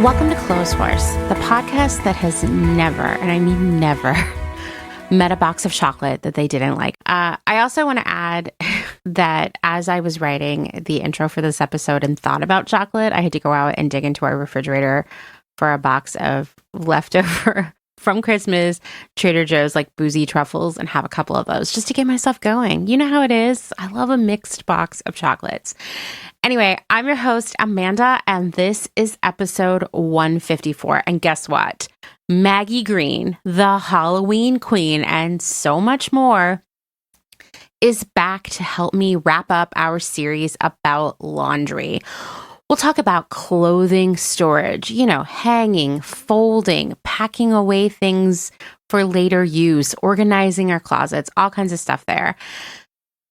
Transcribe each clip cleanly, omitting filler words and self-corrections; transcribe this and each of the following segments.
Welcome to Clothes Wars, the podcast that has never, and I mean never, met a box of chocolate that they didn't like. I also want to add that as I was writing the intro for this episode and thought about chocolate, I had to go out and dig into our refrigerator for a box of leftover from Christmas Trader Joe's like boozy truffles and have a couple of those just to get myself going. You know how it is. I love a mixed box of chocolates. Anyway, I'm your host, Amanda, and this is episode 154. And guess what? Maggie Greene, the Halloween queen, and so much more is back to help me wrap up our series about laundry. We'll talk about clothing storage, hanging, folding, packing away things for later use, organizing our closets, all kinds of stuff there.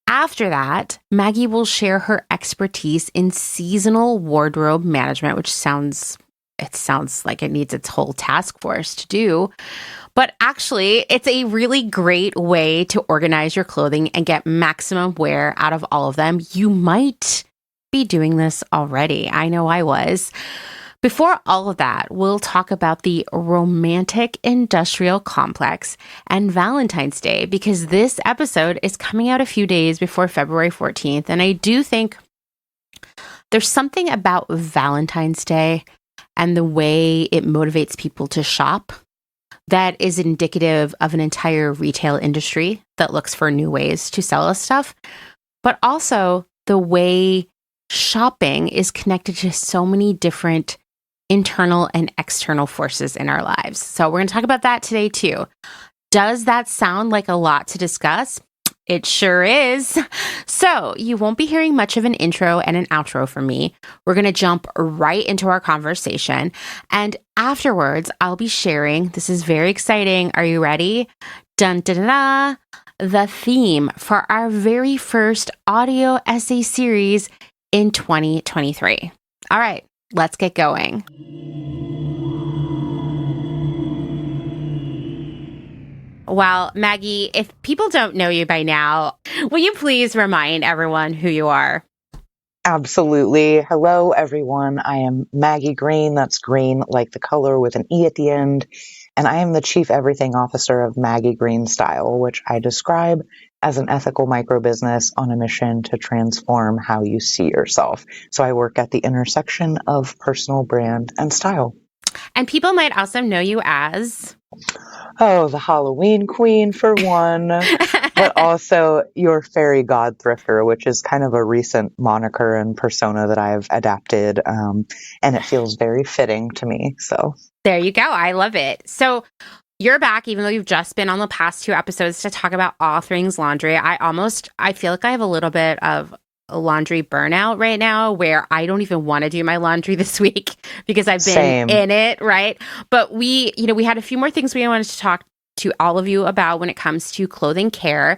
After that, Maggie will share her expertise in seasonal wardrobe management, which sounds like it needs its whole task force to do. But actually, it's a really great way to organize your clothing and get maximum wear out of all of them. You might be doing this already. I know I was. Before all of that, we'll talk about the romantic industrial complex and Valentine's Day, because this episode is coming out a few days before February 14th. And I do think there's something about Valentine's Day and the way it motivates people to shop that is indicative of an entire retail industry that looks for new ways to sell us stuff, but also the way shopping is connected to so many different internal and external forces in our lives. So we're going to talk about that today too. Does that sound like a lot to discuss? It sure is. So you won't be hearing much of an intro and an outro from me. We're going to jump right into our conversation. And afterwards, I'll be sharing, this is very exciting. Are you ready? Dun, dun, dun, dun, the theme for our very first audio essay series in 2023. All right, let's get going. Well, Maggie, if people don't know you by now, will you please remind everyone who you are? Absolutely. Hello, everyone. I am Maggie Greene. That's green like the color with an E at the end. And I am the Chief Everything Officer of Maggie Greene Style, which I describe as an ethical microbusiness on a mission to transform how you see yourself. So I work at the intersection of personal brand and style. And people might also know you as... Oh, the Halloween queen for one, but also your fairy god thrifter, which is kind of a recent moniker and persona that I've adapted. And it feels very fitting to me. So there you go. I love it. So you're back, even though you've just been on the past two episodes to talk about all things laundry. I feel like I have a little bit of a laundry burnout right now where I don't even want to do my laundry this week because I've been in it, right? But we had a few more things we wanted to talk to all of you about when it comes to clothing care.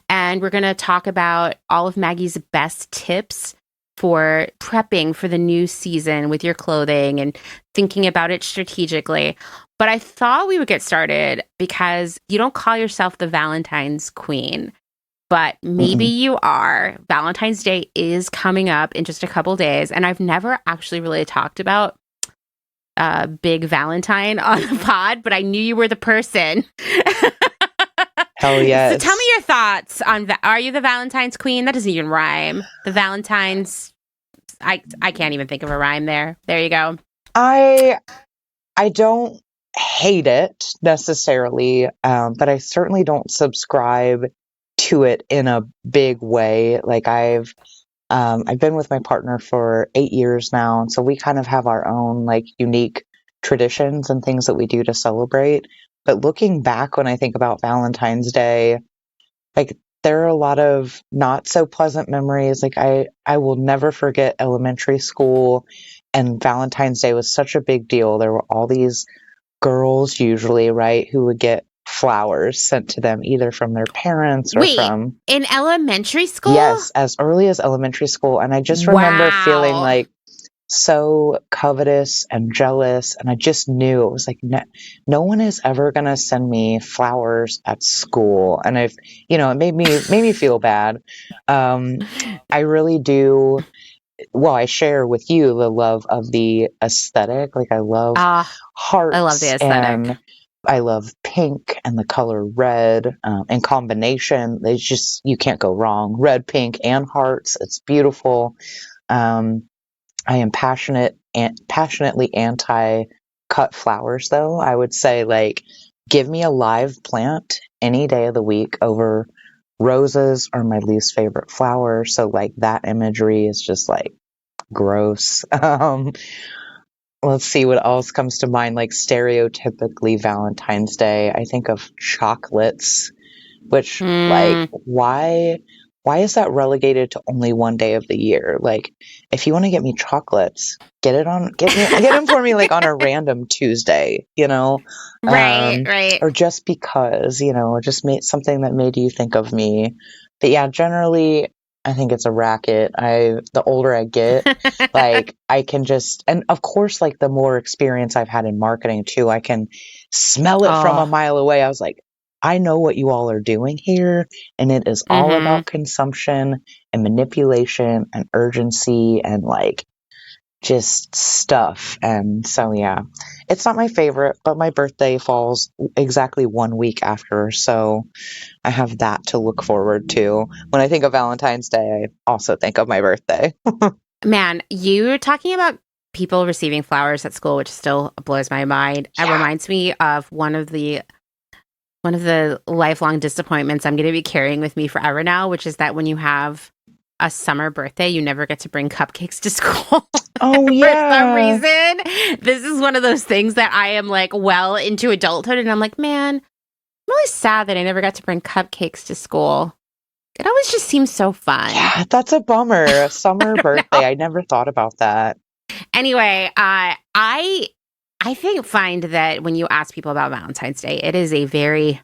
And we're going to talk about all of Maggie's best tips for prepping for the new season with your clothing and thinking about it strategically. But I thought we would get started because you don't call yourself the Valentine's queen, but maybe you are. Valentine's Day is coming up in just a couple days, and I've never actually really talked about Big Valentine on the pod, but I knew you were the person. Hell yes. So tell me your thoughts on, are you the Valentine's queen? That doesn't even rhyme. The Valentine's, I can't even think of a rhyme there. There you go. I don't hate it necessarily, but I certainly don't subscribe to it in a big way. Like I've been with my partner for 8 years now, and so we kind of have our own like unique traditions and things that we do to celebrate. But looking back, when I think about Valentine's Day, like there are a lot of not so pleasant memories. Like I will never forget elementary school, and Valentine's Day was such a big deal. There were all these girls usually, right, who would get flowers sent to them either from their parents or from... in elementary school? Yes, as early as elementary school. And I just remember feeling like so covetous and jealous. And I just knew it was like, no one is ever going to send me flowers at school. And it made me feel bad. I really do well, I share with you the love of the aesthetic. Like I love Ah, I love the hearts aesthetic. and I love pink and the color red in combination. It's just, you can't go wrong. Red, pink, and hearts. It's beautiful. Um, I am passionately anti cut flowers though. I would say like give me a live plant any day of the week over roses are my least favorite flower. So like that imagery is just like gross. Let's see what else comes to mind. Like stereotypically Valentine's Day, I think of chocolates, which like Mm, why is that relegated to only one day of the year? Like if you want to get me chocolates, get them for me like on a random Tuesday, right, right. or just because, just made something that made you think of me. But yeah, generally I think it's a racket. The older I get, like I can just, and of course, like the more experience I've had in marketing too, I can smell it from a Oh, mile away. I was like, I know what you all are doing here, and it is all mm-hmm. about consumption and manipulation and urgency and like just stuff. And so, yeah, it's not my favorite, but my birthday falls exactly 1 week after. So I have that to look forward to. When I think of Valentine's Day, I also think of my birthday. Man, you were talking about people receiving flowers at school, which still blows my mind. It Yeah. reminds me of one of the lifelong disappointments I'm going to be carrying with me forever now, which is that when you have a summer birthday, you never get to bring cupcakes to school. Oh, For some yeah. reason, this is one of those things that I am like well into adulthood, and I'm like, man, I'm really sad that I never got to bring cupcakes to school. It always just seems so fun. Yeah, that's a bummer. A summer I don't know. birthday. I never thought about that. Anyway, I think find that when you ask people about Valentine's Day, it is a very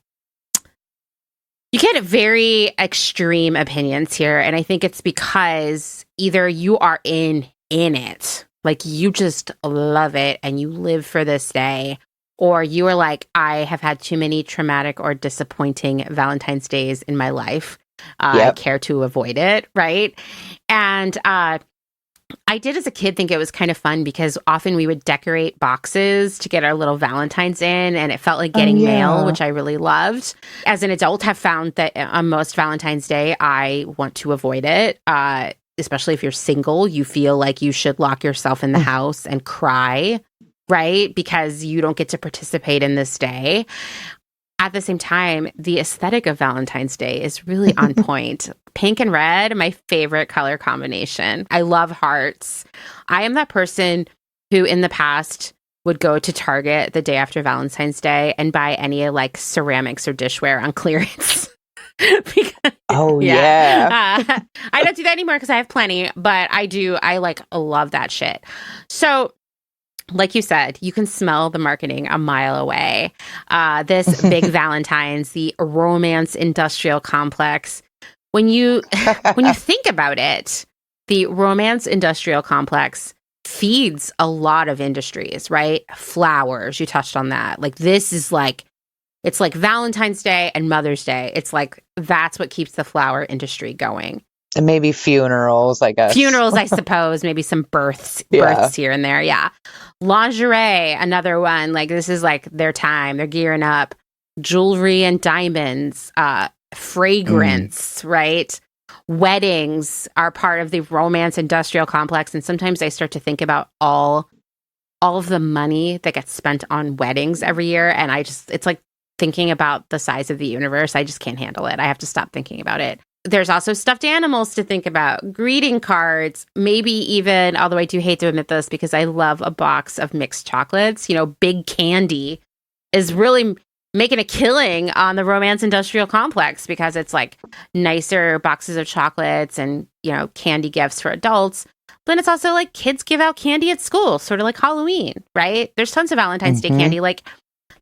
you get very extreme opinions here, and I think it's because either you are in it, like you just love it and you live for this day, or you are like, I have had too many traumatic or disappointing Valentine's days in my life. I Yep. care to avoid it, right? And I did as a kid think it was kind of fun because often we would decorate boxes to get our little Valentines in, and it felt like Oh, getting mail, yeah. which I really loved. As an adult, have found that on most Valentine's Day, I want to avoid it. Especially if you're single, you feel like you should lock yourself in the house and cry, right? Because you don't get to participate in this day. At the same time, the aesthetic of Valentine's Day is really on point. Pink and red, my favorite color combination. I love hearts. I am that person who in the past would go to Target the day after Valentine's Day and buy any like ceramics or dishware on clearance. Because, Oh, yeah. yeah. I don't do that anymore because I have plenty, but I do. I like love that shit. So like you said, you can smell the marketing a mile away. This big Valentine's, the romance industrial complex. When you when you think about it, the romance industrial complex feeds a lot of industries, right? Flowers, you touched on that. Like this is like it's like Valentine's Day and Mother's Day. It's like that's what keeps the flower industry going. And maybe funerals, I guess. Funerals, I suppose, maybe some births Yeah. here and there. Yeah. Lingerie, another one. Like this is like their time. They're gearing up. Jewelry and diamonds, Mm. fragrance, right? Weddings are part of the romance industrial complex. And sometimes I start to think about all of the money that gets spent on weddings every year. And it's like thinking about the size of the universe. I just can't handle it. I have to stop thinking about it. There's also stuffed animals to think about, greeting cards, maybe even, although I do hate to admit this because I love a box of mixed chocolates. Big Candy is really making a killing on the romance industrial complex because it's like nicer boxes of chocolates and, candy gifts for adults. But then it's also like kids give out candy at school, sort of like Halloween, right? There's tons of Valentine's Day Hmm. candy. Like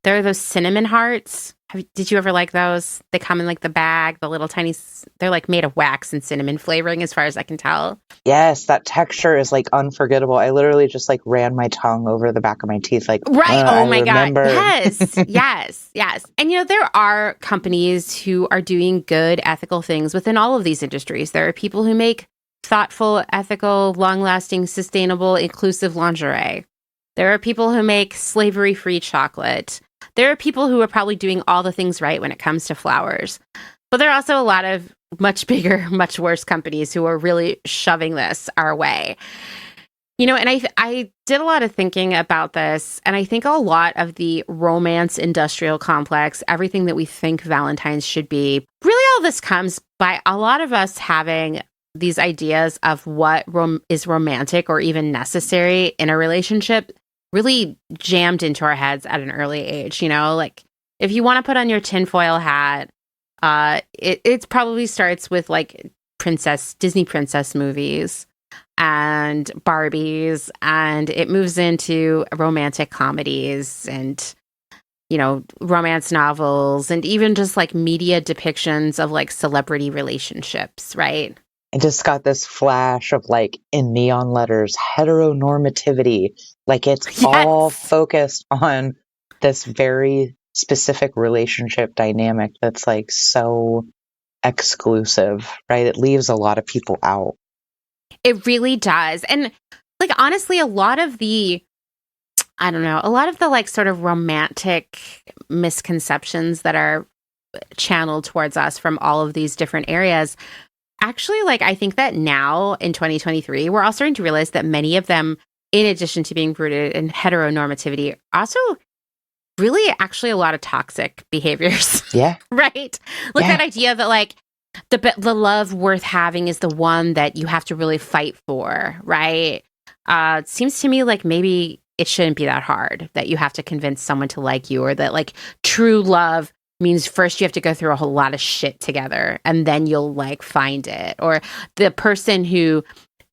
there are those cinnamon hearts. Did you ever like those? They come in like the bag, the little tiny, they're like made of wax and cinnamon flavoring as far as I can tell. Yes, that texture is like unforgettable. I literally just like ran my tongue over the back of my teeth. Like, Right. Oh I my God. remember. Yes. Yes. Yes. And, there are companies who are doing good ethical things within all of these industries. There are people who make thoughtful, ethical, long-lasting, sustainable, inclusive lingerie. There are people who make slavery-free chocolate. There are people who are probably doing all the things right when it comes to flowers. But there are also a lot of much bigger, much worse companies who are really shoving this our way. You know, and I did a lot of thinking about this, and I think a lot of the romance industrial complex, everything that we think Valentine's should be, really all this comes by a lot of us having these ideas of what is romantic or even necessary in a relationship really jammed into our heads at an early age. You know, like if you want to put on your tinfoil hat, it probably starts with like Disney princess movies and Barbies, and it moves into romantic comedies and, you know, romance novels, and even just like media depictions of like celebrity relationships, right? I just got this flash of like in neon letters, heteronormativity. Like it's all focused on this very specific relationship dynamic that's like so exclusive, right? It leaves a lot of people out. It really does. And like, honestly, a lot of the like sort of romantic misconceptions that are channeled towards us from all of these different areas, actually, like, I think that now in 2023, we're all starting to realize that many of them, in addition to being rooted in heteronormativity, also really actually a lot of toxic behaviors. Yeah. Right? Like that idea that like, the love worth having is the one that you have to really fight for, right? It seems to me like maybe it shouldn't be that hard, that you have to convince someone to like you, or that like true love means first you have to go through a whole lot of shit together and then you'll like find it. Or the person who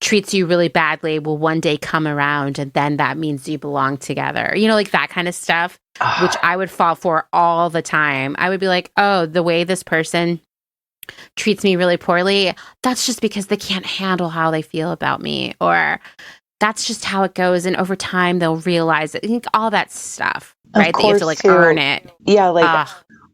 treats you really badly will one day come around and then that means you belong together. You know, like that kind of stuff, which I would fall for all the time. I would be like, oh, the way this person treats me really poorly, that's just because they can't handle how they feel about me, or that's just how it goes, and over time they'll realize it. I think all that stuff, right? That you have to like earn it. Yeah, like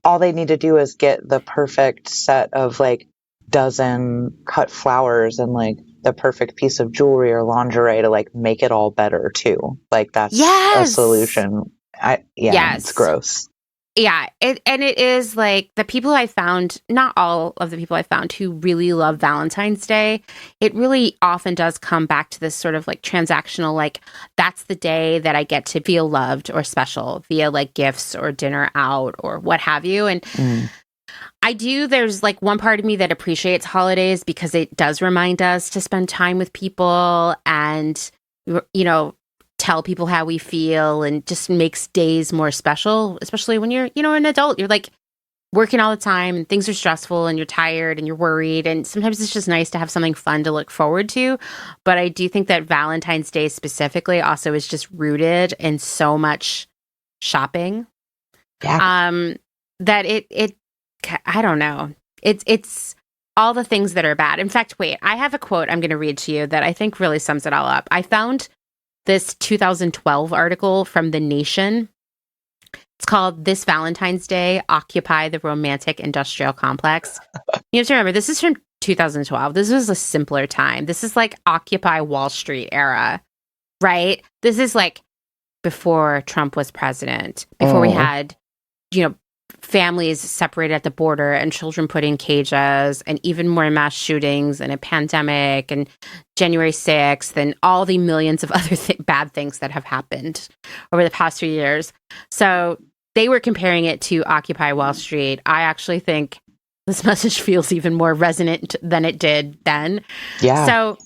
all they need to do is get the perfect set of like dozen cut flowers and like the perfect piece of jewelry or lingerie to like make it all better too. Like that's a solution. It's gross. Yeah, it is like the people I found, not all of the people I found who really love Valentine's Day, it really often does come back to this sort of like transactional, like that's the day that I get to feel loved or special via like gifts or dinner out or what have you. And there's like one part of me that appreciates holidays because it does remind us to spend time with people and, you know, tell people how we feel, and just makes days more special, especially when you're, you know, an adult. You're like working all the time and things are stressful and you're tired and you're worried. And sometimes it's just nice to have something fun to look forward to. But I do think that Valentine's Day specifically also is just rooted in so much shopping. Yeah. That it I don't know. It's all the things that are bad. In fact, wait, I have a quote I'm going to read to you that I think really sums it all up. I found this 2012 article from The Nation. It's called "This Valentine's Day, Occupy the Romantic Industrial Complex." You have to remember, this is from 2012. This was a simpler time. This is like Occupy Wall Street era, right? This is like before Trump was president, before we had, you know, families separated at the border and children put in cages, and even more mass shootings and a pandemic and January 6th and all the millions of other bad things that have happened over the past few years. So they were comparing it to Occupy Wall Street. I actually think this message feels even more resonant than it did then. Yeah. So,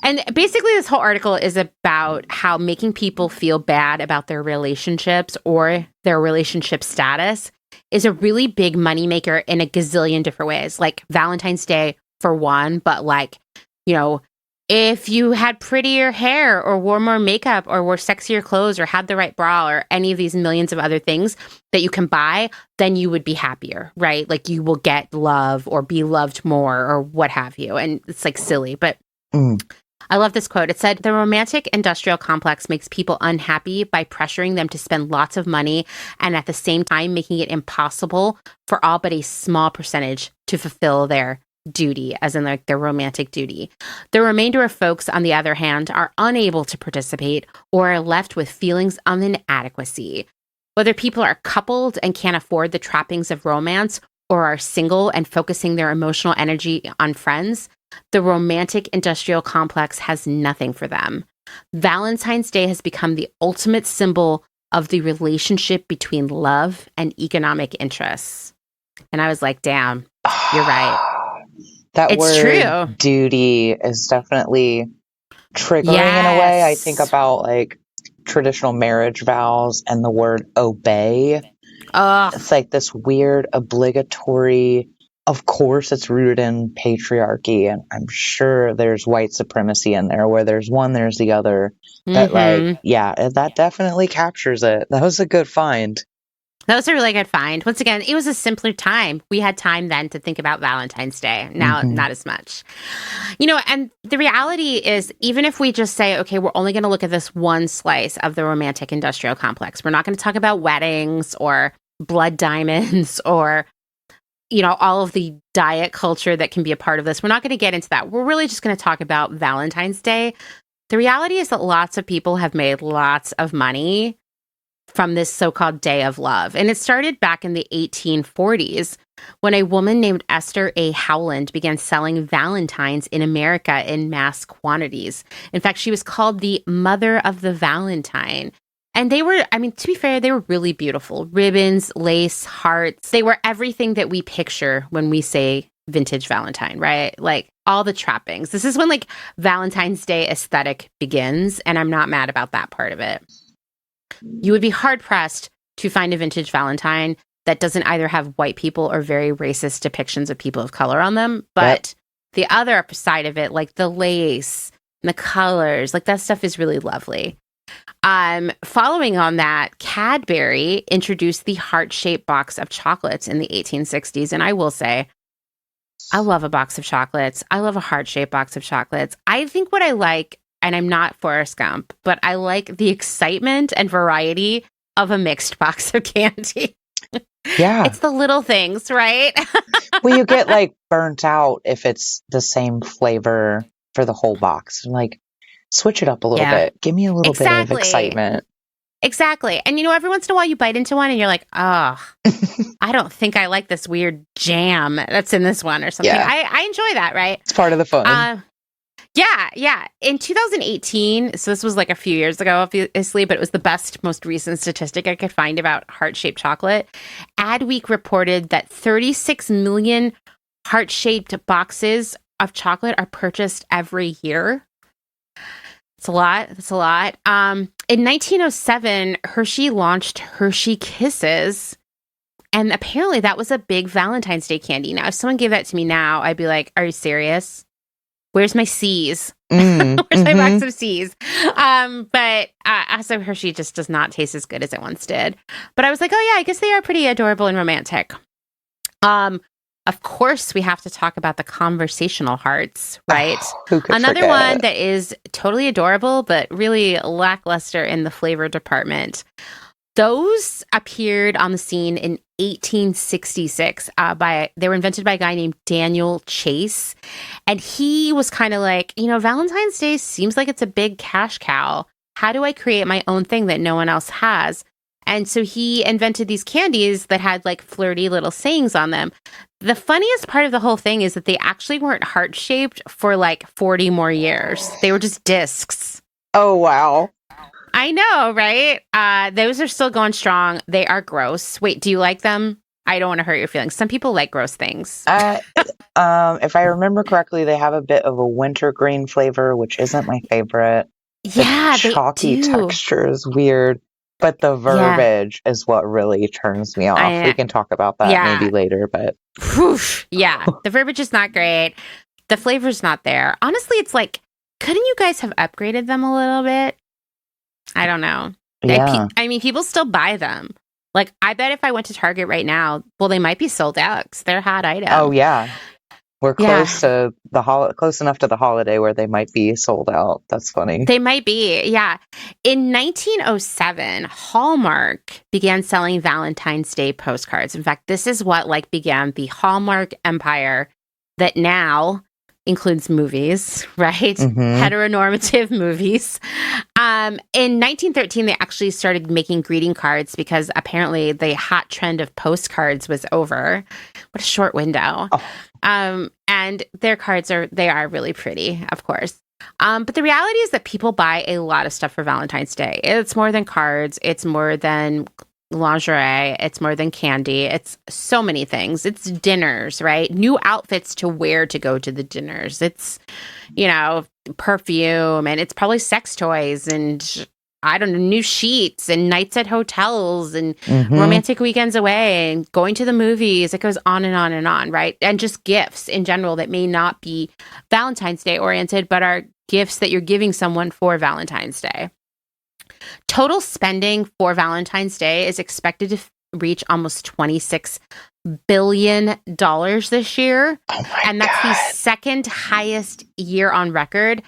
and basically this whole article is about how making people feel bad about their relationships or their relationship status is a really big moneymaker in a gazillion different ways. Like Valentine's Day for one, but like, you know, if you had prettier hair or wore more makeup or wore sexier clothes or had the right bra or any of these millions of other things that you can buy, then you would be happier, right? Like you will get love or be loved more or what have you. And it's like silly, but I love this quote. It said, "The romantic industrial complex makes people unhappy by pressuring them to spend lots of money and at the same time making it impossible for all but a small percentage to fulfill their duty, as in like their romantic duty. The remainder of folks, on the other hand, are unable to participate or are left with feelings of inadequacy. Whether people are coupled and can't afford the trappings of romance or are single and focusing their emotional energy on friends, the romantic industrial complex has nothing for them. Valentine's Day has become the ultimate symbol of the relationship between love and economic interests. And I was like, damn, you're right. That It's word true. duty is definitely triggering in a way. I think Yes. about like traditional marriage vows and the word obey. Ugh. It's like this weird obligatory, of course it's rooted in patriarchy, and I'm sure there's white supremacy in there. Where there's one, there's the other. But like, Mm-hmm. yeah, that definitely captures it. That was a good find. That was a really good find. Once again, it was a simpler time. We had time then to think about Valentine's Day. Now, Hmm. not as much. And the reality is, even if we just say, okay, we're only going to look at this one slice of the romantic industrial complex, we're not going to talk about weddings or blood diamonds or, all of the diet culture that can be a part of this. We're not going to get into that. We're really just going to talk about Valentine's Day. The reality is that lots of people have made lots of money from this so-called Day of Love. And it started back in the 1840s when a woman named Esther A. Howland began selling Valentines in America in mass quantities. In fact, she was called the Mother of the Valentine. And they were, to be fair, they were really beautiful. Ribbons, lace, hearts. They were everything that we picture when we say vintage Valentine, right? Like all the trappings. This is when like Valentine's Day aesthetic begins. And I'm not mad about that part of it. You would be hard-pressed to find a vintage Valentine that doesn't either have white people or very racist depictions of people of color on them. But the other side of it, like the lace and the colors, like that stuff is really lovely. Following on that, Cadbury introduced the heart-shaped box of chocolates in the 1860s. And I will say, I love a box of chocolates. I love a heart-shaped box of chocolates. I think what I like, and I'm not Forrest Gump, but I like the excitement and variety of a mixed box of candy. Yeah. It's the little things, right? Well, you get like burnt out if it's the same flavor for the whole box. Like, switch it up a little bit. Give me a little bit of excitement. Exactly. And every once in a while you bite into one and you're like, oh, I don't think I like this weird jam that's in this one or something. Yeah. I enjoy that, right? It's part of the fun. Yeah. In 2018, so this was like a few years ago, obviously, but it was the most recent statistic I could find about heart-shaped chocolate. Adweek reported that 36 million heart-shaped boxes of chocolate are purchased every year. It's a lot. That's a lot. In 1907, Hershey launched Hershey Kisses. And apparently that was a big Valentine's Day candy. Now, if someone gave that to me now, I'd be like, are you serious? Where's my C's? Where's my box of C's? But also Hershey just does not taste as good as it once did. But I was like, oh yeah, I guess they are pretty adorable and romantic. Of course, we have to talk about the conversational hearts, right? Who could Another forget? one that is totally adorable, but really lackluster in the flavor department. Those appeared on the scene in 1866. They were invented by a guy named Daniel Chase. And he was kind of like, Valentine's Day seems like it's a big cash cow. How do I create my own thing that no one else has? And so he invented these candies that had like flirty little sayings on them. The funniest part of the whole thing is that they actually weren't heart-shaped for like 40 more years. They were just discs. Oh, wow. I know, right? Those are still going strong. They are gross. Wait, do you like them? I don't want to hurt your feelings. Some people like gross things. If I remember correctly, they have a bit of a wintergreen flavor, which isn't my favorite. Yeah, The chalky they do. texture is weird, but the verbiage is what really turns me off. We can talk about that maybe later, but yeah, the verbiage is not great. The flavor's not there. Honestly, it's like, couldn't you guys have upgraded them a little bit? I don't know. Yeah. People still buy them. Like, I bet if I went to Target right now, well, they might be sold out because they're a hot item. Oh, yeah. We're close to close enough to the holiday where they might be sold out. That's funny. They might be, yeah. In 1907, Hallmark began selling Valentine's Day postcards. In fact, this is what began the Hallmark empire that now includes movies, right? Mm-hmm. Heteronormative movies. In 1913, they actually started making greeting cards because apparently the hot trend of postcards was over. What a short window. And their cards are really pretty, of course. But the reality is that people buy a lot of stuff for Valentine's Day. It's more than cards. It's more than lingerie. It's more than candy. It's so many things. It's dinners, right? New outfits to wear to go to the dinners. It's, perfume, and it's probably sex toys and I don't know, new sheets and nights at hotels and romantic weekends away and going to the movies. It goes on and on and on, right? And just gifts in general that may not be Valentine's Day oriented, but are gifts that you're giving someone for Valentine's Day. Total spending for Valentine's Day is expected to reach almost $26 billion this year. And that's the second highest year on record.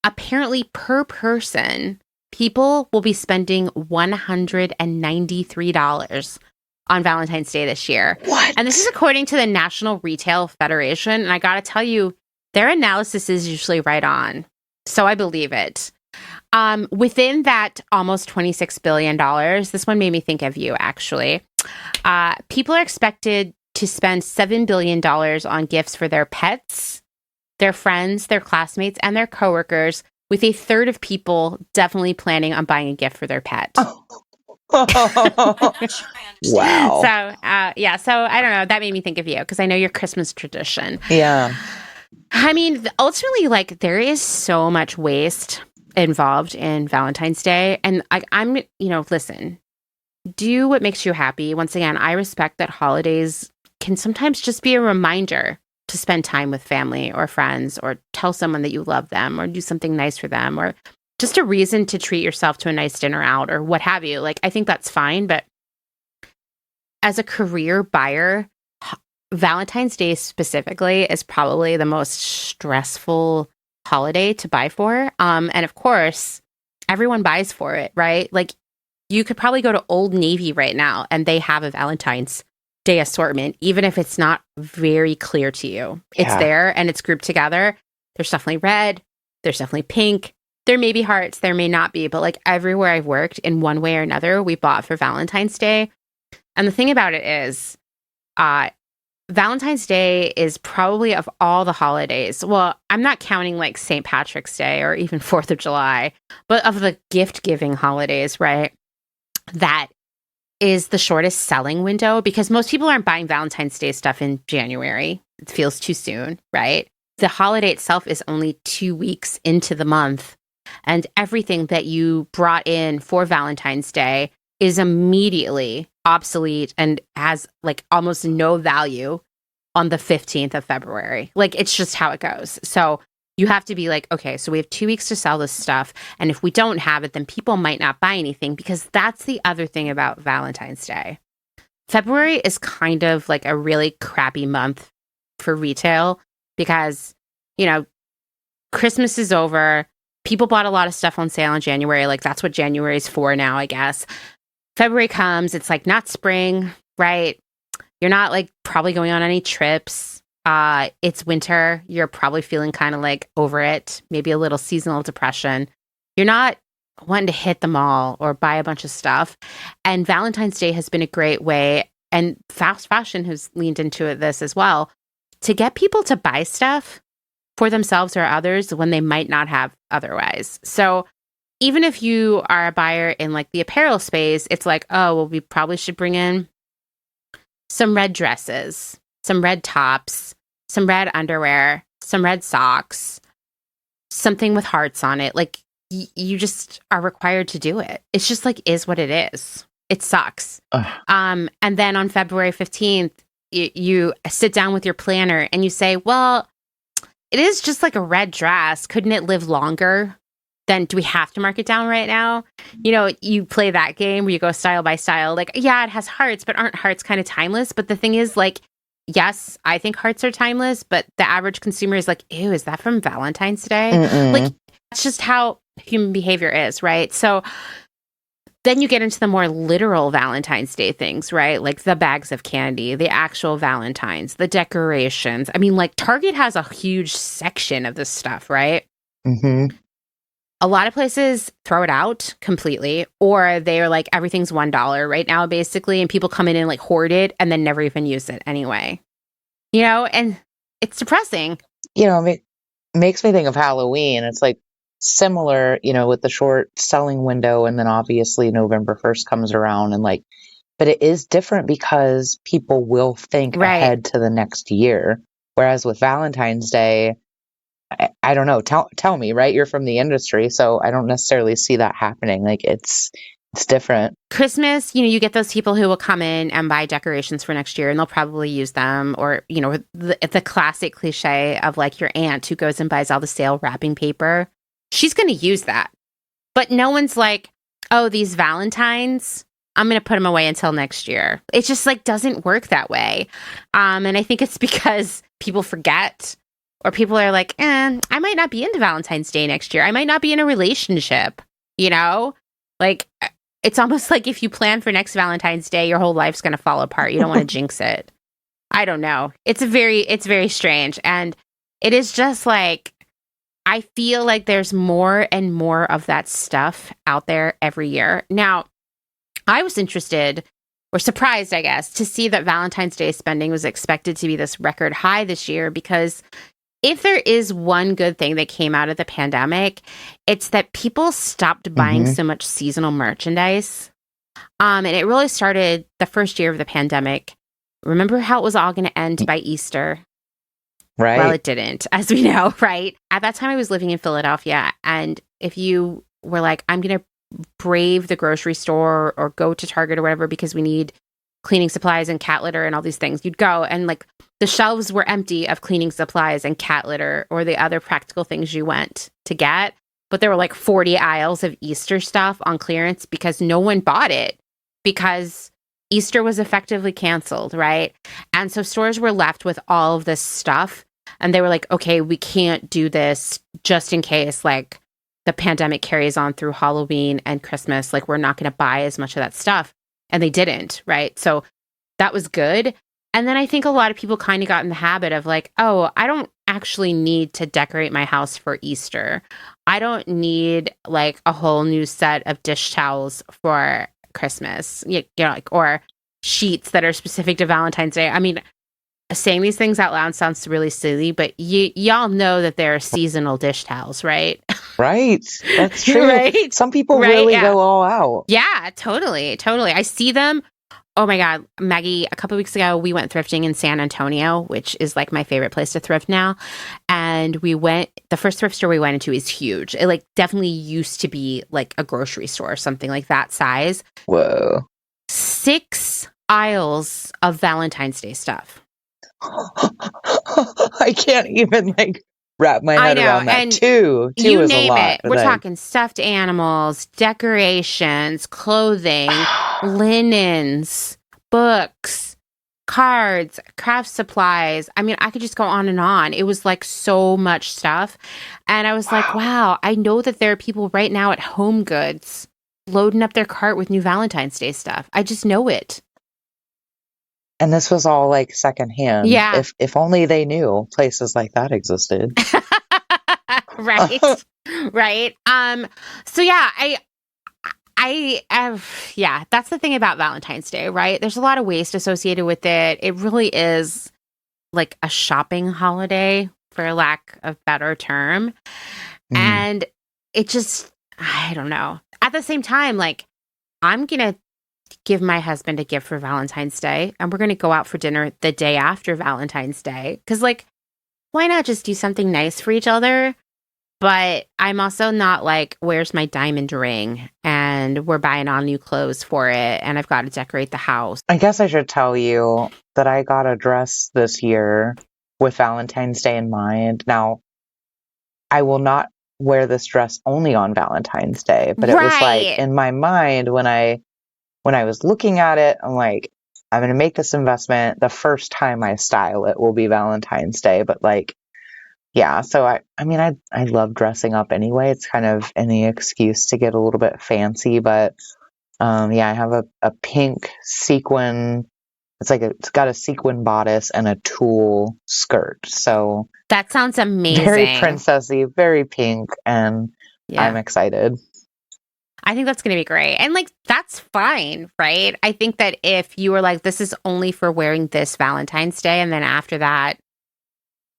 Apparently, per person, people will be spending $193 on Valentine's Day this year. What? And this is according to the National Retail Federation. And I got to tell you, their analysis is usually right on. So I believe it. Within that almost $26 billion, this one made me think of you, actually. People are expected to spend $7 billion on gifts for their pets, their friends, their classmates, and their coworkers, with a third of people definitely planning on buying a gift for their pet. Wow. So I don't know. That made me think of you because I know your Christmas tradition. Yeah. I mean, ultimately, there is so much waste involved in Valentine's Day. And listen, do what makes you happy. Once again, I respect that holidays can sometimes just be a reminder to spend time with family or friends or tell someone that you love them or do something nice for them or just a reason to treat yourself to a nice dinner out or what have you. I think that's fine. But as a career buyer, Valentine's Day specifically is probably the most stressful holiday to buy for. And of course, everyone buys for it, right? You could probably go to Old Navy right now and they have a Valentine's Day assortment, even if it's not very clear to you. Yeah. It's there and it's grouped together. There's definitely red. There's definitely pink. There may be hearts. There may not be. But everywhere I've worked in one way or another, we bought for Valentine's Day. And the thing about it is, Valentine's Day is probably of all the holidays. Well, I'm not counting St. Patrick's Day or even 4th of July, but of the gift-giving holidays, right? That is the shortest selling window because most people aren't buying Valentine's Day stuff in January. It feels too soon, right? The holiday itself is only 2 weeks into the month, and everything that you brought in for Valentine's Day is immediately obsolete and has almost no value on the 15th of February. It's just how it goes. So you have to be okay, so we have 2 weeks to sell this stuff. And if we don't have it, then people might not buy anything because that's the other thing about Valentine's Day. February is kind of a really crappy month for retail because, Christmas is over. People bought a lot of stuff on sale in January. That's what January is for now, I guess. February comes, it's not spring, right? You're not probably going on any trips. It's winter. You're probably feeling kind of over it, maybe a little seasonal depression. You're not wanting to hit the mall or buy a bunch of stuff. And Valentine's Day has been a great way, and fast fashion has leaned into this as well, to get people to buy stuff for themselves or others when they might not have otherwise. So even if you are a buyer in the apparel space, it's we probably should bring in some red dresses, some red tops, some red underwear, some red socks, something with hearts on it. You just are required to do it. It's just is what it is. It sucks. And then on February 15th, you sit down with your planner and you say, well, it is just a red dress. Couldn't it live longer? Then do we have to mark it down right now? You play that game where you go style by style. Yeah, it has hearts, but aren't hearts kind of timeless? But the thing is, yes, I think hearts are timeless, but the average consumer is ew, is that from Valentine's Day? That's just how human behavior is, right? So Then you get into the more literal Valentine's Day things, right? Like the bags of candy, the actual Valentines, the decorations. I mean, like Target has a huge section of this stuff, right? Hmm. A lot of places throw it out completely, or they're like, everything's $1 right now, basically. And people come in and like hoard it and then never even use it anyway. And it's depressing. It makes me think of Halloween. It's like similar, with the short selling window. And then obviously November 1st comes around and like, but it is different because people will think Right. ahead to the next year. Whereas with Valentine's Day, I don't know. Tell me, right? You're from the industry, so I don't necessarily see that happening. Like it's different. Christmas, you get those people who will come in and buy decorations for next year and they'll probably use them. Or, the classic cliche of like your aunt who goes and buys all the sale wrapping paper. She's going to use that. But no one's like, oh, these Valentines, I'm going to put them away until next year. It just like doesn't work that way. And I think it's because people forget, or people are like, I might not be into Valentine's Day next year. I might not be in a relationship, Like, it's almost like if you plan for next Valentine's Day, your whole life's going to fall apart. You don't want to jinx it. I don't know. It's very strange. And it is just like, I feel like there's more and more of that stuff out there every year. Now, I was interested or surprised, I guess, to see that Valentine's Day spending was expected to be this record high this year, because if there is one good thing that came out of the pandemic, it's that people stopped buying so much seasonal merchandise. And it really started the first year of the pandemic. Remember how it was all going to end by Easter? Right. Well, it didn't, as we know, right? At that time, I was living in Philadelphia. And if you were like, I'm going to brave the grocery store or go to Target or whatever because we need cleaning supplies and cat litter and all these things, you'd go and like the shelves were empty of cleaning supplies and cat litter or the other practical things you went to get. But there were like 40 aisles of Easter stuff on clearance because no one bought it because Easter was effectively canceled, right? And so stores were left with all of this stuff and they were like, okay, we can't do this just in case like the pandemic carries on through Halloween and Christmas. Like we're not going to buy as much of that stuff. And they didn't, right? So that was good. And then I think a lot of people kind of got in the habit of like, oh, I don't actually need to decorate my house for Easter. I don't need like a whole new set of dish towels for Christmas, or sheets that are specific to Valentine's Day. I mean, saying these things out loud sounds really silly, but y'all know that there are seasonal dish towels, right? Right. That's true. Right? Some people really go all out. Yeah, totally. I see them. Oh my God, Maggie, a couple weeks ago, we went thrifting in San Antonio, which is like my favorite place to thrift now. And the first thrift store we went into is huge. It like definitely used to be like a grocery store, something like that size. Whoa. 6 aisles of Valentine's Day stuff. I can't even like wrap my head around that. And Two you is name a lot. it. We're talking stuffed animals, decorations, clothing, linens, books, cards, craft supplies. I mean, I could just go on and on. It was like so much stuff. And I was like, wow, I know that there are people right now at Home Goods loading up their cart with new Valentine's Day stuff. I just know it. And this was all like secondhand. Yeah. If only they knew places like that existed. Right. Right. So yeah, that's the thing about Valentine's Day, right? There's a lot of waste associated with it. It really is like a shopping holiday, for lack of better term. And it just, I don't know. At the same time, like, I'm going to give my husband a gift for Valentine's Day, and we're going to go out for dinner the day after Valentine's Day. Because, like, why not just do something nice for each other? But I'm also not like, where's my diamond ring? And we're buying all new clothes for it, and I've got to decorate the house. I guess I should tell you that I got a dress this year with Valentine's Day in mind. Now, I will not wear this dress only on Valentine's Day, but it was like in my mind when I was looking at it, I'm like, I'm going to make this investment. The first time I style it will be Valentine's Day. But like, yeah, so I mean, I love dressing up anyway. It's kind of any excuse to get a little bit fancy, but Yeah, I have a pink sequin. It's got a sequin bodice and a tulle skirt. So That sounds very amazing. princessy, very pink, and I'm Yeah. excited. I think that's going to be great. And like, that's fine, right? I think that if you were like, this is only for wearing this Valentine's Day, and then after that,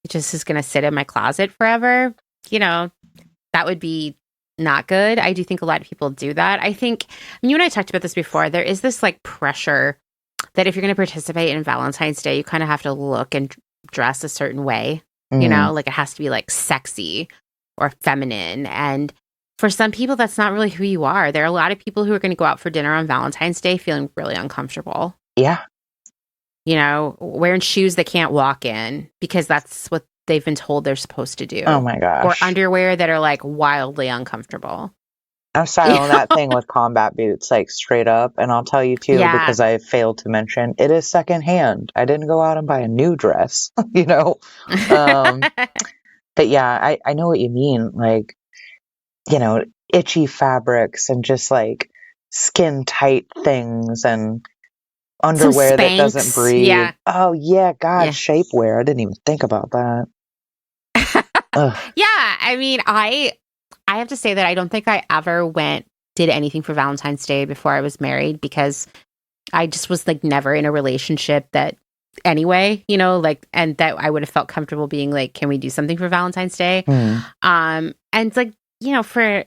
it just is going to sit in my closet forever, you know, that would be not good. I do think a lot of people do that. I think, you and I talked about this before, there is this like pressure that if you're going to participate in Valentine's Day, you kind of have to look and dress a certain way, you know, like it has to be like sexy or feminine. And for some people, that's not really who you are. There are a lot of people who are going to go out for dinner on Valentine's Day feeling really uncomfortable. Yeah. You know, wearing shoes they can't walk in because that's what they've been told they're supposed to do. Oh my Or gosh. underwear that are like wildly uncomfortable. I'm You styling that know? thing with combat boots, like straight up. And I'll tell you too, Yeah. because I failed to mention, it is secondhand. I didn't go out and buy a new dress, you know? Um, but yeah, I know what you mean. Like, you know, itchy fabrics and just like skin tight things and Some underwear that doesn't Spanx. breathe. Yeah. Oh yeah, God, Yeah. shapewear. I didn't even think about that. Ugh. Yeah. I mean, I have to say that I don't think I ever did anything for Valentine's Day before I was married because I just was like never in a relationship that anyway, you know, like, and that I would have felt comfortable being like, can we do something for Valentine's Day? Mm. And it's like, you know, for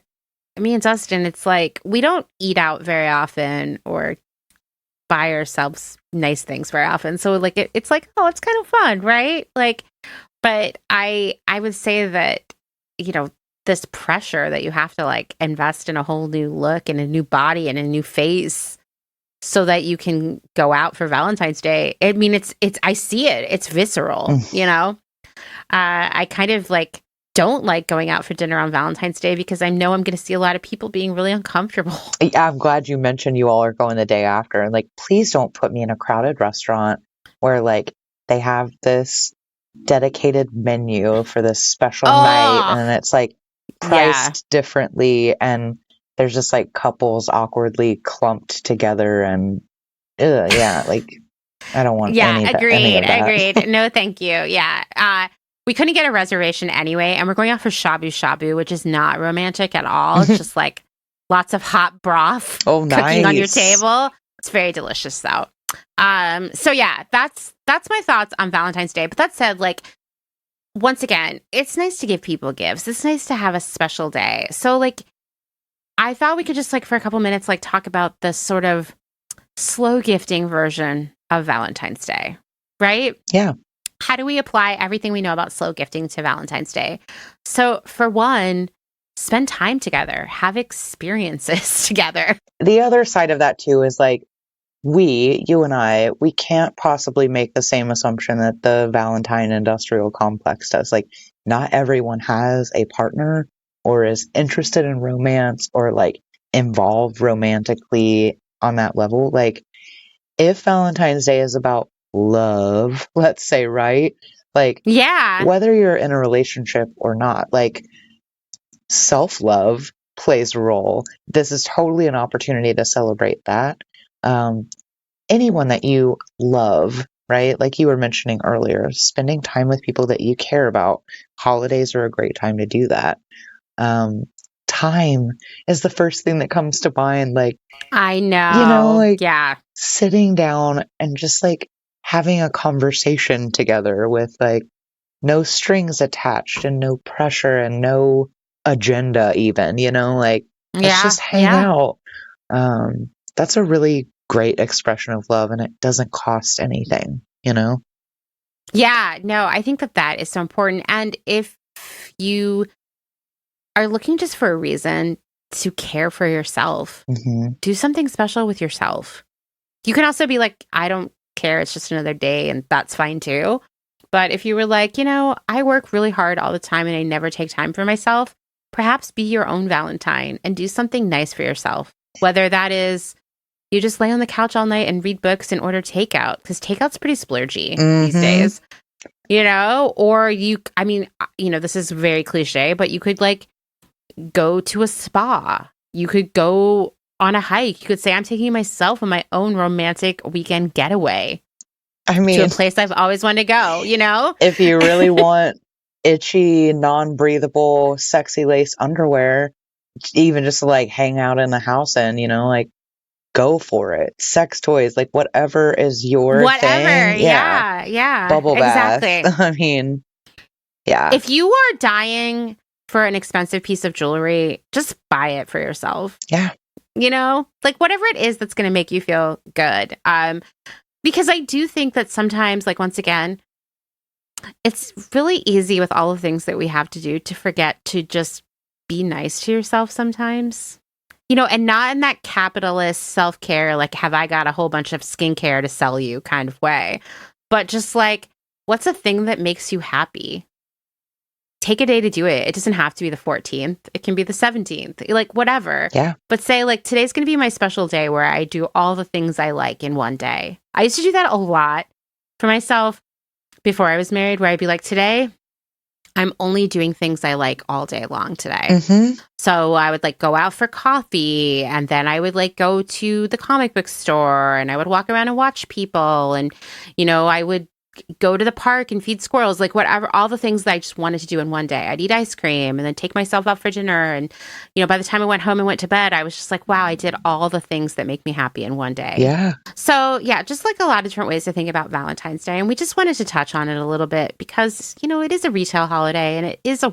me and Dustin, it's like, we don't eat out very often or buy ourselves nice things very often. So like, it's like, oh, it's kind of fun, right? Like, but I would say that, you know, this pressure that you have to like invest in a whole new look and a new body and a new face so that you can go out for Valentine's Day. I mean, it's I see it. It's visceral, you know? I kind of like don't like going out for dinner on Valentine's Day because I know I'm going to see a lot of people being really uncomfortable. Yeah, I'm glad you mentioned you all are going the day after. And like, please don't put me in a crowded restaurant where like they have this dedicated menu for this special night Oh, and it's like yeah. priced differently and there's just like couples awkwardly clumped together and yeah, like I don't want Yeah, any agreed. of that. Agreed. No, thank you. Yeah. We couldn't get a reservation anyway, and we're going out for shabu shabu, which is not romantic at all. It's just like lots of hot broth Oh, cooking on your nice. table. It's very delicious though. So yeah, that's my thoughts on Valentine's Day. But that said, like once again, it's nice to give people gifts. It's nice to have a special day. So like I thought we could just like for a couple minutes like talk about the sort of slow gifting version of Valentine's Day, right? Yeah. How do we apply everything we know about slow gifting to Valentine's Day? So, for one, spend time together, have experiences together. The other side of that too is like you and I, we can't possibly make the same assumption that the Valentine industrial complex does. Like, not everyone has a partner or is interested in romance or like involved romantically on that level. Like, if Valentine's Day is about love, let's say, right? Like, Yeah. whether you're in a relationship or not, like, self love plays a role. This is totally an opportunity to celebrate that. Um, Anyone that you love, right? Like you were mentioning earlier, spending time with people that you care about. Holidays are a great time to do that. Um, Time is the first thing that comes to mind. Like, I know. like Yeah. sitting down and just like having a conversation together with like no strings attached and no pressure and no agenda even, like let's Yeah. just hang Yeah. out. That's a really great expression of love and it doesn't cost anything. Yeah. No, I think that is so important. And if you are looking just for a reason to care for yourself, Hmm. do something special with yourself. You can also be like, I don't care. It's just another day. And that's fine too. But if you were like, I work really hard all the time and I never take time for myself, perhaps be your own Valentine and do something nice for yourself. Whether that is you just lay on the couch all night and read books and order takeout, because takeout's pretty splurgy these Hmm. days, or this is very cliche, but you could like go to a spa. You could go on a hike. You could say, I'm taking myself on my own romantic weekend getaway I to a mean, place I've always wanted to go, you know? if you really want itchy, non-breathable, sexy lace underwear, even just to like hang out in the house and, like go for it. Sex toys, like whatever is your Whatever. thing. Yeah. Yeah, Bubble bath. exactly. I mean, yeah. If you are dying for an expensive piece of jewelry, just buy it for yourself. Yeah. Like whatever it is that's going to make you feel good. Because I do think that sometimes, like, once again, it's really easy with all the things that we have to do to forget to just be nice to yourself sometimes. And not in that capitalist self-care, like, have I got a whole bunch of skincare to sell you kind of way, but just like, what's a thing that makes you happy? Take a day to do it. It doesn't have to be the 14th. It can be the 17th, like whatever. Yeah. But say like, today's going to be my special day where I do all the things I like in one day. I used to do that a lot for myself before I was married, where I'd be like, today, I'm only doing things I like all day long today. Mm-hmm. So I would like go out for coffee, and then I would like go to the comic book store, and I would walk around and watch people. And, I would go to the park and feed squirrels, like whatever, all the things that I just wanted to do in one day. I'd eat ice cream and then take myself out for dinner. And, by the time I went home and went to bed, I was just like, wow, I did all the things that make me happy in one day. Yeah. So yeah, just like a lot of different ways to think about Valentine's Day. And we just wanted to touch on it a little bit because, it is a retail holiday, and it is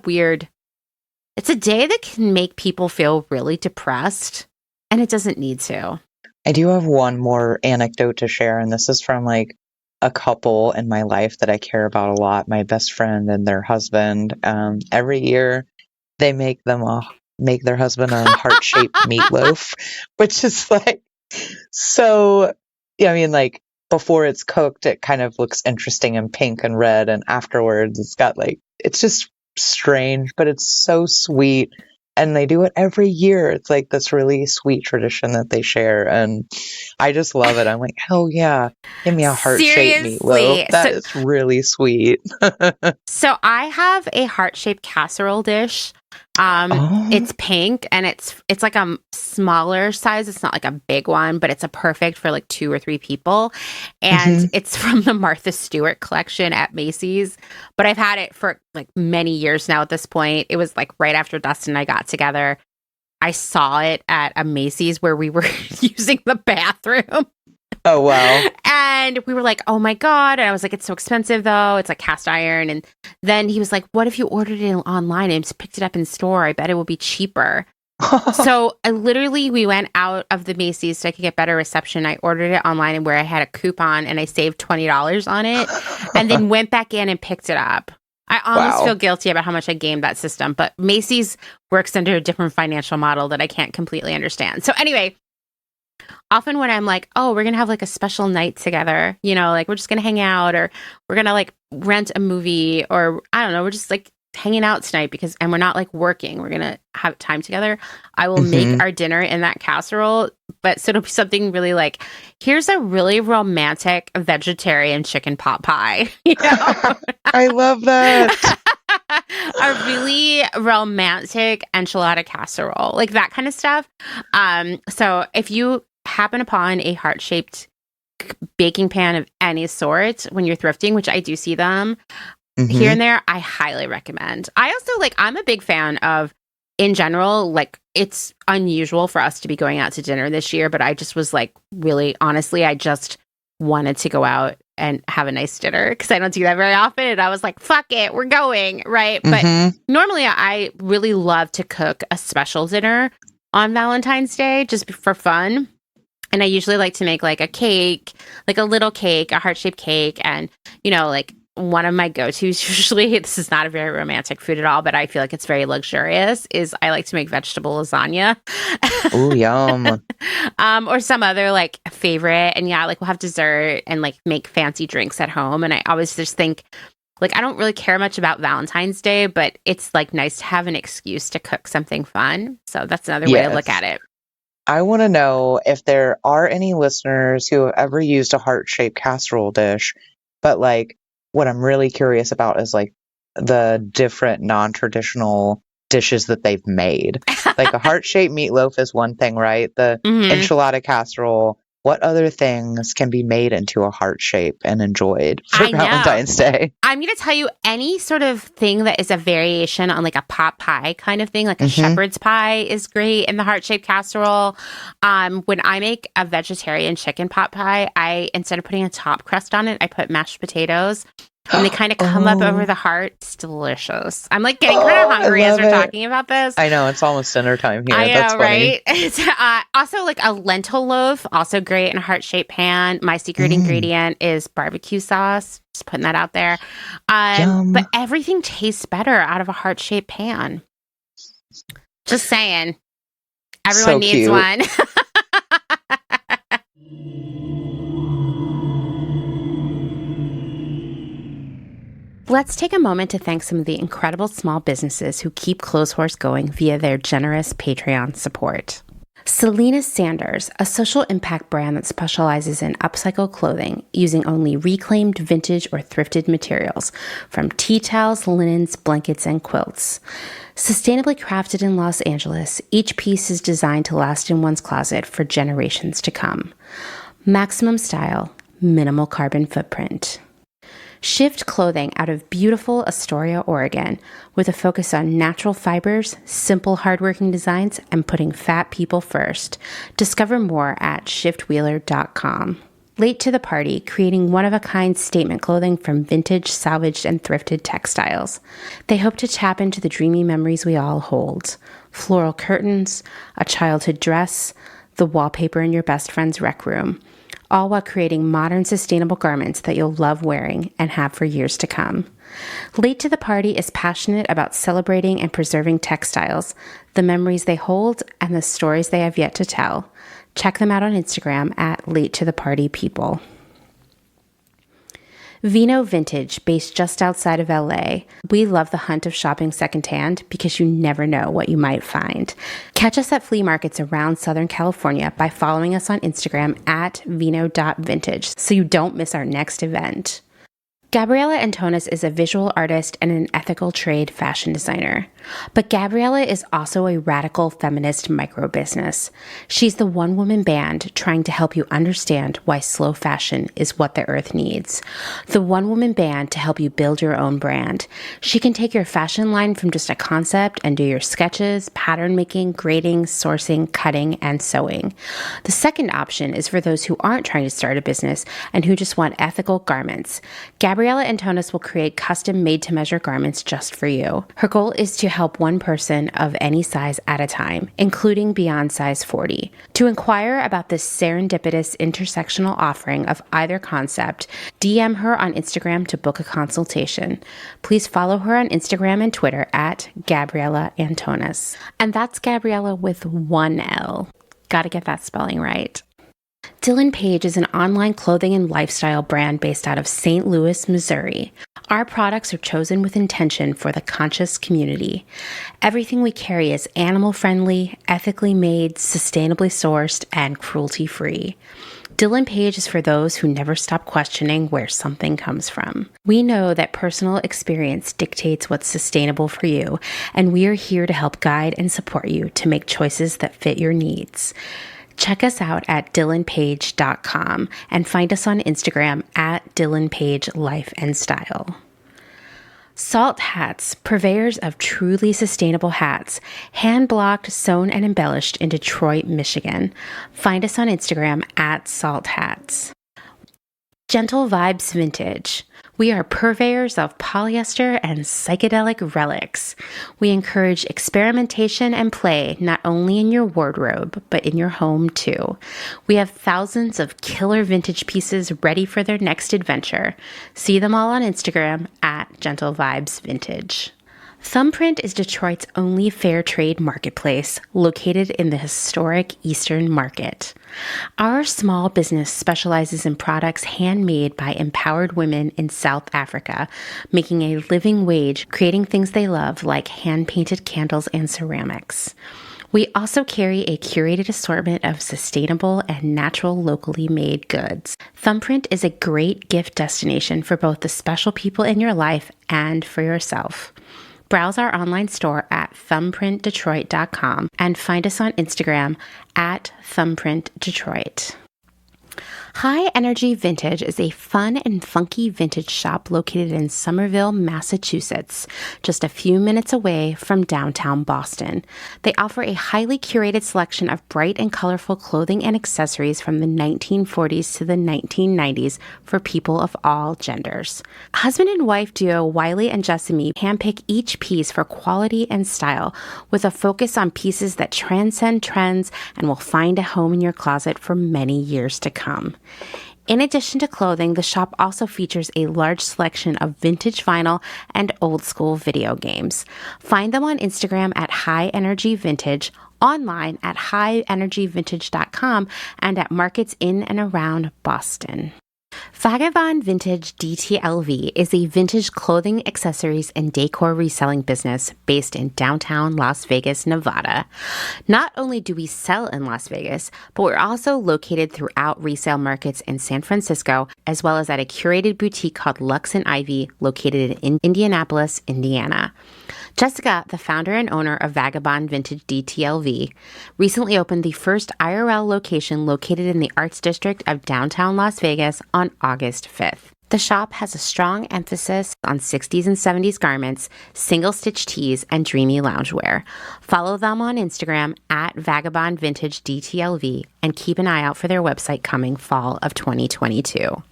it's a day that can make people feel really depressed, and it doesn't need to. I do have one more anecdote to share, and this is from like a couple in my life that I care about a lot, my best friend and their husband. Every year they make their husband a heart-shaped meatloaf, which is like, so, yeah, I mean, like before it's cooked, it kind of looks interesting and pink and red. And afterwards it's got like, it's just strange, but it's so sweet. And they do it every year. It's like this really sweet tradition that they share. And I just love it. I'm like, hell yeah. Give me a heart-shaped meatloaf. That is really sweet. So I have a heart-shaped casserole dish. It's pink, and it's like a smaller size. It's not like a big one, but it's a perfect for like 2 or 3 people. And it's from the Martha Stewart collection at Macy's. But I've had it for like many years now at this point. It was like right after Dustin and I got together. I saw it at a Macy's where we were using the bathroom. Oh, wow. And we were like, oh my God. And I was like, it's so expensive though. It's like cast iron. And then he was like, what if you ordered it online and just picked it up in store? I bet it will be cheaper. So we went out of the Macy's so I could get better reception. I ordered it online, and where I had a coupon, and I saved $20 on it, and then went back in and picked it up. I almost feel guilty about how much I gamed that system, but Macy's works under a different financial model that I can't completely understand. So anyway, often when I'm like, oh, we're going to have like a special night together, like we're just going to hang out, or we're going to like rent a movie, or I don't know, we're just like hanging out tonight and we're not like working, we're going to have time together. I will make our dinner in that casserole, but so it'll be something really like, here's a really romantic vegetarian chicken pot pie. I love that. A really romantic enchilada casserole, like that kind of stuff. So if you happen upon a heart-shaped baking pan of any sort when you're thrifting, which I do see them here and there, I highly recommend. I also I'm a big fan of, in general, like it's unusual for us to be going out to dinner this year, but I just was like, really, honestly, I just wanted to go out and have a nice dinner because I don't do that very often. And I was like, fuck it, we're going, right? But normally I really love to cook a special dinner on Valentine's Day just for fun. And I usually like to make like a cake, like a little cake, a heart-shaped cake. And, like one of my go-tos usually, this is not a very romantic food at all, but I feel like it's very luxurious, is I like to make vegetable lasagna. Ooh, yum. Or some other like favorite. And yeah, like we'll have dessert and like make fancy drinks at home. And I always just think, like, I don't really care much about Valentine's Day, but it's like nice to have an excuse to cook something fun. So that's another way to look at it. I want to know if there are any listeners who have ever used a heart-shaped casserole dish, but like what I'm really curious about is like the different non-traditional dishes that they've made. Like a heart-shaped meatloaf is one thing, right? The Mhm. enchilada casserole. What other things can be made into a heart shape and enjoyed for I know. Valentine's Day? I'm going to tell you any sort of thing that is a variation on like a pot pie kind of thing, like a Mm-hmm. shepherd's pie is great in the heart-shaped casserole. When I make a vegetarian chicken pot pie, instead of putting a top crust on it, I put mashed potatoes. And they kind of come up over Oh, the heart. It's delicious. I'm like getting kind of oh, I hungry as love we're it. talking about this. I know it's almost dinner time here. I That's know, funny. right? It's also like a lentil loaf, also great in a heart-shaped pan. My secret Mm, ingredient is barbecue sauce. Just putting that out there. yum. But everything tastes better out of a heart-shaped pan. Just saying. Everyone So needs cute. one. Let's take a moment to thank some of the incredible small businesses who keep Clotheshorse going via their generous Patreon support. Selena Sanders, a social impact brand that specializes in upcycled clothing using only reclaimed, vintage, or thrifted materials, from tea towels, linens, blankets, and quilts. Sustainably crafted in Los Angeles, each piece is designed to last in one's closet for generations to come. Maximum style, minimal carbon footprint. Shift Clothing out of beautiful Astoria, Oregon, with a focus on natural fibers, simple hardworking designs, and putting fat people first. Discover more at shiftwheeler.com. Late to the Party, creating one-of-a-kind statement clothing from vintage, salvaged, and thrifted textiles. They hope to tap into the dreamy memories we all hold. Floral curtains, a childhood dress, the wallpaper in your best friend's rec room, all while creating modern, sustainable garments that you'll love wearing and have for years to come. Late to the Party is passionate about celebrating and preserving textiles, the memories they hold, and the stories they have yet to tell. Check them out on Instagram at Late to the Party People. Vino Vintage, based just outside of LA. We love the hunt of shopping secondhand because you never know what you might find. Catch us at flea markets around Southern California by following us on Instagram at vino.vintage so you don't miss our next event. Gabriella Antonis is a visual artist and an ethical trade fashion designer. But Gabriella is also a radical feminist micro-business. She's the one-woman band trying to help you understand why slow fashion is what the earth needs. The one-woman band to help you build your own brand. She can take your fashion line from just a concept and do your sketches, pattern making, grading, sourcing, cutting, and sewing. The second option is for those who aren't trying to start a business and who just want ethical garments. Gabriella Antonis will create custom made-to-measure garments just for you. Her goal is to help one person of any size at a time, including beyond size 40. To inquire about this serendipitous intersectional offering of either concept, DM her on Instagram to book a consultation. Please follow her on Instagram and Twitter at Gabriella Antonis. And that's Gabriella with one L. Gotta get that spelling right. Dylan Page is an online clothing and lifestyle brand based out of St. Louis, Missouri. Our products are chosen with intention for the conscious community. Everything we carry is animal-friendly, ethically made, sustainably sourced, and cruelty-free. Dylan Page is for those who never stop questioning where something comes from. We know that personal experience dictates what's sustainable for you, and we are here to help guide and support you to make choices that fit your needs. Check us out at dylanpage.com and find us on Instagram at dylanpagelife&style. Salt Hats, purveyors of truly sustainable hats, hand-blocked, sewn, and embellished in Detroit, Michigan. Find us on Instagram at Salt Hats. Gentle Vibes Vintage. We are purveyors of polyester and psychedelic relics. We encourage experimentation and play not only in your wardrobe, but in your home too. We have thousands of killer vintage pieces ready for their next adventure. See them all on Instagram at Gentle Vibes Vintage. Thumbprint is Detroit's only fair trade marketplace, located in the historic Eastern Market. Our small business specializes in products handmade by empowered women in South Africa, making a living wage, creating things they love like hand-painted candles and ceramics. We also carry a curated assortment of sustainable and natural locally made goods. Thumbprint is a great gift destination for both the special people in your life and for yourself. Browse our online store at thumbprintdetroit.com and find us on Instagram at thumbprintdetroit. High Energy Vintage is a fun and funky vintage shop located in Somerville, Massachusetts, just a few minutes away from downtown Boston. They offer a highly curated selection of bright and colorful clothing and accessories from the 1940s to the 1990s for people of all genders. Husband and wife duo Wiley and Jessamy handpick each piece for quality and style, with a focus on pieces that transcend trends and will find a home in your closet for many years to come. In addition to clothing, the shop also features a large selection of vintage vinyl and old school video games. Find them on Instagram at High Energy Vintage, online at highenergyvintage.com, and at markets in and around Boston. Vagabond Vintage DTLV is a vintage clothing, accessories, and decor reselling business based in downtown Las Vegas, Nevada. Not only do we sell in Las Vegas, but we're also located throughout resale markets in San Francisco, as well as at a curated boutique called Lux and Ivy, located in Indianapolis, Indiana. Jessica, the founder and owner of Vagabond Vintage DTLV, recently opened the first IRL location located in the Arts District of downtown Las Vegas on August 5th. The shop has a strong emphasis on 60s and 70s garments, single-stitch tees, and dreamy loungewear. Follow them on Instagram at Vagabond Vintage DTLV and keep an eye out for their website coming fall of 2022.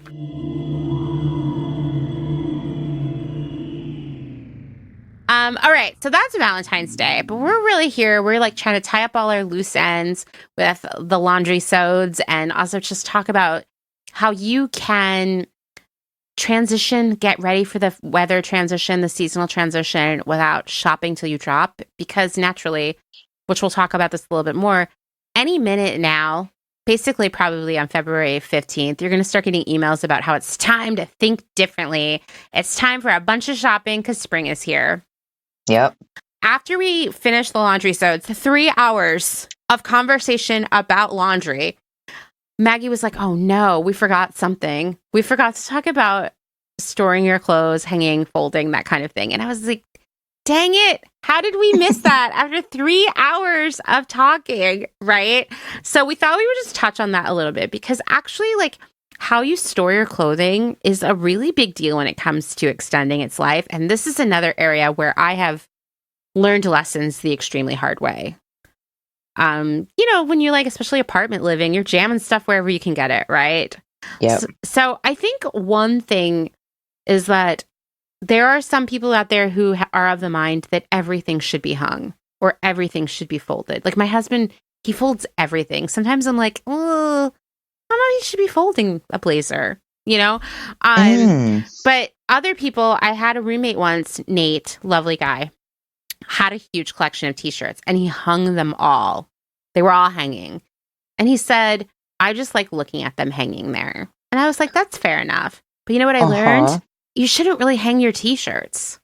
All right, so that's Valentine's Day, but we're really here. We're like trying to tie up all our loose ends with the laundry sods and also just talk about how you can transition, get ready for the weather transition, the seasonal transition without shopping till you drop. Because naturally, which we'll talk about this a little bit more, any minute now, basically probably on February 15th, you're going to start getting emails about how it's time to think differently. It's time for a bunch of shopping because spring is here. Yep. After we finish the laundry, so it's 3 hours of conversation about laundry, Maggie was like, oh no, we forgot something. We forgot to talk about storing your clothes, hanging, folding, that kind of thing. And I was like, dang it. How did we miss that after 3 hours of talking, right? So we thought we would just touch on that a little bit because actually, like, how you store your clothing is a really big deal when it comes to extending its life. And this is another area where I have learned lessons the extremely hard way. When you like, especially apartment living, you're jamming stuff wherever you can get it, right? Yeah. So I think one thing is that there are some people out there who are of the mind that everything should be hung or everything should be folded. Like my husband, he folds everything. Sometimes I'm like, oh, I don't know, he should be folding a blazer, But other people, I had a roommate once, Nate, lovely guy, had a huge collection of t-shirts and he hung them all. They were all hanging. And he said, I just like looking at them hanging there. And I was like, that's fair enough. But you know what I learned? You shouldn't really hang your t-shirts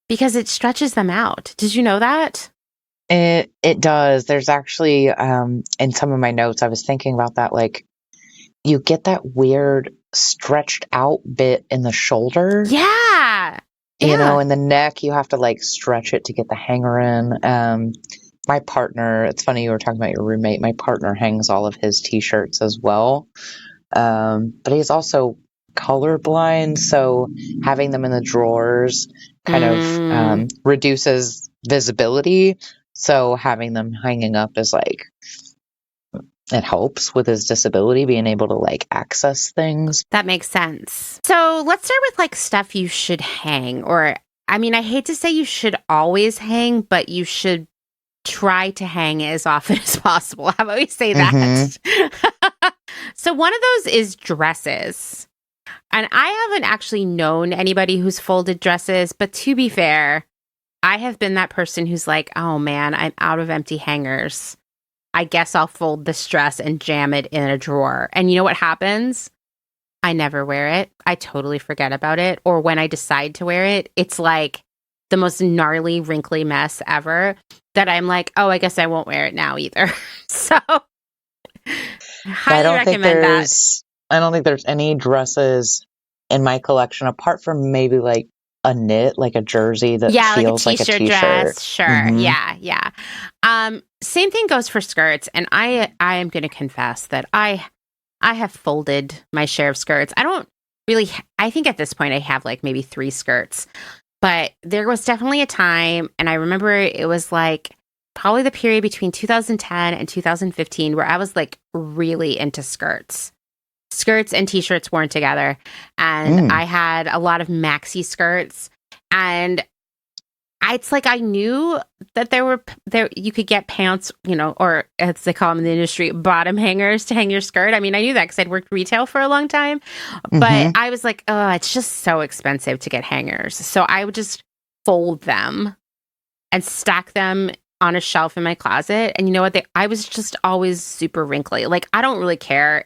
because it stretches them out. Did you know that? It does. There's actually, in some of my notes, I was thinking about that, like, you get that weird stretched out bit in the shoulder. Yeah. In the neck, you have to like stretch it to get the hanger in. My partner, it's funny you were talking about your roommate, my partner hangs all of his t-shirts as well. But he's also colorblind, so having them in the drawers kind of reduces visibility. So having them hanging up is like, it helps with his disability, being able to like access things. That makes sense. So let's start with like stuff you should hang, or I mean, I hate to say you should always hang, but you should try to hang as often as possible. How about we say that? Mm-hmm. So one of those is dresses. And I haven't actually known anybody who's folded dresses, but to be fair, I have been that person who's like, oh man, I'm out of empty hangers. I guess I'll fold this dress and jam it in a drawer. And you know what happens? I never wear it. I totally forget about it. Or when I decide to wear it, it's like the most gnarly, wrinkly mess ever that I'm like, oh, I guess I won't wear it now either. So highly recommend that. I don't think there's any dresses in my collection apart from maybe like a knit, like a jersey that Yeah, like a feels like a t-shirt t-shirt. dress. Sure. Hmm. Yeah. Same thing goes for skirts. And I am going to confess that I have folded my share of skirts. I don't really, I think at this point I have like maybe 3 skirts, but there was definitely a time, and I remember it was like probably the period between 2010 and 2015 where I was like really into skirts. Skirts and t-shirts worn together. And Mm. I had a lot of maxi skirts, and it's like I knew that there you could get pants, or as they call them in the industry, bottom hangers to hang your skirt. I mean, I knew that because I'd worked retail for a long time, but Hmm. I was like, oh, it's just so expensive to get hangers. So I would just fold them and stack them on a shelf in my closet. And you know what? I was just always super wrinkly. Like, I don't really care.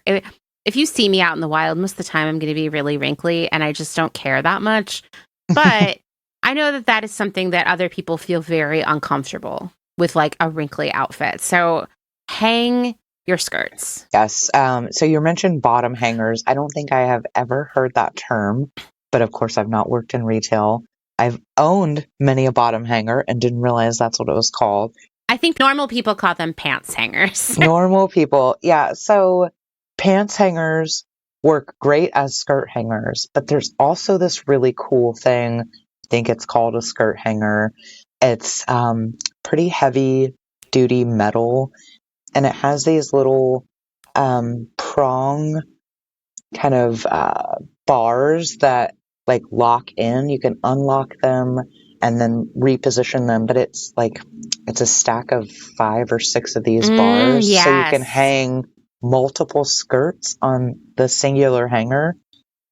If you see me out in the wild, most of the time I'm going to be really wrinkly, and I just don't care that much. But I know that that is something that other people feel very uncomfortable with, like a wrinkly outfit. So hang your skirts. Yes. So you mentioned bottom hangers. I don't think I have ever heard that term, but of course I've not worked in retail. I've owned many a bottom hanger and didn't realize that's what it was called. I think normal people call them pants hangers. Normal people. Yeah. So pants hangers work great as skirt hangers, but there's also this really cool thing. I think it's called a skirt hanger. It's pretty heavy duty metal, and it has these little prong kind of bars that like lock in. You can unlock them and then reposition them, but it's a stack of 5 or 6 of these bars, so you can Yes. hang multiple skirts on the singular hanger.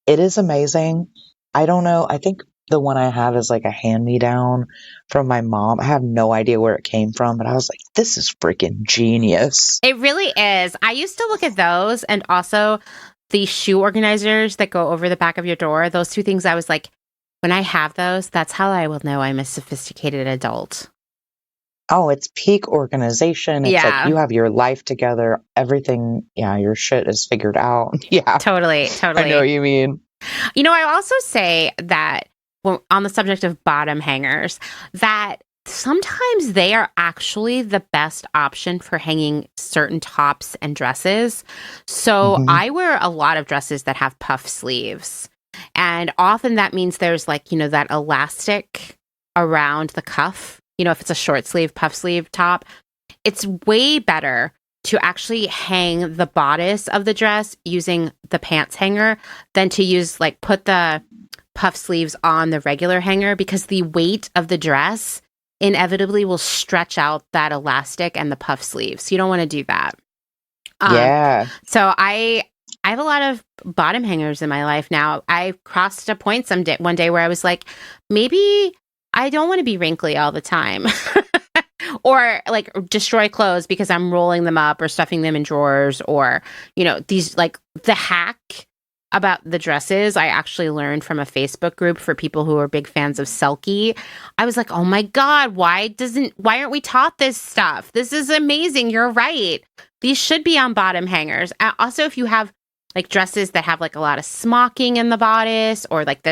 It is amazing. I don't know. I think the one I have is like a hand-me-down from my mom. I have no idea where it came from, but I was like, this is freaking genius. It really is. I used to look at those, and also the shoe organizers that go over the back of your door. Those 2 things, I was like, when I have those, that's how I will know I'm a sophisticated adult. Oh, it's peak organization. It's like Yeah, you have your life together. Everything, yeah, your shit is figured out. Yeah, totally, I know totally. what you mean. I also say that, well, on the subject of bottom hangers, that sometimes they are actually the best option for hanging certain tops and dresses. So Hmm. I wear a lot of dresses that have puff sleeves. And often that means there's like, that elastic around the cuff. If it's a short sleeve, puff sleeve top, it's way better to actually hang the bodice of the dress using the pants hanger than to put the puff sleeves on the regular hanger, because the weight of the dress inevitably will stretch out that elastic and the puff sleeves. You don't want to do that. Yeah. So I have a lot of bottom hangers in my life now. I crossed a point one day where I was like, maybe I don't want to be wrinkly all the time. Or like destroy clothes because I'm rolling them up or stuffing them in drawers, or, these, like, the hack about the dresses I actually learned from a Facebook group for people who are big fans of Selkie. I was like, oh my God, why aren't we taught this stuff? This is amazing. You're right. These should be on bottom hangers. Also, if you have like dresses that have like a lot of smocking in the bodice, or like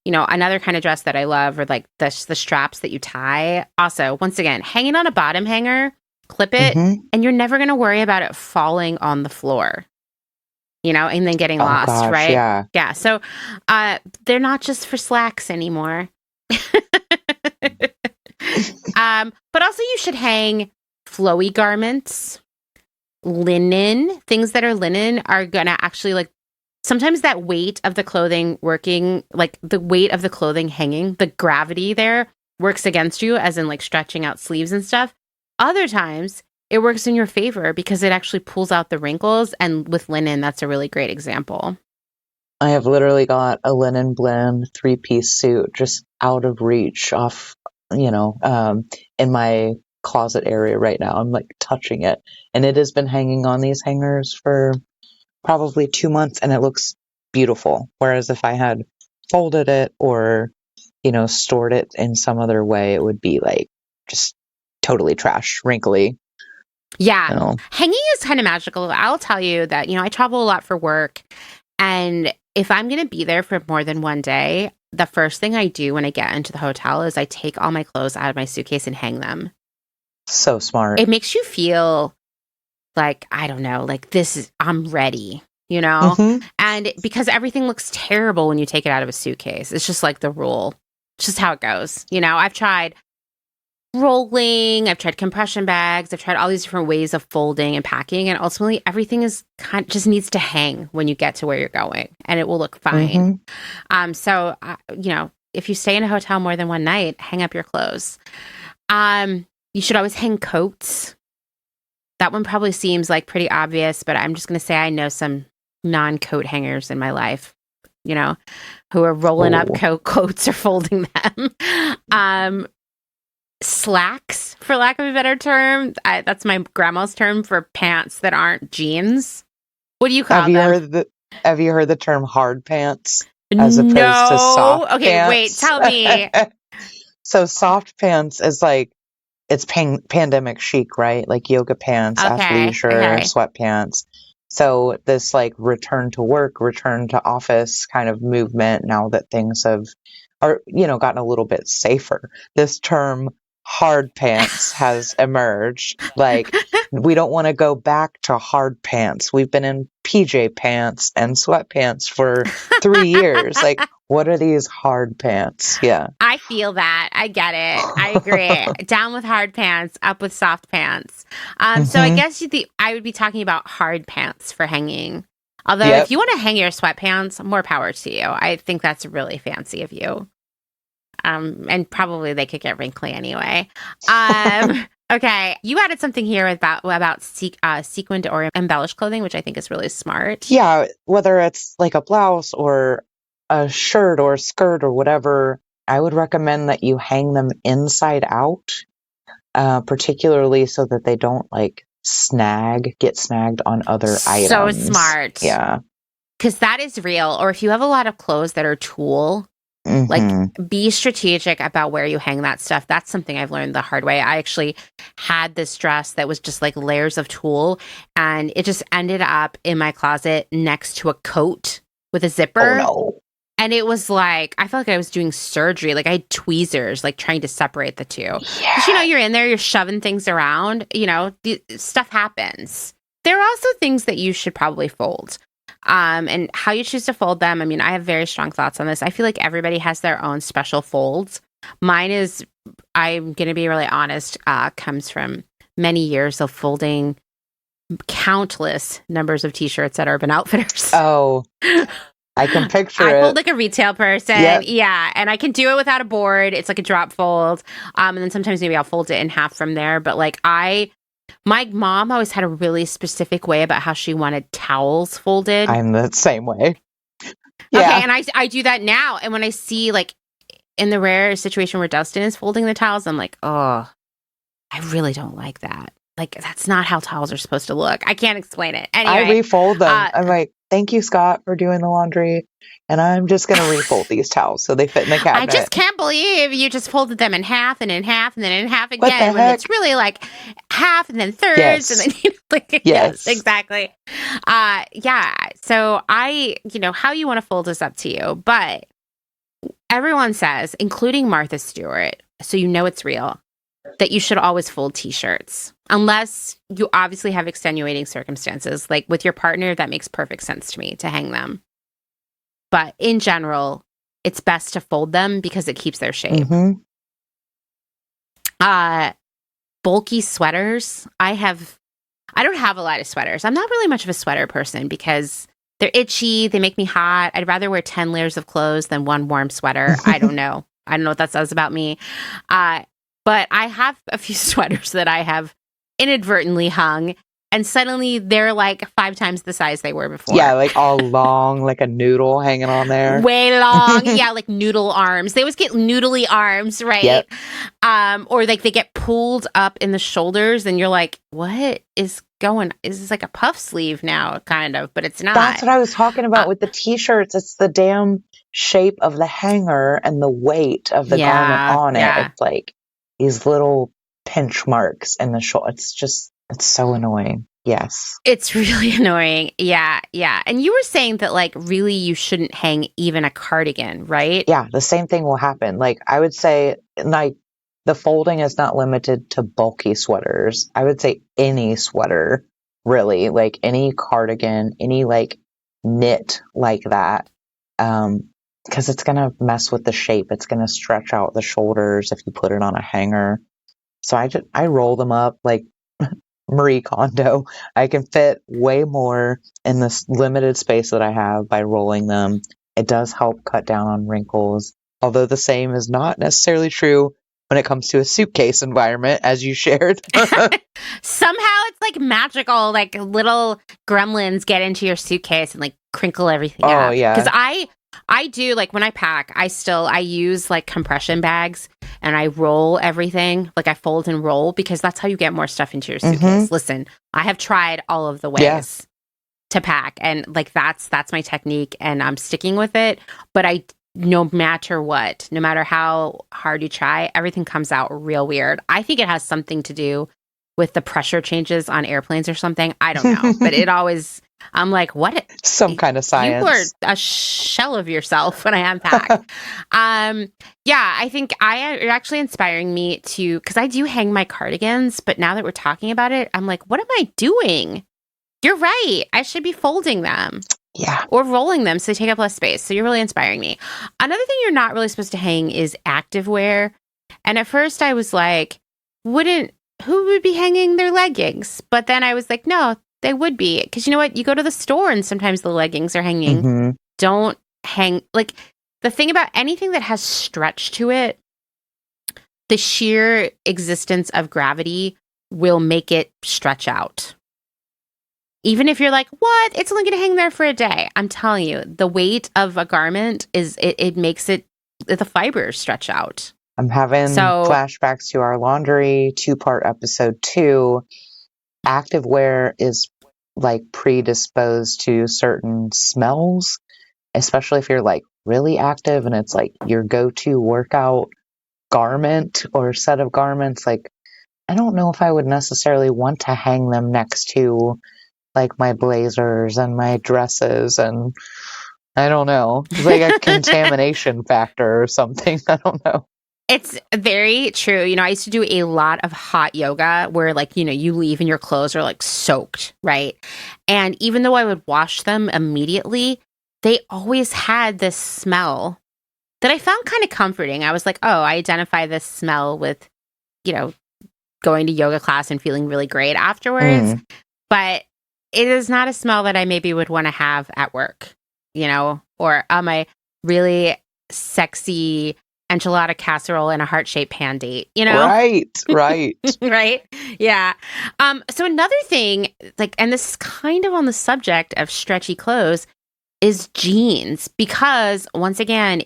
another kind of dress that I love, or like the straps that you tie. Also, once again, hanging on a bottom hanger, clip it, Hmm. and you're never going to worry about it falling on the floor, and then getting Oh lost, gosh, right? yeah. Yeah. So they're not just for slacks anymore. But also you should hang flowy garments, linen. Things that are linen are going to actually, like, sometimes that weight of the clothing working, like the weight of the clothing hanging, the gravity there works against you, as in like stretching out sleeves and stuff. Other times it works in your favor because it actually pulls out the wrinkles. And with linen, that's a really great example. I have literally got a linen blend 3-piece suit just out of reach off, in my closet area right now. I'm like touching it, and it has been hanging on these hangers for probably 2 months, and it looks beautiful. Whereas if I had folded it or, stored it in some other way, it would be like just totally trash, wrinkly. Yeah. You know. Hanging is kind of magical. I'll tell you that, I travel a lot for work, and if I'm going to be there for more than one day, the first thing I do when I get into the hotel is I take all my clothes out of my suitcase and hang them. So smart. It makes you feel like, I don't know, like I'm ready, you know? Mm-hmm. And because everything looks terrible when you take it out of a suitcase. It's just like the rule. It's just how it goes. You know, I've tried rolling, I've tried compression bags, I've tried all these different ways of folding and packing, and ultimately everything is just needs to hang when you get to where you're going, and it will look fine. So you know, if you stay in a hotel more than one night, hang up your clothes. You should always hang coats. That one probably seems like pretty obvious, but I'm just going to say I know some non-coat hangers in my life, you know, who are rolling up coats or folding them. Slacks, for lack of a better term. That's my grandma's term for pants that aren't jeans. What do you call them? Have you heard the term hard pants as opposed to soft Okay, pants? wait, tell me. So soft pants is like, it's pandemic chic, right? Like yoga pants, athleisure, sweatpants. So this like return to work, return to office kind of movement, now that things are gotten a little bit safer. This term hard pants has emerged. Like, we don't want to go back to hard pants. We've been in PJ pants and sweatpants for 3 years. Like, what are these hard pants? Yeah. I feel that. I get it. I agree. Down with hard pants, up with soft pants. So I guess I would be talking about hard pants for hanging. Although if you want to hang your sweatpants, more power to you. I think that's really fancy of you. And probably they could get wrinkly anyway. Okay, you added something here about sequined or embellished clothing, which I think is really smart. Yeah, whether it's like a blouse or a shirt or a skirt or whatever, I would recommend that you hang them inside out, particularly so that they don't like get snagged on other items. So smart. Yeah. Because that is real. Or if you have a lot of clothes that are tulle, like be strategic about where you hang that stuff. That's something I've learned the hard way. I actually had this dress that was just like layers of tulle, and it just ended up in my closet next to a coat with a zipper. Oh, no. And it was like, I felt like I was doing surgery. Like I had tweezers, like trying to separate the two. Yeah. Because, you're in there, you're shoving things around, stuff happens. There are also things that you should probably fold. And how you choose to fold them. I mean, I have very strong thoughts on this. I feel like everybody has their own special folds. Mine is, I'm going to be really honest, comes from many years of folding countless numbers of t-shirts at Urban Outfitters. Oh, I can picture it. I fold like a retail person. Yep. Yeah. And I can do it without a board. It's like a drop fold. And then sometimes maybe I'll fold it in half from there. But like my mom always had a really specific way about how she wanted towels folded. I'm the same way. Yeah. Okay, and I do that now. And when I see, like, in the rare situation where Dustin is folding the towels, I'm like, oh, I really don't like that. Like, that's not how towels are supposed to look. I can't explain it. Anyway, I refold them. I'm like, thank you, Scott, for doing the laundry. And I'm just going to refold these towels so they fit in the cabinet. I just can't believe you just folded them in half and in half and then in half again. When it's really like half and then thirds. Yes. And then, yes, exactly. Yeah. So how you want to fold is up to you. But everyone says, including Martha Stewart, so it's real, that you should always fold t-shirts. Unless you obviously have extenuating circumstances. Like with your partner, that makes perfect sense to me to hang them. But in general, it's best to fold them because it keeps their shape. Bulky sweaters. I don't have a lot of sweaters. I'm not really much of a sweater person because they're itchy. They make me hot. I'd rather wear 10 layers of clothes than one warm sweater. I don't know. I don't know what that says about me. But I have a few sweaters that I have inadvertently hung. And suddenly they're like 5 times the size they were before. Yeah, like all long, like a noodle hanging on there. Way long. Yeah, like noodle arms. They always get noodly arms, right? Yep. Or like they get pulled up in the shoulders and you're like, what is going? Is this like a puff sleeve now, kind of? But it's not. That's what I was talking about with the t-shirts. It's the damn shape of the hanger and the weight of the garment on it. It's like these little pinch marks in the shoulder. It's so annoying. Yes. It's really annoying. Yeah, yeah. And you were saying that like really you shouldn't hang even a cardigan, right? Yeah, the same thing will happen. Like I would say, like the folding is not limited to bulky sweaters. I would say any sweater, really, like any cardigan, any like knit like that. Because it's gonna mess with the shape. It's gonna stretch out the shoulders if you put it on a hanger. So I roll them up like Marie Kondo. I can fit way more in this limited space that I have by rolling them. It does help cut down on wrinkles, although the same is not necessarily true when it comes to a suitcase environment, as you shared. Somehow it's like magical, like little gremlins get into your suitcase and like crinkle everything Oh, up. yeah. Because I do, like when I pack, I use like compression bags and I roll everything. Like I fold and roll because that's how you get more stuff into your suitcase. Listen, I have tried all of the ways to pack, and like that's my technique, and I'm sticking with it. But no matter what, no matter how hard you try, everything comes out real weird. I think it has something to do with the pressure changes on airplanes or something. I don't know, but it always. I'm like, what? Some kind of science. You are a shell of yourself when I unpack. Yeah, I think you're actually inspiring me to, because I do hang my cardigans, but now that we're talking about it, I'm like, what am I doing? You're right. I should be folding them. Yeah. Or rolling them so they take up less space. So you're really inspiring me. Another thing you're not really supposed to hang is activewear. And at first I was like, who would be hanging their leggings? But then I was like, no, they would be. Because you know what? You go to the store and sometimes the leggings are hanging. Don't hang. Like the thing about anything that has stretch to it, the sheer existence of gravity will make it stretch out. Even if you're like, what? It's only going to hang there for a day. I'm telling you, the weight of a garment it makes the fibers stretch out. I'm having flashbacks to our laundry 2-part episode 2. Activewear is like predisposed to certain smells, especially if you're like really active and it's like your go-to workout garment or set of garments. Like, I don't know if I would necessarily want to hang them next to like my blazers and my dresses, and I don't know. It's like a contamination factor or something. I don't know. It's very true. You know, I used to do a lot of hot yoga where like, you know, you leave and your clothes are like soaked, right? And even though I would wash them immediately, they always had this smell that I found kind of comforting. I was like, oh, I identify this smell with, you know, going to yoga class and feeling really great afterwards. But it is not a smell that I maybe would want to have at work, you know, or on my really sexy enchilada casserole and a heart-shaped pan date, you know? Right. Right? Yeah. So another thing, like, and this is kind of on the subject of stretchy clothes, is jeans. Because, once again,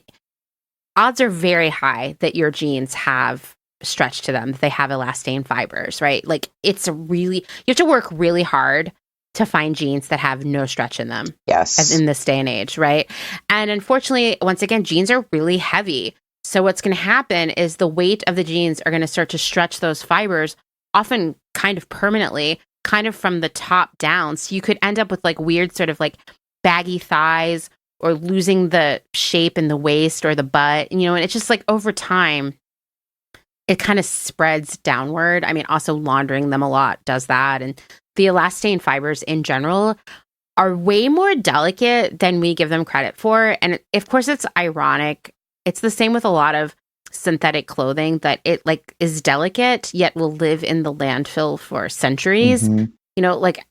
odds are very high that your jeans have stretch to them, that they have elastane fibers, right? Like, you have to work really hard to find jeans that have no stretch in them. Yes. In this day and age, right? And unfortunately, once again, jeans are really heavy. So what's going to happen is the weight of the jeans are going to start to stretch those fibers, often kind of permanently, kind of from the top down. So you could end up with like weird sort of like baggy thighs or losing the shape in the waist or the butt. You know, and it's just like over time, it kind of spreads downward. I mean, also laundering them a lot does that. And the elastane fibers in general are way more delicate than we give them credit for. And of course, it's ironic. It's the same with a lot of synthetic clothing, that it like is delicate, yet will live in the landfill for centuries. You know, like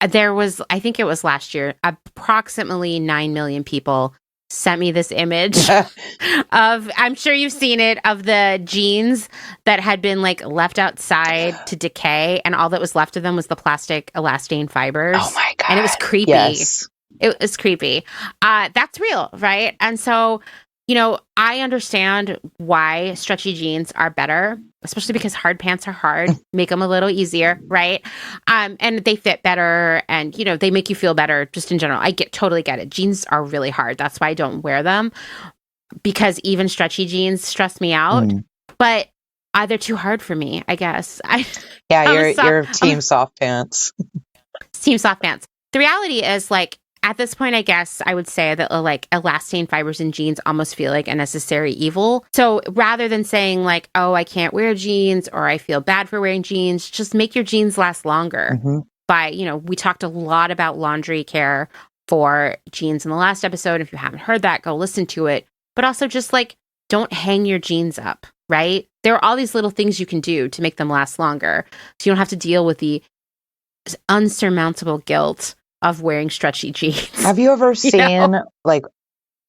there was, I think it was last year, approximately 9 million people sent me this image of, I'm sure you've seen it, of the jeans that had been like left outside to decay, and all that was left of them was the plastic elastane fibers. Oh my God. And it was creepy. Yes. It was creepy. That's real, right? And so, you know, I understand why stretchy jeans are better, especially because hard pants are hard, make them a little easier, right? And they fit better, and, you know, they make you feel better just in general. Totally get it. Jeans are really hard. That's why I don't wear them, because even stretchy jeans stress me out. But They're too hard for me, I guess. Yeah, I'm a you're soft, team soft pants. team soft pants. The reality is, like, at this point, I guess I would say that like elastane fibers in jeans almost feel like a necessary evil. So rather than saying like, oh, I can't wear jeans or I feel bad for wearing jeans, just make your jeans last longer. Mm-hmm. We talked a lot about laundry care for jeans in the last episode. If you haven't heard that, go listen to it. But also just like, don't hang your jeans up, right? There are all these little things you can do to make them last longer. So you don't have to deal with the unsurmountable guilt of wearing stretchy jeans. Have you ever seen like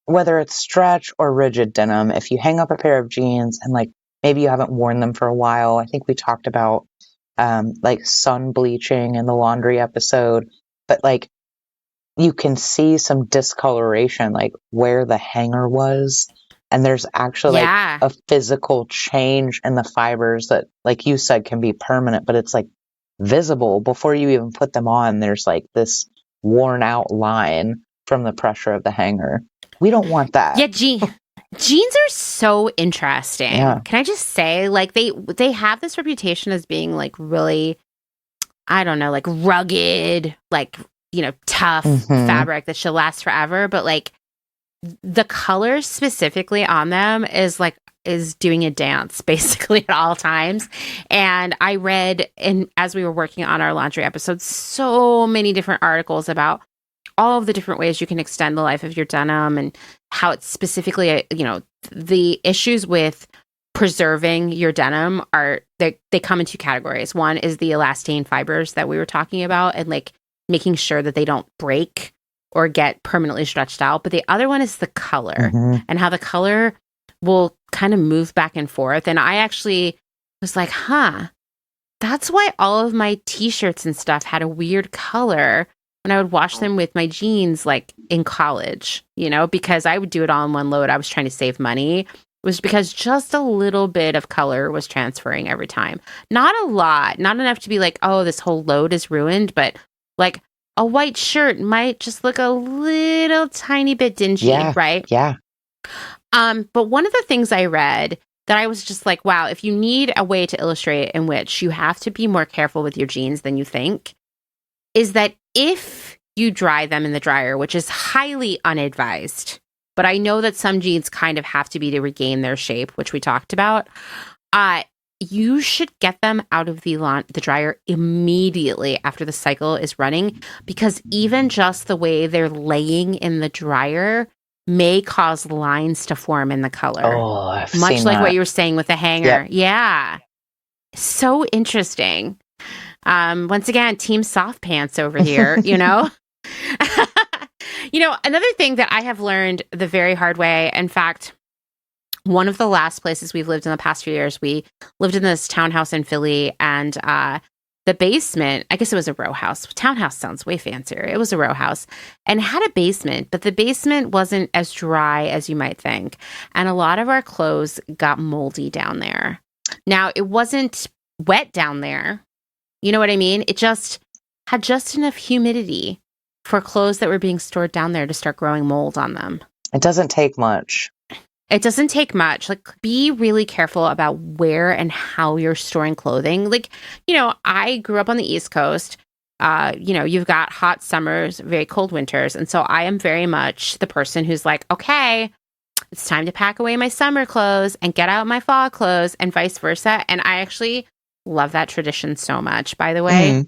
whether it's stretch or rigid denim, if you hang up a pair of jeans and like maybe you haven't worn them for a while? I think we talked about like sun bleaching in the laundry episode, but like you can see some discoloration like where the hanger was, and there's actually like a physical change in the fibers that, like you said, can be permanent, but it's like visible before you even put them on. There's like this worn out line from the pressure of the hanger. We don't want that. Yeah, jeans are so interesting. Yeah. Can I just say, like, they have this reputation as being like really, I don't know, like rugged, like, tough fabric that should last forever. But like the color specifically on them is doing a dance basically at all times. And I read, as we were working on our laundry episode, so many different articles about all of the different ways you can extend the life of your denim and how it's specifically, the issues with preserving your denim they come in two categories. One is the elastane fibers that we were talking about and like making sure that they don't break or get permanently stretched out. But the other one is the color and how the color will kind of move back and forth. And I actually was like, that's why all of my t-shirts and stuff had a weird color when I would wash them with my jeans, like in college, because I would do it all in one load. I was trying to save money. It was because just a little bit of color was transferring every time. Not a lot, not enough to be like, oh, this whole load is ruined, but like a white shirt might just look a little tiny bit dingy, right? Yeah. But one of the things I read that I was just like, wow, if you need a way to illustrate in which you have to be more careful with your jeans than you think, is that if you dry them in the dryer, which is highly unadvised, but I know that some jeans kind of have to be to regain their shape, which we talked about, you should get them out of the dryer immediately after the cycle is running, because even just the way they're laying in the dryer may cause lines to form in the color. Oh, I've much seen like that. what you were saying with the hanger. Yep. Yeah. So interesting. Once again, team soft pants over here, Another thing that I have learned the very hard way, in fact, one of the last places we've lived in the past few years, we lived in this townhouse in Philly, and the basement, I guess it was a row house. Townhouse sounds way fancier. It was a row house and had a basement, but the basement wasn't as dry as you might think. And a lot of our clothes got moldy down there. Now, it wasn't wet down there. You know what I mean? It just had just enough humidity for clothes that were being stored down there to start growing mold on them. It doesn't take much. It doesn't take much. Like, be really careful about where and how you're storing clothing. Like, I grew up on the East Coast. You've got hot summers, very cold winters. And so I am very much the person who's like, okay, it's time to pack away my summer clothes and get out my fall clothes and vice versa. And I actually love that tradition so much, by the way.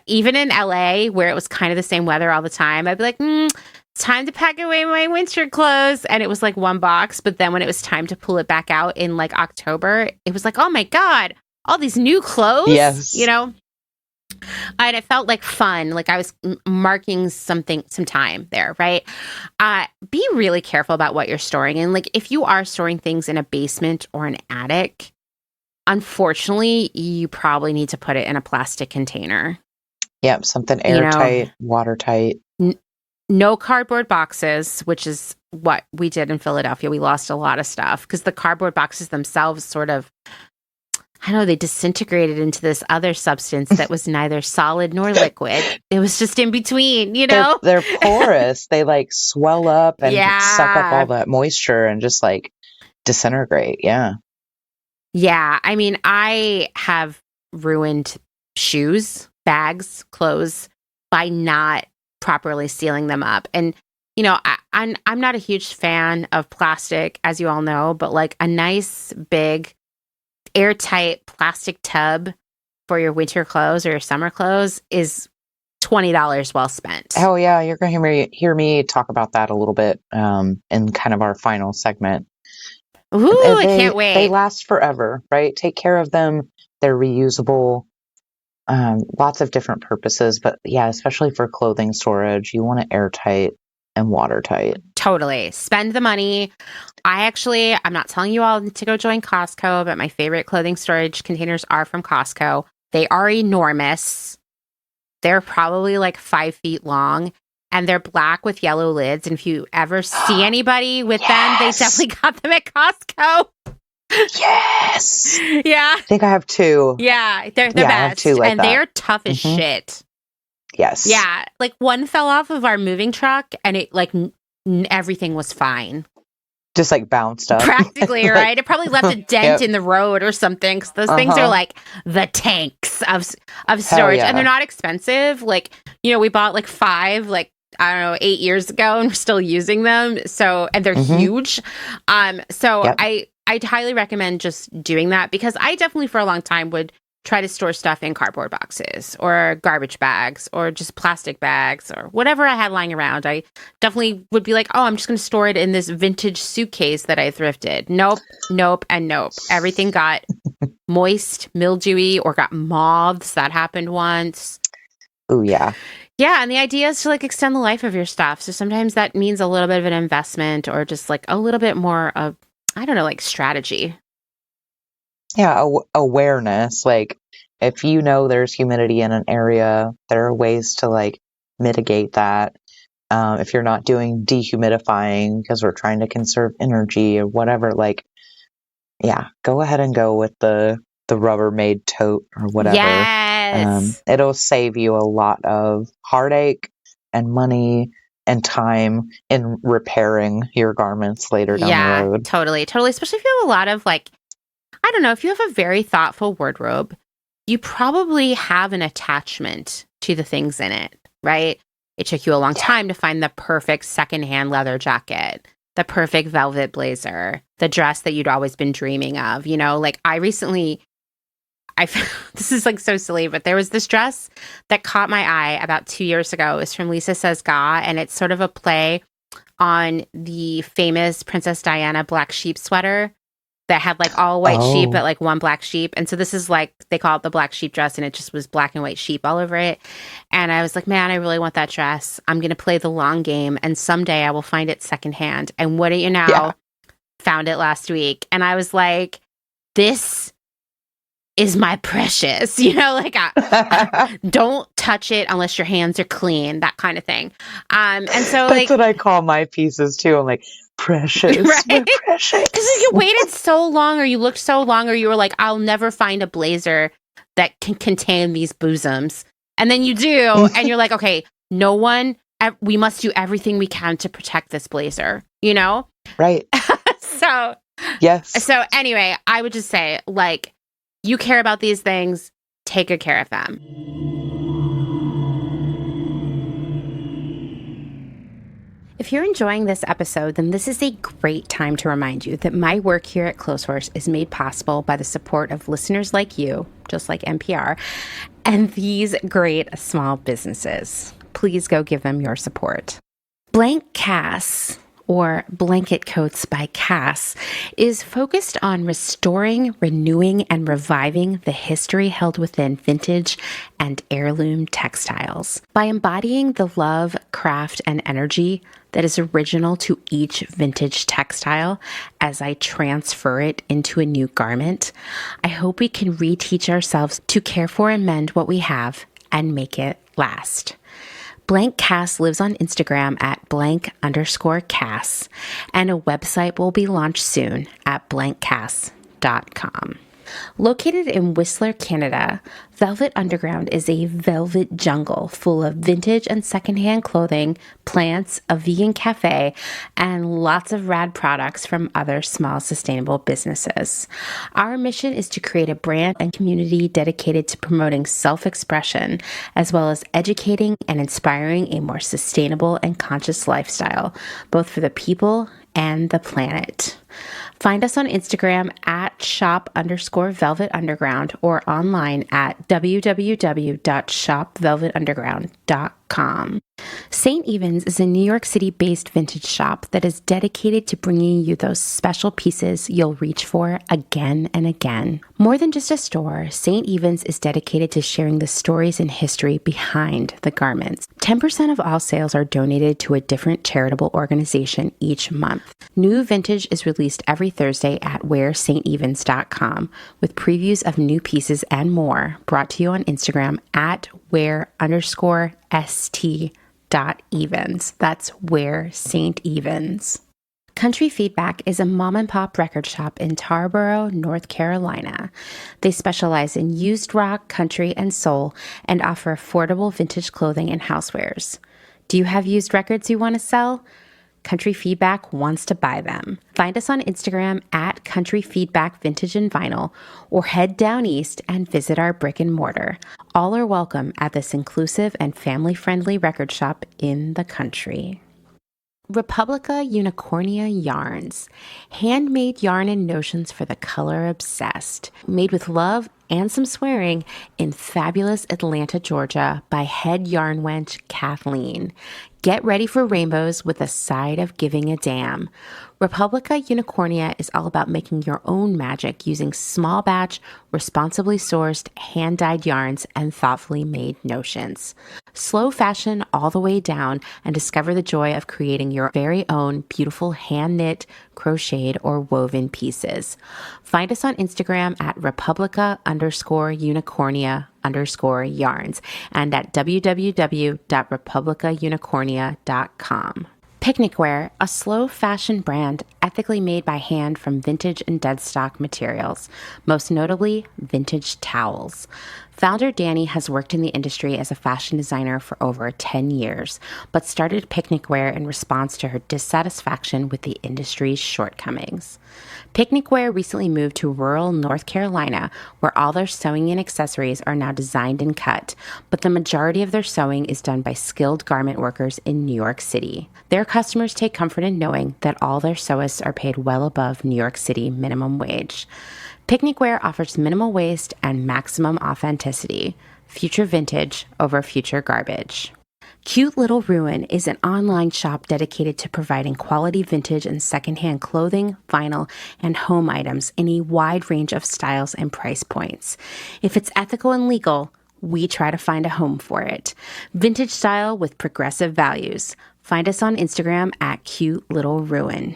Even in LA, where it was kind of the same weather all the time, I'd be like, it's time to pack away my winter clothes. And it was like one box. But then when it was time to pull it back out in like October, it was like, oh my God, all these new clothes. Yes. And it felt like fun. Like I was marking some time there, right? Be really careful about what you're storing. And like, if you are storing things in a basement or an attic, unfortunately, you probably need to put it in a plastic container. Yep. Something airtight, watertight. No cardboard boxes, which is what we did in Philadelphia. We lost a lot of stuff because the cardboard boxes themselves sort of, I don't know, they disintegrated into this other substance that was neither solid nor liquid. It was just in between, They're porous. They like swell up and suck up all that moisture and just like disintegrate. Yeah. Yeah. I mean, I have ruined shoes, bags, clothes by not properly sealing them up. And, I'm not a huge fan of plastic, as you all know, but like a nice big airtight plastic tub for your winter clothes or your summer clothes is $20 well spent. Oh yeah, you're going to hear me talk about that a little bit in kind of our final segment. Ooh, I can't wait. They last forever, right? Take care of them. They're reusable. Lots of different purposes, but yeah, especially for clothing storage, you want it airtight and watertight. Totally. Spend the money. I'm not telling you all to go join Costco, but my favorite clothing storage containers are from Costco. They are enormous. They're probably like 5 feet long, and they're black with yellow lids. And if you ever see anybody with them, they definitely got them at Costco. Yes. Yeah. I think I have 2. Yeah, they're the I best. have 2 like and that. They're tough as shit. Yes. Yeah. Like one fell off of our moving truck and it like everything was fine. Just like bounced up. Practically, right? It probably left a dent in the road or something. Because those things are like the tanks of storage. And they're not expensive. Like, we bought like 5, like, I don't know, 8 years ago and we're still using them. So, and they're huge. I'd highly recommend just doing that because I definitely for a long time would try to store stuff in cardboard boxes or garbage bags or just plastic bags or whatever I had lying around. I definitely would be like, oh, I'm just going to store it in this vintage suitcase that I thrifted. Nope, and nope. Everything got moist, mildewy, or got moths. That happened once. Oh, yeah. Yeah, and the idea is to like extend the life of your stuff. So sometimes that means a little bit of an investment or just like a little bit more of, I don't know, like strategy. Yeah, awareness. Like, if you know there's humidity in an area, there are ways to like mitigate that. If you're not doing dehumidifying because we're trying to conserve energy or whatever, like, yeah, go ahead and go with the Rubbermaid tote or whatever. Yes. It'll save you a lot of heartache and money and time in repairing your garments later down the road. Totally. Especially if you have a lot of like, I don't know, if you have a very thoughtful wardrobe, you probably have an attachment to the things in it, right? It took you a long time to find the perfect secondhand leather jacket, the perfect velvet blazer, the dress that you'd always been dreaming of. Like this is like so silly, but there was this dress that caught my eye about 2 years ago. It was from Lisa Says Ga, and it's sort of a play on the famous Princess Diana black sheep sweater that had like all white sheep, but like one black sheep. And so this is like, they call it the black sheep dress, and it just was black and white sheep all over it. And I was like, man, I really want that dress. I'm going to play the long game, and someday I will find it secondhand. And wouldn't you know, found it last week. And I was like, this is my precious, like don't touch it unless your hands are clean, that kind of thing. And so that's what I call my pieces too. I'm like, precious, right? Precious. Because you waited so long, or you looked so long, or you were like, I'll never find a blazer that can contain these bosoms. And then you do, and you're like, okay, we must do everything we can to protect this blazer, Right. Yes. So anyway, I would just say, like, you care about these things, take good care of them. If you're enjoying this episode, then this is a great time to remind you that my work here at Clotheshorse is made possible by the support of listeners like you, just like NPR, and these great small businesses. Please go give them your support. Blank Cass, or Blanket Coats by Cass, is focused on restoring, renewing, and reviving the history held within vintage and heirloom textiles. By embodying the love, craft, and energy that is original to each vintage textile as I transfer it into a new garment, I hope we can reteach ourselves to care for and mend what we have and make it last. Blank Cass lives on Instagram at @blank_Cass, and a website will be launched soon at blankcass.com. Located in Whistler, Canada, Velvet Underground is a velvet jungle full of vintage and secondhand clothing, plants, a vegan cafe, and lots of rad products from other small sustainable businesses. Our mission is to create a brand and community dedicated to promoting self-expression, as well as educating and inspiring a more sustainable and conscious lifestyle, both for the people and the planet. Find us on Instagram at shop_velvetunderground or online at www.shopvelvetunderground.com. St. Evens is a New York City-based vintage shop that is dedicated to bringing you those special pieces you'll reach for again and again. More than just a store, St. Evens is dedicated to sharing the stories and history behind the garments. 10% of all sales are donated to a different charitable organization each month. New vintage is released every Thursday at wearstevens.com with previews of new pieces and more brought to you on Instagram at wear_st.evens. That's Wear St. Evens. Country Feedback is a mom and pop record shop in Tarboro, North Carolina. They specialize in used rock, country, and soul and offer affordable vintage clothing and housewares. Do you have used records you want to sell? Country Feedback wants to buy them. Find us on Instagram at Country Feedback Vintage and Vinyl, or head down east and visit our brick and mortar. All are welcome at this inclusive and family-friendly record shop in the country. Republica Unicornia Yarns, handmade yarn and notions for the color obsessed, made with love and some swearing in fabulous Atlanta, Georgia by head yarn wench Kathleen. Get ready for rainbows with a side of giving a damn. Republica Unicornia is all about making your own magic using small batch, responsibly sourced, hand-dyed yarns and thoughtfully made notions. Slow fashion all the way down and discover the joy of creating your very own beautiful hand-knit, crocheted, or woven pieces. Find us on Instagram at Republica_Unicornia_yarns and at www.republicaunicornia.com. Picnic Wear, a slow fashion brand ethically made by hand from vintage and dead stock materials, most notably vintage towels. Founder Danny has worked in the industry as a fashion designer for over 10 years, but started Picnic Wear in response to her dissatisfaction with the industry's shortcomings. Picnic Wear recently moved to rural North Carolina, where all their sewing and accessories are now designed and cut, but the majority of their sewing is done by skilled garment workers in New York City. Their customers take comfort in knowing that all their sewists are paid well above New York City minimum wage. Picnic Wear offers minimal waste and maximum authenticity. Future vintage over future garbage. Cute Little Ruin is an online shop dedicated to providing quality vintage and secondhand clothing, vinyl, and home items in a wide range of styles and price points. If it's ethical and legal, we try to find a home for it. Vintage style with progressive values. Find us on Instagram at Cute Little Ruin.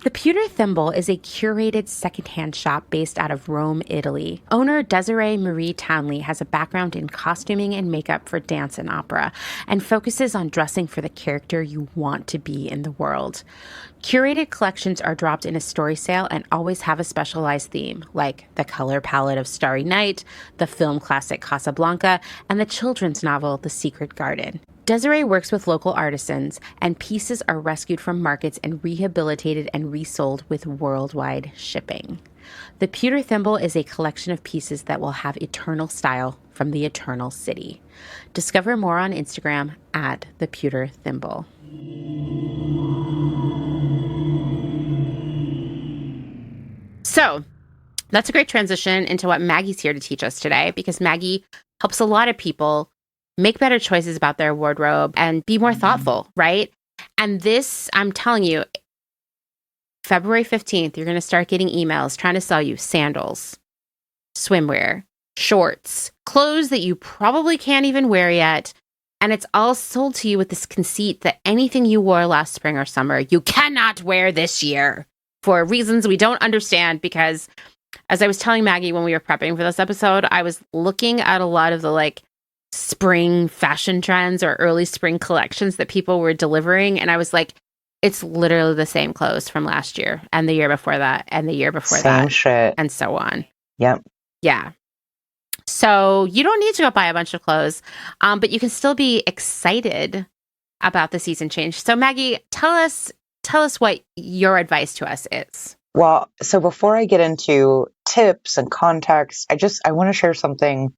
The Pewter Thimble is a curated secondhand shop based out of Rome, Italy. Owner Desiree Marie Townley has a background in costuming and makeup for dance and opera and focuses on dressing for the character you want to be in the world. Curated collections are dropped in a story sale and always have a specialized theme, like the color palette of Starry Night, the film classic Casablanca, and the children's novel The Secret Garden. Desiree works with local artisans, and pieces are rescued from markets and rehabilitated and resold with worldwide shipping. The Pewter Thimble is a collection of pieces that will have eternal style from the Eternal City. Discover more on Instagram at The Pewter Thimble. So that's a great transition into what Maggie's here to teach us today, because Maggie helps a lot of people make better choices about their wardrobe and be more thoughtful, right? And this, I'm telling you, February 15th, you're going to start getting emails trying to sell you sandals, swimwear, shorts, clothes that you probably can't even wear yet. And it's all sold to you with this conceit that anything you wore last spring or summer, you cannot wear this year for reasons we don't understand. Because as I was telling Maggie when we were prepping for this episode, I was looking at a lot of the spring fashion trends or early spring collections that people were delivering. And I was like, it's literally the same clothes from last year and the year before that and the year before that. Same shit. And so on. Yep. Yeah. So you don't need to go buy a bunch of clothes, but you can still be excited about the season change. So Maggie, tell us what your advice to us is. Well, so before I get into tips and context, I want to share something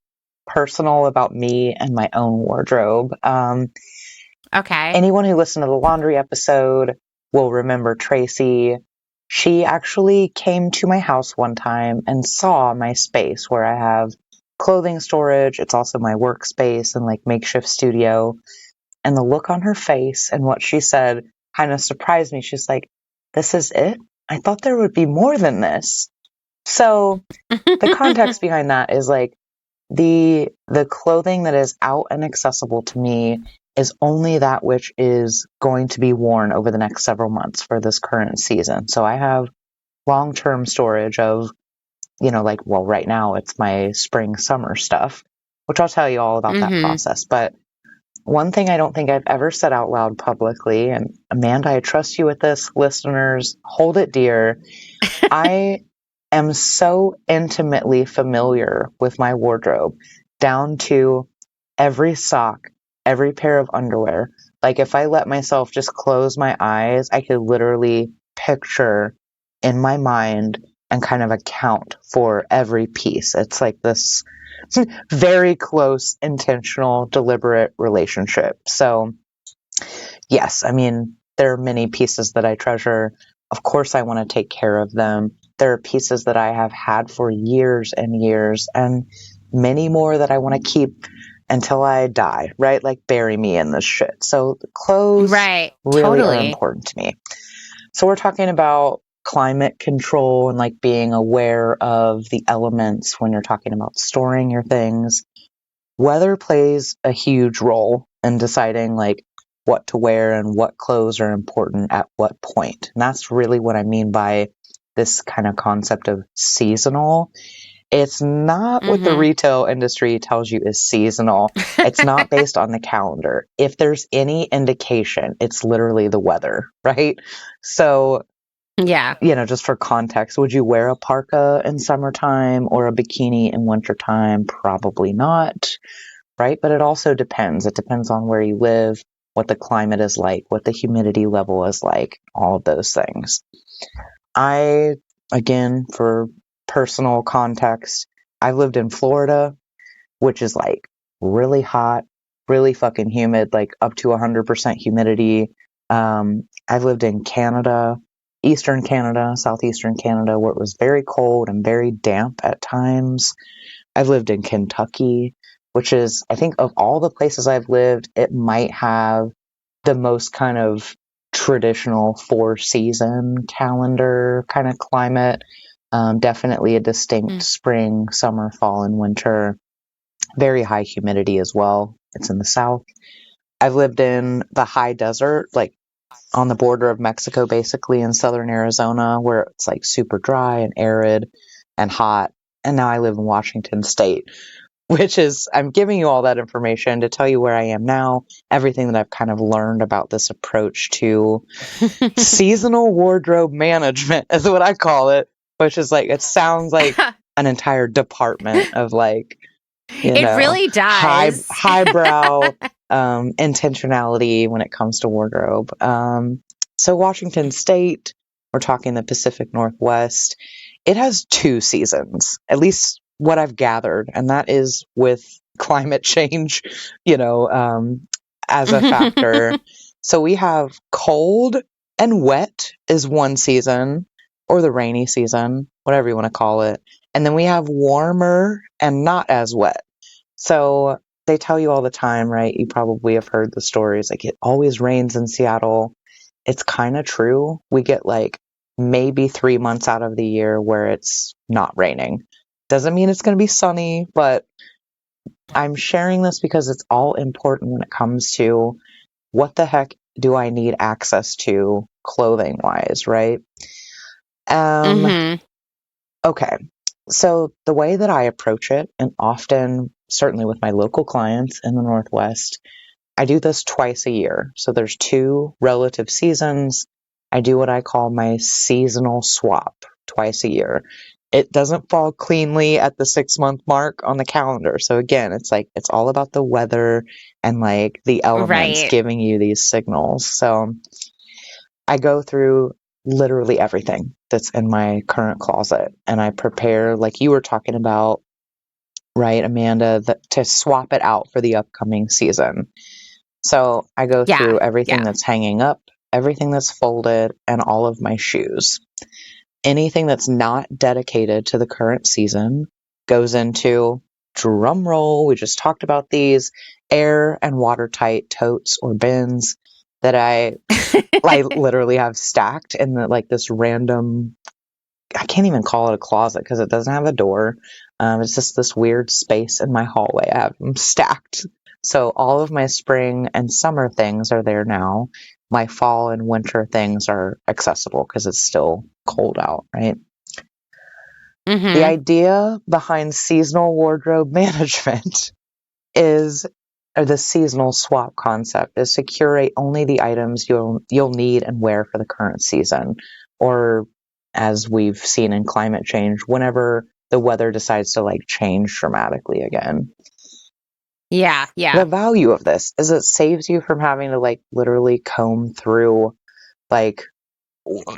personal about me and my own wardrobe. Okay. Anyone who listened to the laundry episode will remember Tracy. She actually came to my house one time and saw my space where I have clothing storage. It's also my workspace and like makeshift studio. And the look on her face and what she said kind of surprised me. She's like, "This is it? I thought there would be more than this." So the context behind that is like the clothing that is out and accessible to me is only that which is going to be worn over the next several months for this current season. So I have long-term storage of, like, well, right now it's my spring summer stuff, which I'll tell you all about that Mm-hmm. process. But one thing I don't think I've ever said out loud publicly, and Amanda, I trust you with this, listeners, hold it dear. I am so intimately familiar with my wardrobe, down to every sock, every pair of underwear. Like if I let myself just close my eyes, I could literally picture in my mind and kind of account for every piece. It's like this very close, intentional, deliberate relationship. So, yes, I mean, there are many pieces that I treasure. Of course, I want to take care of them. There are pieces that I have had for years and years, and many more that I want to keep until I die, right? Like bury me in this shit. So, the clothes Right. really are Totally. important to me. So, we're talking about climate control and like being aware of the elements when you're talking about storing your things. Weather plays a huge role in deciding like what to wear and what clothes are important at what point. And that's really what I mean by this kind of concept of seasonal. It's not what the Mm-hmm. retail industry tells you is seasonal. It's not based on the calendar. If there's any indication, it's literally the weather, right? So, Yeah. just for context, would you wear a parka in summertime or a bikini in wintertime? Probably not, right? But it also depends. It depends on where you live, what the climate is like, what the humidity level is like, all of those things. Again, for personal context, I've lived in Florida, which is like really hot, really fucking humid, like up to 100% humidity. I've lived in Canada, Eastern Canada, Southeastern Canada, where it was very cold and very damp at times. I've lived in Kentucky, which is, I think, of all the places I've lived, it might have the most kind of traditional 4-season calendar kind of climate. Definitely a distinct spring, summer, fall, and winter. Very high humidity as well. It's in the south. I've lived in the high desert, like on the border of Mexico, basically in southern Arizona, where it's like super dry and arid and hot. And now I live in Washington State, which is, I'm giving you all that information to tell you where I am now, everything that I've kind of learned about this approach to seasonal wardrobe management is what I call it, which is like, it sounds like an entire department of like, It really does. highbrow intentionality when it comes to wardrobe. So Washington State, we're talking the Pacific Northwest, it has 2 seasons, at least what I've gathered, and that is with climate change, as a factor. So we have cold and wet is one season, or the rainy season, whatever you want to call it. And then we have warmer and not as wet. So they tell you all the time, right? You probably have heard the stories like it always rains in Seattle. It's kind of true. We get like maybe 3 months out of the year where it's not raining. Doesn't mean it's going to be sunny, but I'm sharing this because it's all important when it comes to what the heck do I need access to clothing wise, right? Um, Mm-hmm. okay. So the way that I approach it, and often, certainly with my local clients in the Northwest, I do this twice a year. So there's 2 relative seasons. I do what I call my seasonal swap twice a year. it doesn't fall cleanly at the 6-month mark on the calendar. So again, it's like it's all about the weather and like the elements Right. giving you these signals. So I go through literally everything that's in my current closet and I prepare, like you were talking about, right, Amanda, to swap it out for the upcoming season. So I go Yeah. through everything Yeah. that's hanging up, everything that's folded, and all of my shoes. Anything that's not dedicated to the current season goes into, drum roll, we just talked about these, air and watertight totes or bins that I literally have stacked in like this random, I can't even call it a closet because it doesn't have a door. It's just this weird space in my hallway. I have them stacked. So all of my spring and summer things are there now. My fall and winter things are accessible because it's still cold out, right? The Mm-hmm. idea behind seasonal wardrobe management is, or the seasonal swap concept is to curate only the items you'll need and wear for the current season, or as we've seen in climate change, whenever the weather decides to like change dramatically again. Yeah. The Yeah. value of this is it saves you from having to like literally comb through, like,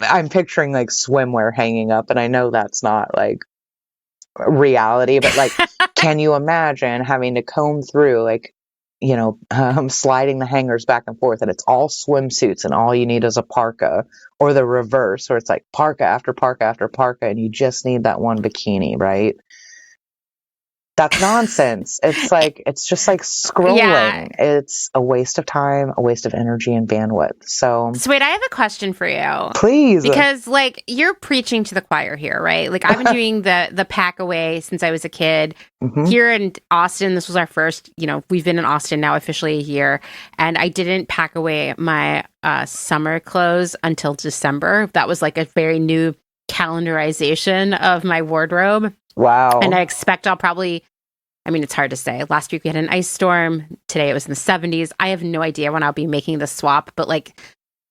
I'm picturing like swimwear hanging up, and I know that's not like reality, but like, can you imagine having to comb through, like, sliding the hangers back and forth, and it's all swimsuits, and all you need is a parka, or the reverse, where it's like parka after parka after parka, and you just need that one bikini, right? That's nonsense. It's like, it's just like Yeah. scrolling. It's a waste of time, a waste of energy and bandwidth. So So wait, I have a question for you. please. Because like you're preaching to the choir here, right? Like I've been doing the pack away since I was a kid. Mhm. Here in Austin, this was our first, we've been in Austin now officially a year, and I didn't pack away my summer clothes until December. That was like a very new calendarization of my wardrobe. Wow. And I expect I'll probably, I mean, it's hard to say. Last week we had an ice storm. Today it was in the 70s. I have no idea when I'll be making the swap, but like,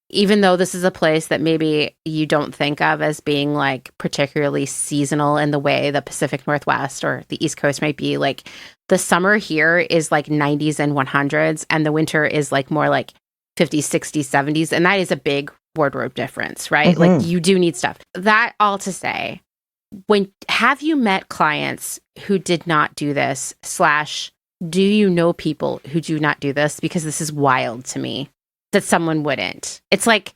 even though this is a place that maybe you don't think of as being like particularly seasonal in the way the Pacific Northwest or the East Coast might be, like the summer here is like 90s and 100s, and the winter is like more like 50s, 60s, 70s. And that is a big wardrobe difference, right? Mm-hmm. Like you do need stuff. That all to say, have you met clients who did not do this, / do you know people who do not do this? Because this is wild to me that someone wouldn't. It's like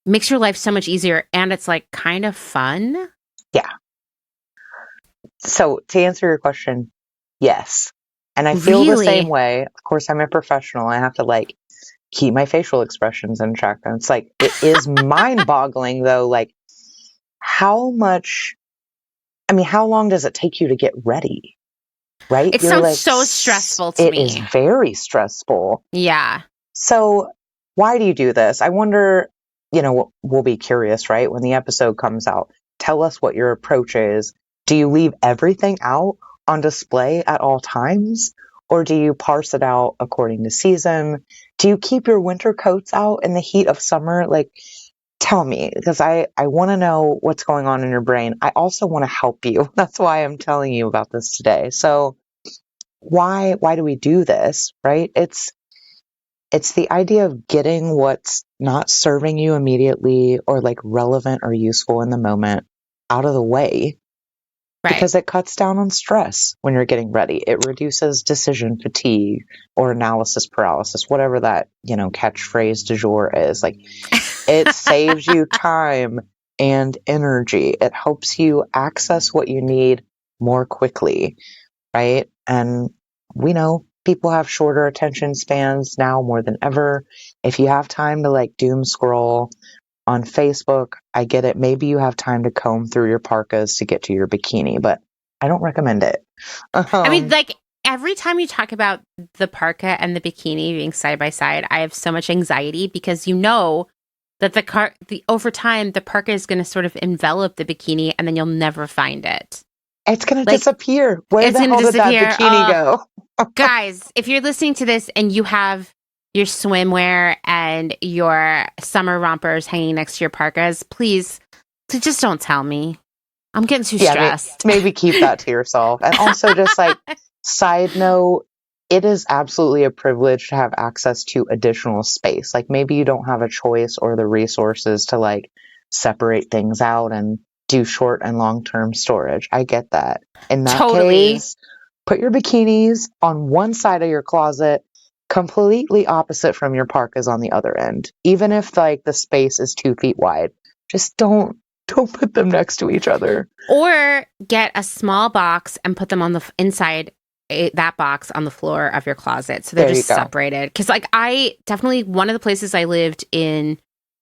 makes your life so much easier, and it's like kind of fun. Yeah. So to answer your question, yes. And I feel the same way. Of course, I'm a professional. I have to like keep my facial expressions in check. And it's like, it is mind boggling though. Like how long does it take you to get ready? Right? It You're sounds like, so stressful to me. It is very stressful. Yeah. So why do you do this? I wonder, we'll be curious, right? When the episode comes out, tell us what your approach is. Do you leave everything out on display at all times? Or do you parse it out according to season? Do you keep your winter coats out in the heat of summer? Like, tell me, because I want to know what's going on in your brain. I also want to help you. That's why I'm telling you about this today. So why do we do this, right? It's the idea of getting what's not serving you immediately or like relevant or useful in the moment out of the way, Right. because it cuts down on stress when you're getting ready. It reduces decision fatigue or analysis paralysis, whatever that, catchphrase du jour is. Like it saves you time and energy. It helps you access what you need more quickly, right? And we know people have shorter attention spans now more than ever. If you have time to like doom scroll on Facebook, I get it. Maybe you have time to comb through your parkas to get to your bikini, but I don't recommend it. I mean, like every time you talk about the parka and the bikini being side by side, I have so much anxiety because that over time the parka is going to sort of envelop the bikini, and then you'll never find it. It's going to disappear. Where the hell did that bikini go? Guys, if you're listening to this and you have your swimwear and your summer rompers hanging next to your parkas, please just don't tell me. I'm getting too Yeah, stressed. maybe keep that to yourself. And also just like side note, it is absolutely a privilege to have access to additional space. Like maybe you don't have a choice or the resources to like separate things out and do short and long-term storage. I get that. In that Totally. case, put your bikinis on one side of your closet, completely opposite from your parkas on the other end. Even if like the space is 2 feet wide, just don't put them next to each other. Or get a small box and put them on the inside that box on the floor of your closet. So they're There you just go. separated. Because, like, I definitely, one of the places I lived in,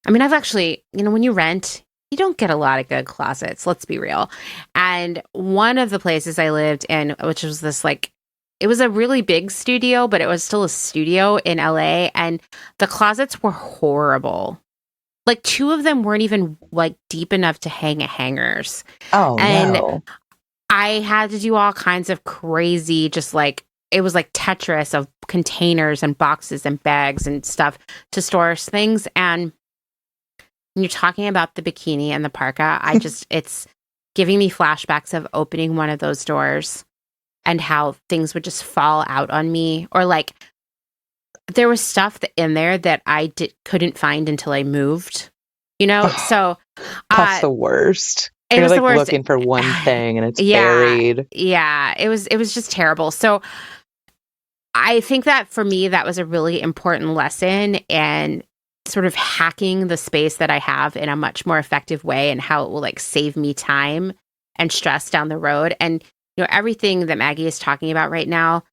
I mean, I've actually, when you rent, you don't get a lot of good closets. Let's be real. And one of the places I lived in, which was this, like, it was a really big studio, but it was still a studio in LA. And the closets were horrible. Like, two of them weren't even, like, deep enough to hang at hangers. Oh, And no. I had to do all kinds of crazy, just like, it was like Tetris of containers and boxes and bags and stuff to store things. And when you're talking about the bikini and the parka, it's giving me flashbacks of opening one of those doors and how things would just fall out on me. Or like, there was stuff in there that I couldn't find until I moved, So That's the worst. it You're was the like worst. looking for one thing and it's Yeah. buried. Yeah. It was just terrible. So I think that for me, that was a really important lesson, and sort of hacking the space that I have in a much more effective way, and how it will like save me time and stress down the road. And, everything that Maggie is talking about right now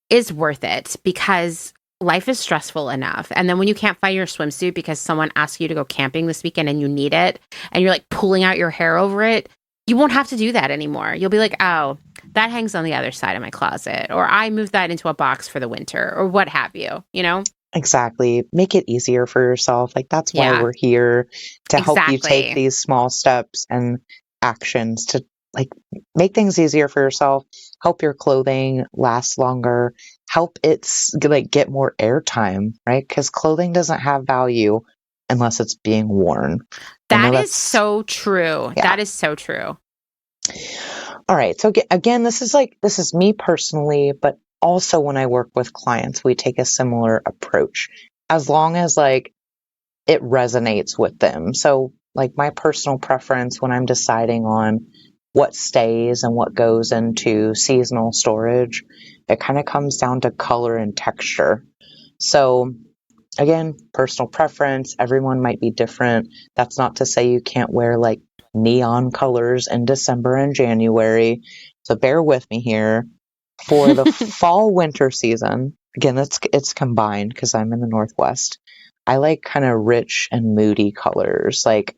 is worth it, because life is stressful enough. And then when you can't find your swimsuit because someone asked you to go camping this weekend and you need it, and you're like pulling out your hair over it, you won't have to do that anymore. You'll be like, oh, that hangs on the other side of my closet, or I moved that into a box for the winter, or what have you, Exactly. Make it easier for yourself. Like that's why Yeah, we're here, to help you take exactly. these small steps and actions to like make things easier for yourself, help your clothing last longer, help like get more airtime, right? Because clothing doesn't have value unless it's being worn. I know That is that's, so true. yeah. That is so true. All right. So again, this is me personally, but also when I work with clients, we take a similar approach as long as like it resonates with them. So like my personal preference when I'm deciding on what stays and what goes into seasonal storage, it kind of comes down to color and texture. So again, personal preference, everyone might be different. That's not to say you can't wear like neon colors in December and January. So bear with me here. For the fall winter season, again, it's combined because I'm in the Northwest. I like kind of rich and moody colors, like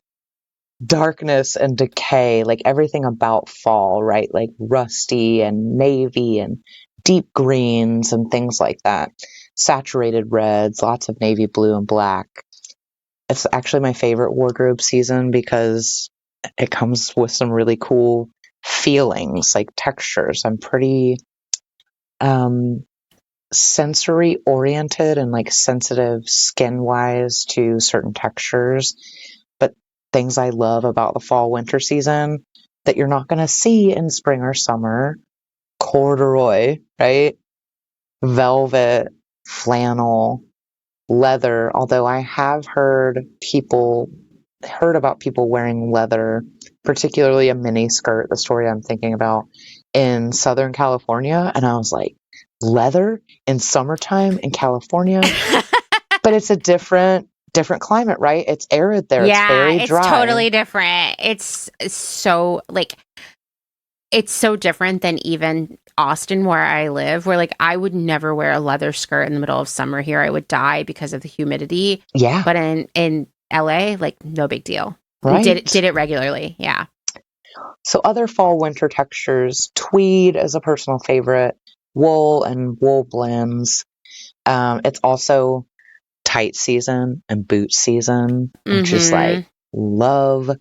darkness and decay, like everything about fall, right? Like rusty and navy and deep greens and things like that. Saturated reds, lots of navy blue and black. It's actually my favorite wardrobe season because it comes with some really cool feelings, like textures. I'm pretty sensory oriented and like sensitive skin wise to certain textures. But things I love about the fall winter season that you're not going to see in spring or summer: corduroy, right? Velvet, flannel, leather. Although I have heard about people wearing leather, particularly a mini skirt, the story I'm thinking about, in Southern California. And I was like, leather in summertime in California? But it's a different climate, right? It's arid there. It's Yeah, very it's dry. totally different. It's so like, it's so different than even Austin, where I live, where like I would never wear a leather skirt in the middle of summer here. I would die because of the humidity. Yeah, But in LA, like no big deal. And did right. it regularly. Yeah. So other fall winter textures, tweed is a personal favorite, wool and wool blends. It's also tight season and boot season, which is like Mhm. love.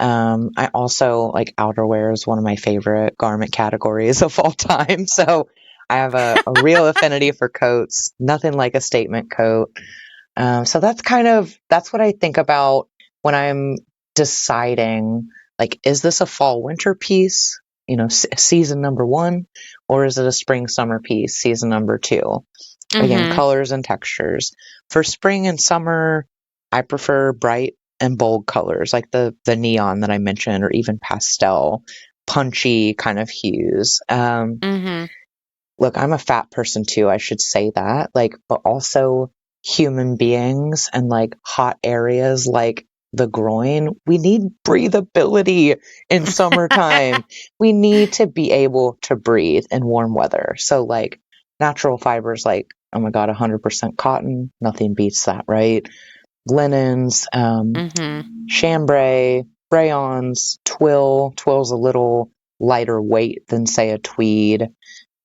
I also like outerwear is one of my favorite garment categories of all time. So I have a real affinity for coats. Nothing like a statement coat. So that's what I think about when I'm deciding Like, is this a fall winter piece, season number 1, or is it a spring summer piece, season number 2? Again, Mm-hmm. colors and textures. For spring and summer, I prefer bright and bold colors like the neon that I mentioned, or even pastel, punchy kind of hues. Mm-hmm. Look, I'm a fat person too, I should say that. Like, but also human beings and like hot areas like the groin, we need breathability in summertime. We need to be able to breathe in warm weather. So like natural fibers like, oh my God, 100% cotton, nothing beats that, right? Linens, Mm-hmm. chambray, rayons, twill. Twill's a little lighter weight than say a tweed.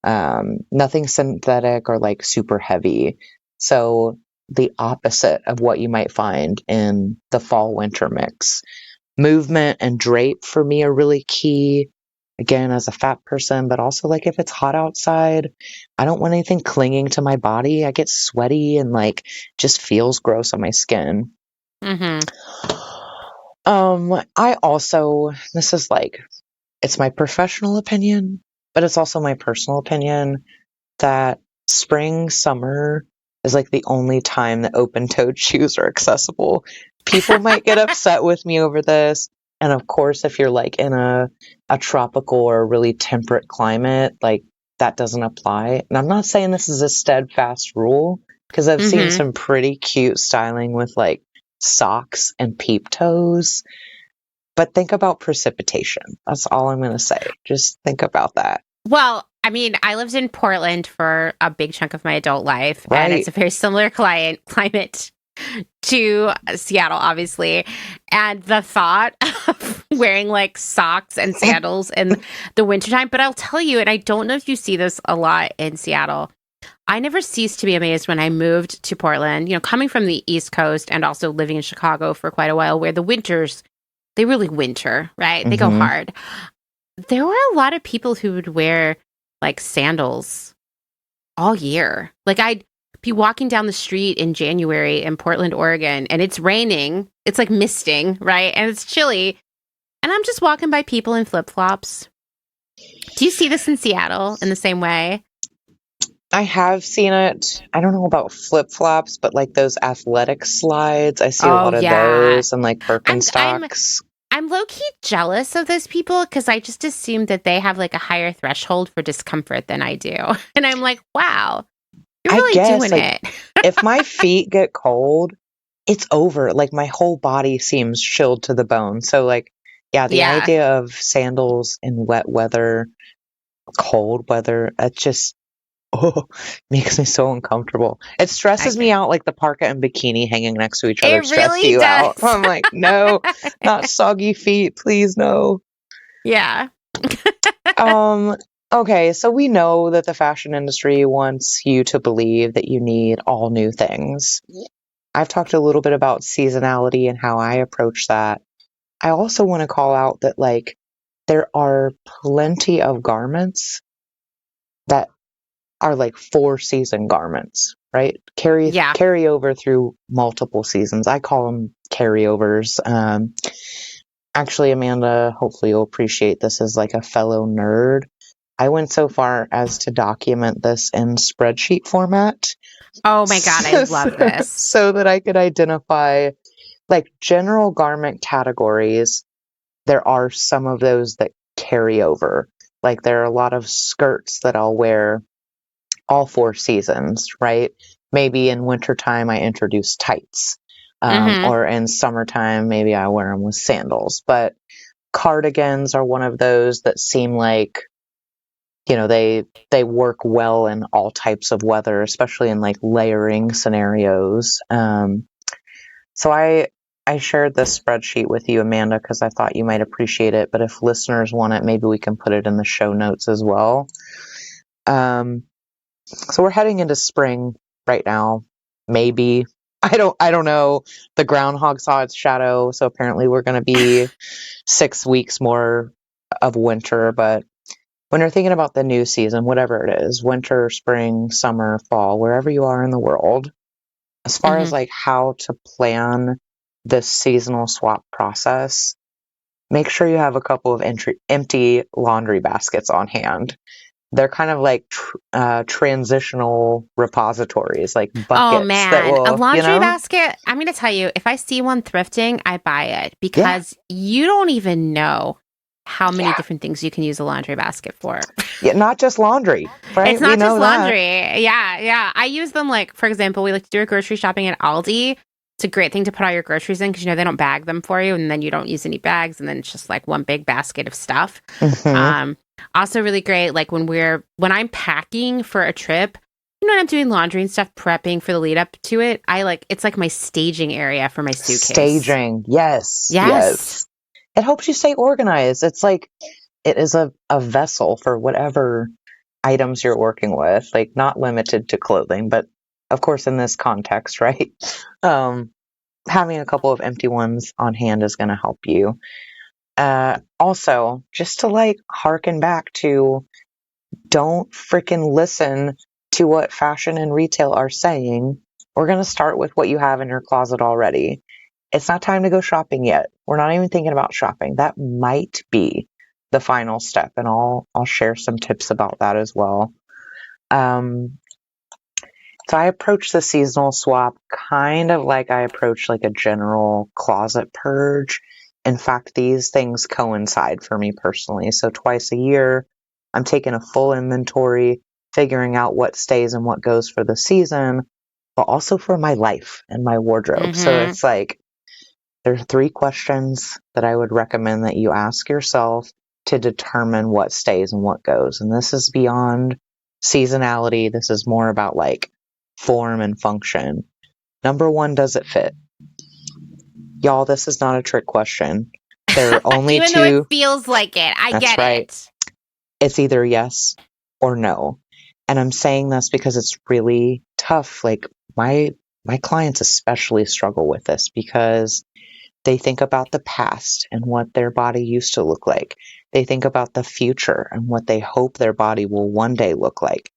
Nothing synthetic or like super heavy. So the opposite of what you might find in the fall winter mix. Movement and drape for me are really key. Again, as a fat person, but also like if it's hot outside, I don't want anything clinging to my body. I get sweaty and like just feels gross on my skin. Mm-hmm. I also, this is like, it's my professional opinion, but it's also my personal opinion that spring, summer is like the only time that open-toed shoes are accessible. People might get upset with me over this. And of course, if you're like in a tropical or really temperate climate, like that doesn't apply. And I'm not saying this is a steadfast rule because I've seen Mm-hmm. some pretty cute styling with like socks and peep toes. But think about precipitation. That's all I'm going to say. Just think about that. Well, I mean, I lived in Portland for a big chunk of my adult life, and it's Right. a very similar climate to Seattle, obviously. And the thought of wearing like socks and sandals in the wintertime, but I'll tell you, and I don't know if you see this a lot in Seattle, I never ceased to be amazed when I moved to Portland, coming from the East Coast and also living in Chicago for quite a while, where the winters, they really winter, right? They go Mm-hmm. hard. There were a lot of people who would wear like sandals all year. Like I'd be walking down the street in January in Portland, Oregon, and it's raining. It's like misting, right? And it's chilly. And I'm just walking by people in flip-flops. Do you see this in Seattle in the same way? I have seen it. I don't know about flip-flops, but like those athletic slides, I see a Oh lot of yeah. those and like I'm Birkenstocks. I'm low-key jealous of those people because I just assume that they have like a higher threshold for discomfort than I do. And I'm like, wow, you're I really guess doing like it. if my feet get cold, it's over. Like my whole body seems chilled to the bone. So like, yeah, the Yeah. idea of sandals in wet weather, cold weather, it just makes me so uncomfortable. It I stresses me get out like the parka and bikini hanging next to each other it stress really you out. does. I'm like, no, not soggy feet, please no. Yeah. Um, okay, so we know that the fashion industry wants you to believe that you need all new things. I've talked a little bit about seasonality and how I approach that. I also want to call out that like there are plenty of garments that are like 4 season garments, right? Yeah. Carry over through multiple seasons. I call them carryovers. Actually, Amanda, hopefully you'll appreciate this as like a fellow nerd. I went so far as to document this in spreadsheet format Oh my God, I so, love this. so that I could identify like general garment categories. There are some of those that carry over. Like there are a lot of skirts that I'll wear all 4 seasons, right? Maybe in wintertime I introduce tights. Mm-hmm. Or in summertime, maybe I wear them with sandals. But cardigans are one of those that seem like they work well in all types of weather, especially in like layering scenarios. So I shared this spreadsheet with you, Amanda, because I thought you might appreciate it. But if listeners want it, maybe we can put it in the show notes as well. So we're heading into spring right now. Maybe I don't know. The groundhog saw its shadow, so apparently we're going to be 6 weeks more of winter. But when you're thinking about the new season, whatever it is, winter, spring, summer, fall, wherever you are in the world, as far as Mm-hmm. like how to plan this seasonal swap process, make sure you have a couple of empty laundry baskets on hand. They're kind of like transitional repositories, like Oh buckets that man, a will, laundry basket. I'm going to tell you, if I see one thrifting, I buy it yeah, because you don't even know how many yeah, different things you can use a laundry basket for. yeah, not just laundry, It's right? We not just know that. laundry. Yeah, yeah. I use them like, for example, we like to do our grocery shopping at Aldi. It's a great thing to put all your groceries in because they don't bag them for you, and then you don't use any bags, and then it's just like one big basket of stuff. Hmm. Um, Also really great, like when I'm packing for a trip, when I'm doing laundry and stuff, prepping for the lead up to it, it's like my staging area for my suitcase. Staging. Yes, Yes. yes. It helps you stay organized. It's like it is a vessel for whatever items you're working with, like not limited to clothing, but of course in this context, right? Um, Having a couple of empty ones on hand is going to help you. Also, just to like harken back to don't freaking listen to what fashion and retail are saying. We're going to start with what you have in your closet already. It's not time to go shopping yet. We're not even thinking about shopping. That might be the final step, and I'll share some tips about that as well. Um, so I approach the seasonal swap kind of like I approach like a general closet purge. In fact, these things coincide for me personally. So twice a year, I'm taking a full inventory, figuring out what stays and what goes for the season, but also for my life and my wardrobe. So Mm-hmm. it's like there are 3 questions that I would recommend that you ask yourself to determine what stays and what goes. And this is beyond seasonality. This is more about like form and function. Number 1, does it fit? Y'all, this is not a trick question. There are only Even though it two. feels like it, I That's get right. it. It's either yes or no. And I'm saying this because it's really tough. Like my clients especially struggle with this because they think about the past and what their body used to look like. They think about the future and what they hope their body will one day look like.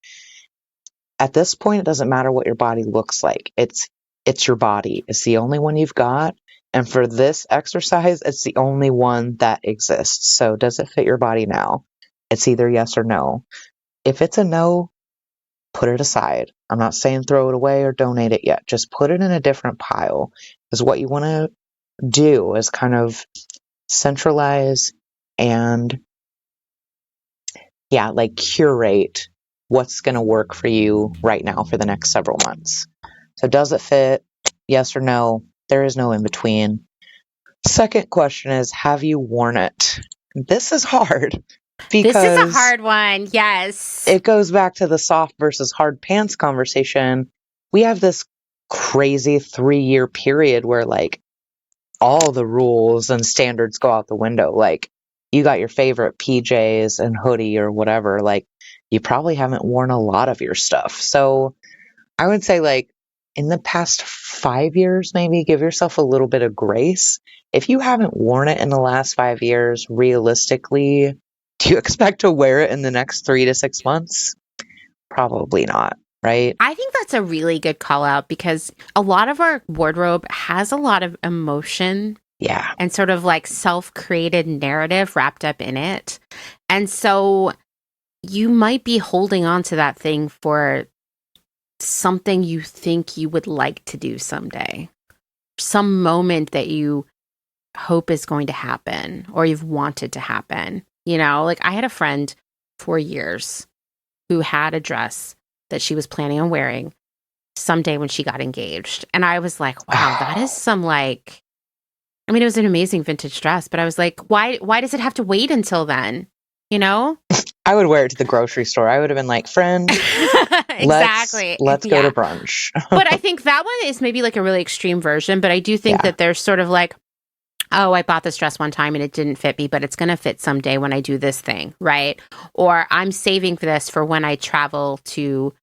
At this point, it doesn't matter what your body looks like. It's your body. It's the only one you've got. And for this exercise, it's the only one that exists. So does it fit your body now? It's either yes or no. If it's a no, put it aside. I'm not saying throw it away or donate it yet. Just put it in a different pile. Because what you want to do is kind of centralize and yeah, like curate what's going to work for you right now for the next several months. So does it fit? Yes or no? There is no in between. Second question is, have you worn it? This is hard This is a because hard one. Yes. it goes back to the soft versus hard pants conversation. We have this crazy 3-year period where like all the rules and standards go out the window. Like you got your favorite PJs and hoodie or whatever. Like you probably haven't worn a lot of your stuff. So I would say like in the past 5 years, maybe give yourself a little bit of grace. If you haven't worn it in the last 5 years, realistically, do you expect to wear it in the next 3 to 6 months? Probably not, right? I think that's a really good call out because a lot of our wardrobe has a lot of emotion Yeah. and sort of like self-created narrative wrapped up in it. And so you might be holding on to that thing for something you think you would like to do someday, some moment that you hope is going to happen or you've wanted to happen. Like I had a friend for years who had a dress that she was planning on wearing someday when she got engaged. And I was like, wow, that is some like, I mean, it was an amazing vintage dress, but I was like, why does it have to wait until then? You know? I would wear it to the grocery store. I would have been like, friend, Exactly. let's go to Yeah. brunch. But I think that one is maybe like a really extreme version, but I do think Yeah. that there's sort of like, oh, I bought this dress one time and it didn't fit me, but it's going to fit someday when I do this thing, right? Or I'm saving for this for when I travel to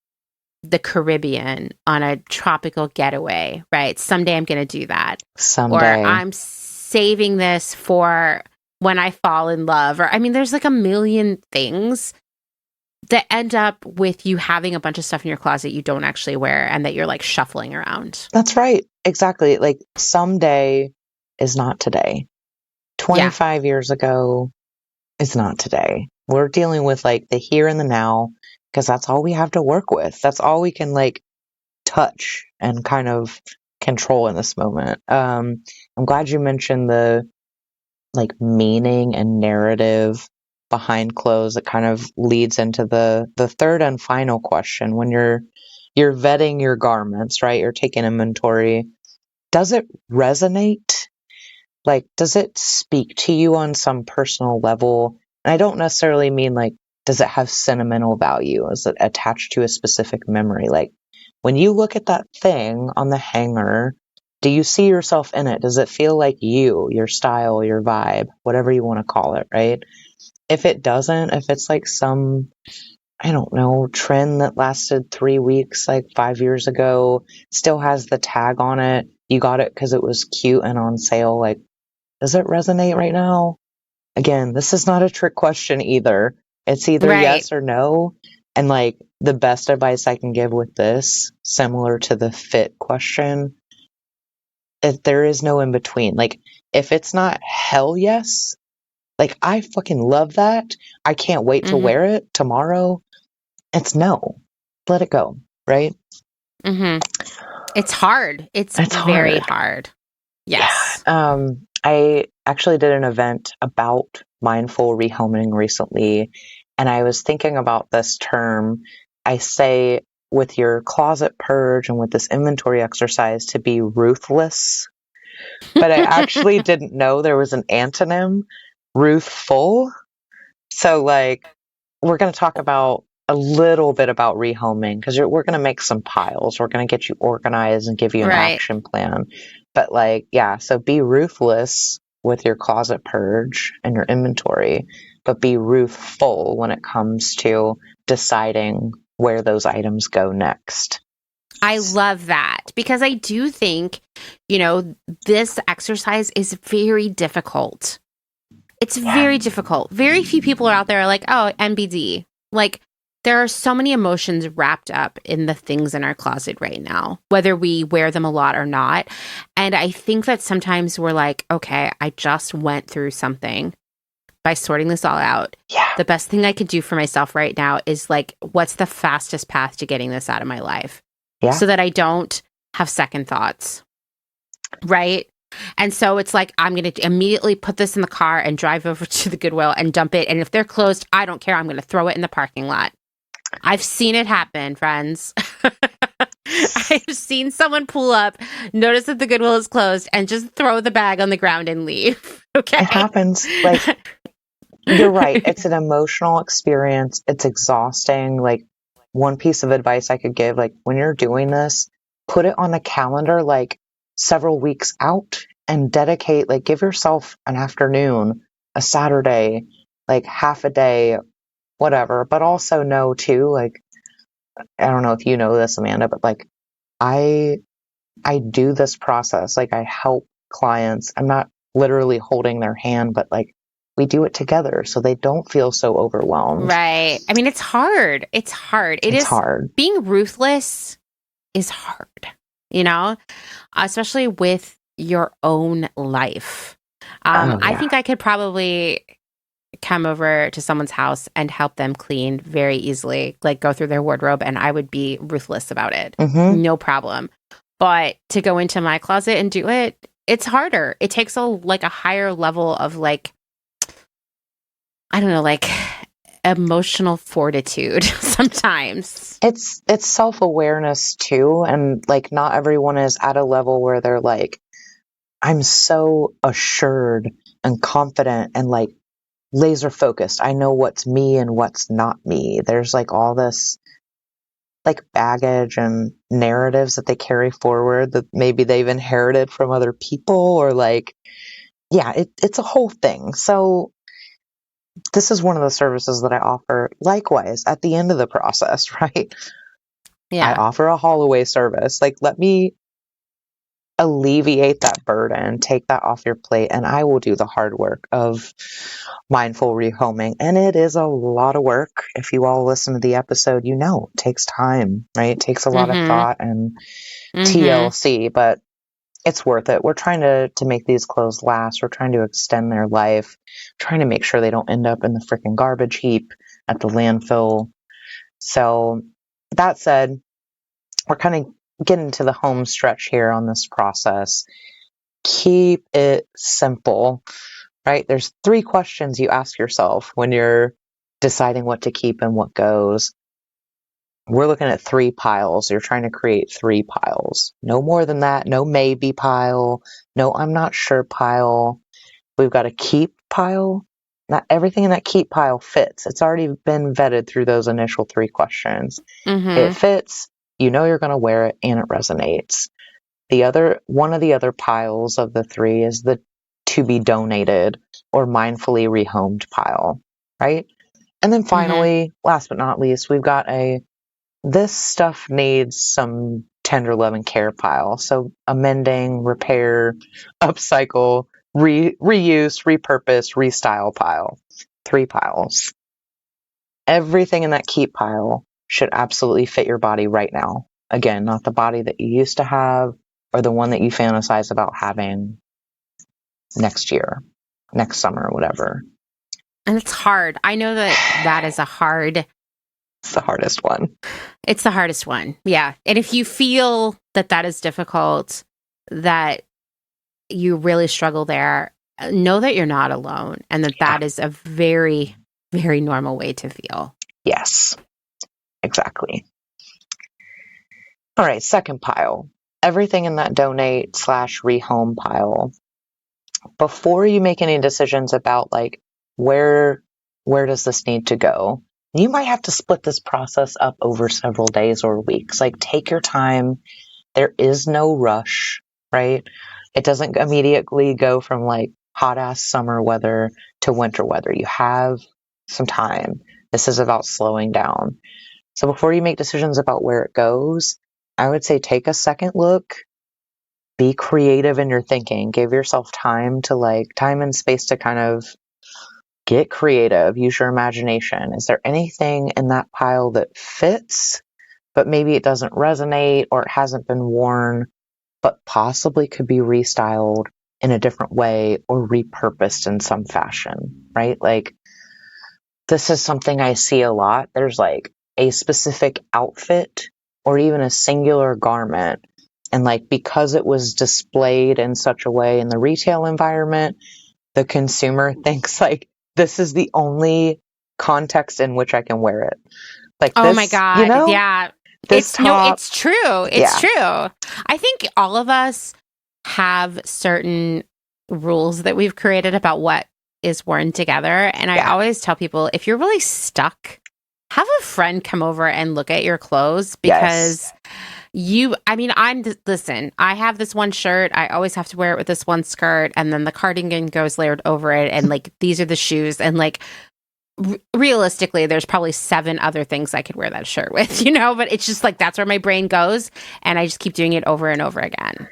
the Caribbean on a tropical getaway, right? Someday I'm going to do that. Or Someday. I'm saving this for when I fall in love. Or, I mean, there's like a million things that end up with you having a bunch of stuff in your closet you don't actually wear and that you're like shuffling around. That's right. Exactly. Like someday is not today. Yeah. 25 years ago is not today. We're dealing with like the here and the now because that's all we have to work with. That's all we can like touch and kind of control in this moment. I'm glad you mentioned the like meaning and narrative behind clothes. That kind of leads into the third and final question. When you're vetting your garments, right? You're taking inventory. Does it resonate? Like, does it speak to you on some personal level? And I don't necessarily mean like, does it have sentimental value? Is it attached to a specific memory? Like, when you look at that thing on the hanger, do you see yourself in it? Does it feel like you, your style, your vibe, whatever you want to call it, right? If it doesn't, if it's like some, I don't know, trend that lasted 3 weeks, like 5 years ago, still has the tag on it, you got it because it was cute and on sale, like, does it resonate right now? Again, this is not a trick question either. It's either Right. yes or no. And like the best advice I can give with this, similar to the fit question, if there is no in between. Like if it's not hell yes, like I fucking love that. I can't wait to Mm-hmm. wear it tomorrow. It's no. Let it go, right? Mm-hmm. It's hard. It's It's very hard. hard. Yeah. Yes. I actually did an event about mindful rehoming recently, and I was thinking about this term. I say with your closet purge and with this inventory exercise to be ruthless, but I actually didn't know there was an antonym, ruthful. So, like, we're going to talk about a little bit about rehoming because we're going to make some piles. We're going to get you organized and give you an Right. action plan. But, like, yeah, so be ruthless with your closet purge and your inventory, but be ruthful when it comes to deciding where those items go next. I love that because I do think, this exercise is very difficult. It's very difficult. Very few people are out there like, oh, MBD. Like, there are so many emotions wrapped up in the things in our closet right now, whether we wear them a lot or not. And I think that sometimes we're like, okay, I just went through something by sorting this all out. Yeah. The best thing I could do for myself right now is like, what's the fastest path to getting this out of my life? Yeah. So that I don't have second thoughts. Right? And so it's like, I'm going to immediately put this in the car and drive over to the Goodwill and dump it. And if they're closed, I don't care. I'm going to throw it in the parking lot. I've seen it happen, friends. I've seen someone pull up, notice that the Goodwill is closed, and just throw the bag on the ground and leave. Okay. It happens. Like, you're right. It's an emotional experience. It's exhausting. Like, one piece of advice I could give, like, when you're doing this, put it on the calendar, like, several weeks out and dedicate, like, give yourself an afternoon, a Saturday, like, half a day, whatever. But also know, too, like, I don't know if you know this, Amanda, but, like, I do this process. Like, I help clients. I'm not literally holding their hand, but, like, we do it together so they don't feel so overwhelmed. Right. I mean, it's hard. It's hard. It's hard. Being ruthless is hard, especially with your own life. I think I could probably come over to someone's house and help them clean very easily, like go through their wardrobe, and I would be ruthless about it. Mm-hmm. No problem. But to go into my closet and do it, it's harder. It takes a higher level of like, I don't know, like emotional fortitude sometimes. It's self-awareness too, and like not everyone is at a level where they're like, I'm so assured and confident and like laser focused. I know what's me and what's not me. There's like all this like baggage and narratives that they carry forward that maybe they've inherited from other people, or like, yeah, it's a whole thing. So this is one of the services that I offer likewise at the end of the process, right? Yeah. I offer a haul away service. Like, let me alleviate that burden, take that off your plate, and I will do the hard work of mindful rehoming. And it is a lot of work. If you all listen to the episode, it takes time, right? It takes a lot of thought and TLC, but it's worth it. We're trying to make these clothes last. We're trying to extend their life, trying to make sure they don't end up in the freaking garbage heap at the landfill. So that said, we're kind of getting to the home stretch here on this process. Keep it simple, right? There's 3 questions you ask yourself when you're deciding what to keep and what goes. We're looking at 3 piles. You're trying to create 3 piles. No more than that. No maybe pile. No I'm not sure pile. We've got a keep pile. Not everything in that keep pile fits. It's already been vetted through those initial 3 questions. It fits. You know you're going to wear it and it resonates. One of the other piles of the 3 is the to be donated or mindfully rehomed pile, right? And then finally, last but not least, we've got this stuff needs some tender love and care pile. So amending, repair, upcycle, reuse, repurpose, restyle pile. 3 piles. Everything in that keep pile should absolutely fit your body right now. Again, not the body that you used to have or the one that you fantasize about having next year, next summer, whatever. And it's hard. I know that is it's the hardest one. It's the hardest one. Yeah. And if you feel that is difficult, that you really struggle there, know that you're not alone and that is a very, very normal way to feel. Yes, exactly. All right. Second pile, everything in that donate / rehome pile. Before you make any decisions about like, where does this need to go? You might have to split this process up over several days or weeks. Like, take your time. There is no rush, right? It doesn't immediately go from like hot ass summer weather to winter weather. You have some time. This is about slowing down. So before you make decisions about where it goes, I would say take a second look. Be creative in your thinking. Give yourself time and space to kind of get creative, use your imagination. Is there anything in that pile that fits, but maybe it doesn't resonate or it hasn't been worn, but possibly could be restyled in a different way or repurposed in some fashion, right? Like, this is something I see a lot. There's like a specific outfit or even a singular garment. And like, because it was displayed in such a way in the retail environment, the consumer thinks like, this is the only context in which I can wear it. Like, oh my God. You know, yeah. It's true. It's true. I think all of us have certain rules that we've created about what is worn together. And I always tell people, if you're really stuck, have a friend come over and look at your clothes because listen, I have this one shirt. I always have to wear it with this one skirt. And then the cardigan goes layered over it. And like, these are the shoes. And like, realistically, there's probably 7 other things I could wear that shirt with, but it's just like, that's where my brain goes. And I just keep doing it over and over again.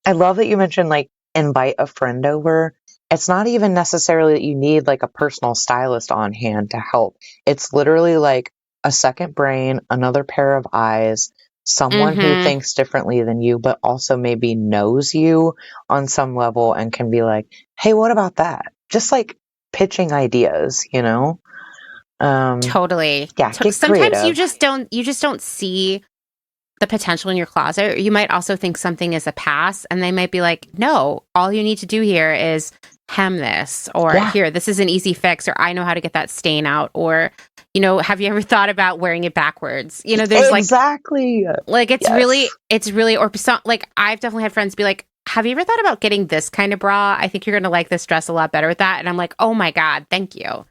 I love that you mentioned like invite a friend over. It's not even necessarily that you need like a personal stylist on hand to help. It's literally like a second brain, another pair of eyes, someone who thinks differently than you, but also maybe knows you on some level and can be like, hey, what about that? Just like pitching ideas, Totally. Yeah. Get Sometimes creative. you just don't see the potential in your closet. You might also think something is a pass and they might be like, no, all you need to do here is hem this, or here, this is an easy fix, or I know how to get that stain out, or, have you ever thought about wearing it backwards? There's exactly. Like it's really, or some, like I've definitely had friends be like, have you ever thought about getting this kind of bra? I think you're going to like this dress a lot better with that. And I'm like, oh my God, thank you.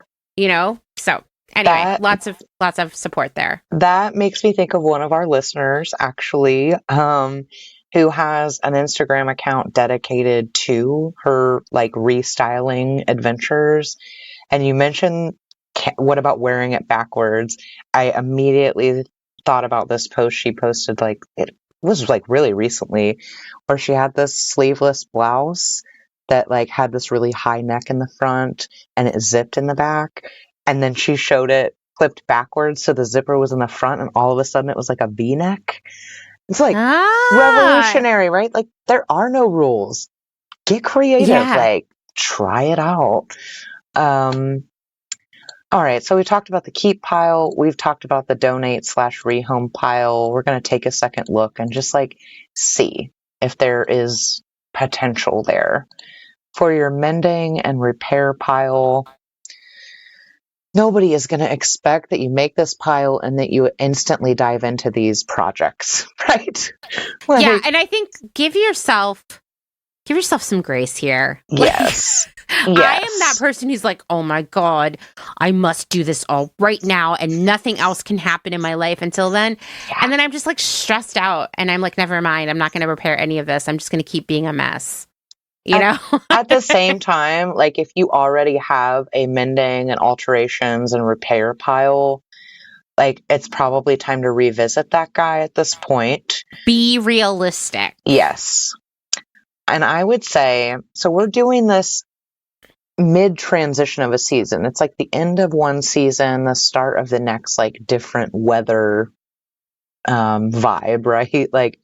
So anyway, lots of support there. That makes me think of one of our listeners, actually, who has an Instagram account dedicated to her like restyling adventures. And you mentioned, what about wearing it backwards? I immediately thought about this post she posted, like it was like really recently, where she had this sleeveless blouse that like had this really high neck in the front and it zipped in the back. And then she showed it flipped backwards, so the zipper was in the front, and all of a sudden it was like a V-neck. It's like revolutionary, right? Like there are no rules. Get creative. Yeah. Like try it out. All right. So we talked about the keep pile. We've talked about the donate/rehome pile. We're going to take a second look and just like see if there is potential there. For your mending and repair pile, nobody is going to expect that you make this pile and that you instantly dive into these projects, right? Like, yeah, and I think give yourself some grace here. Yes. I am that person who's like, oh my God, I must do this all right now and nothing else can happen in my life until then. Yeah. And then I'm just like stressed out and I'm like, never mind, I'm not going to repair any of this. I'm just going to keep being a mess. You know? At the same time, like if you already have a mending and alterations and repair pile, like it's probably time to revisit that guy at this point. Be realistic. Yes. And I would say, so we're doing this mid-transition of a season. It's like the end of one season, the start of the next, like different weather vibe, right? Like,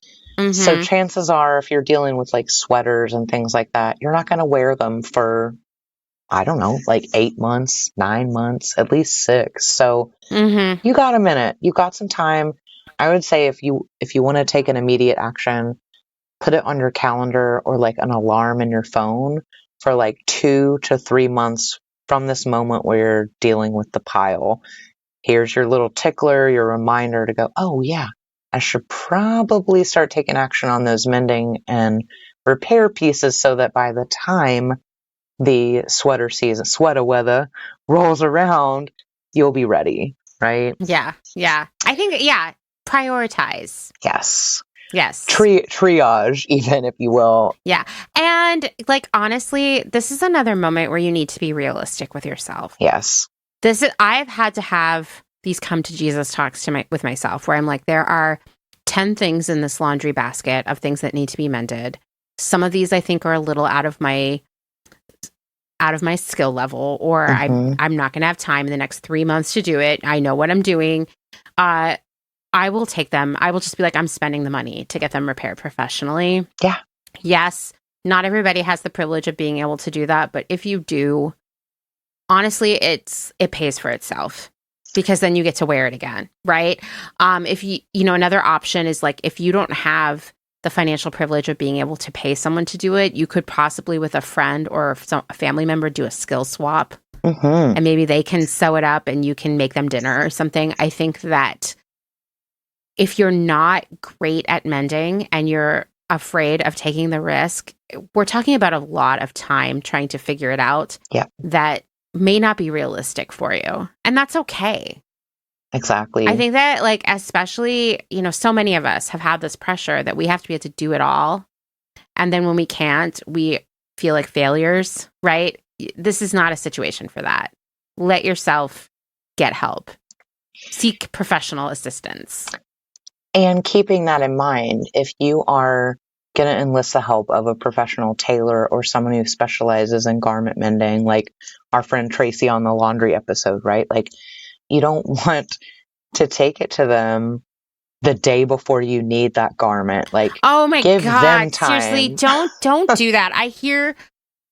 so chances are if you're dealing with like sweaters and things like that, you're not going to wear them for, I don't know, like 8 months, 9 months, at least 6. So you got a minute, you got some time. I would say if you want to take an immediate action, put it on your calendar or like an alarm in your phone for like 2 to 3 months from this moment where you're dealing with the pile. Here's your little tickler, your reminder to go, oh yeah, I should probably start taking action on those mending and repair pieces so that by the time the sweater weather rolls around, you'll be ready, right? Yeah. I think, prioritize. Yes. Triage, even, if you will. Yeah. And like, honestly, this is another moment where you need to be realistic with yourself. Yes. I've had to have these come to Jesus talks with myself where I'm like, there are 10 things in this laundry basket of things that need to be mended. Some of these I think are a little out of my skill level, or I'm not going to have time in the next 3 months to do it. I know what I'm doing. I will take them. I will just be like, I'm spending the money to get them repaired professionally. Yeah. Yes. Not everybody has the privilege of being able to do that. But if you do, honestly, it pays for itself because then you get to wear it again. Right. If another option is like, if you don't have the financial privilege of being able to pay someone to do it, you could possibly with a friend or a family member do a skill swap and maybe they can sew it up and you can make them dinner or something. I think that if you're not great at mending and you're afraid of taking the risk, we're talking about a lot of time trying to figure it out. Yeah. That may not be realistic for you. And that's okay. Exactly. I think that, like, especially, so many of us have had this pressure that we have to be able to do it all. And then when we can't, we feel like failures, right? This is not a situation for that. Let yourself get help. Seek professional assistance. And keeping that in mind, if you are going to enlist the help of a professional tailor or someone who specializes in garment mending, like our friend Tracy on the laundry episode, right? Like, you don't want to take it to them the day before you need that garment. Like, oh my give God, them time. Seriously, don't do that. I hear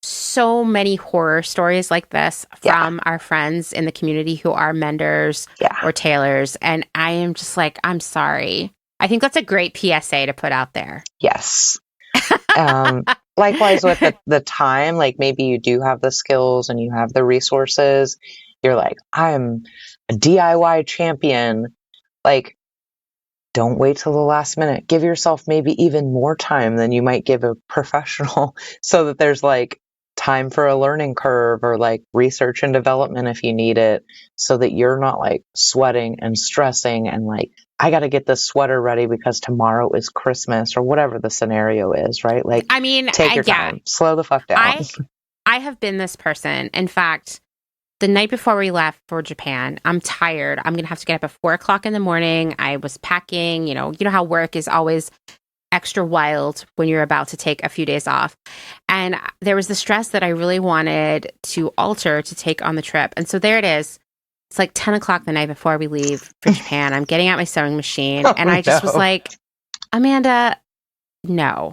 so many horror stories like this from our friends in the community who are menders or tailors. And I am just like, I'm sorry. I think that's a great PSA to put out there. Yes. Likewise with the time, like maybe you do have the skills and you have the resources. You're like, I'm a DIY champion. Like, don't wait till the last minute. Give yourself maybe even more time than you might give a professional so that there's like time for a learning curve or like research and development if you need it, so that you're not like sweating and stressing and like, I got to get this sweater ready because tomorrow is Christmas or whatever the scenario is, right? Like, I mean, take your time, slow the fuck down. I have been this person. In fact, the night before we left for Japan, I'm tired. I'm going to have to get up at 4:00 in the morning. I was packing, you know how work is always extra wild when you're about to take a few days off. And there was the stress that I really wanted to alter to take on the trip. And so there it is. It's like 10 o'clock the night before we leave for Japan. I'm getting out my sewing machine and I just was like, Amanda, no.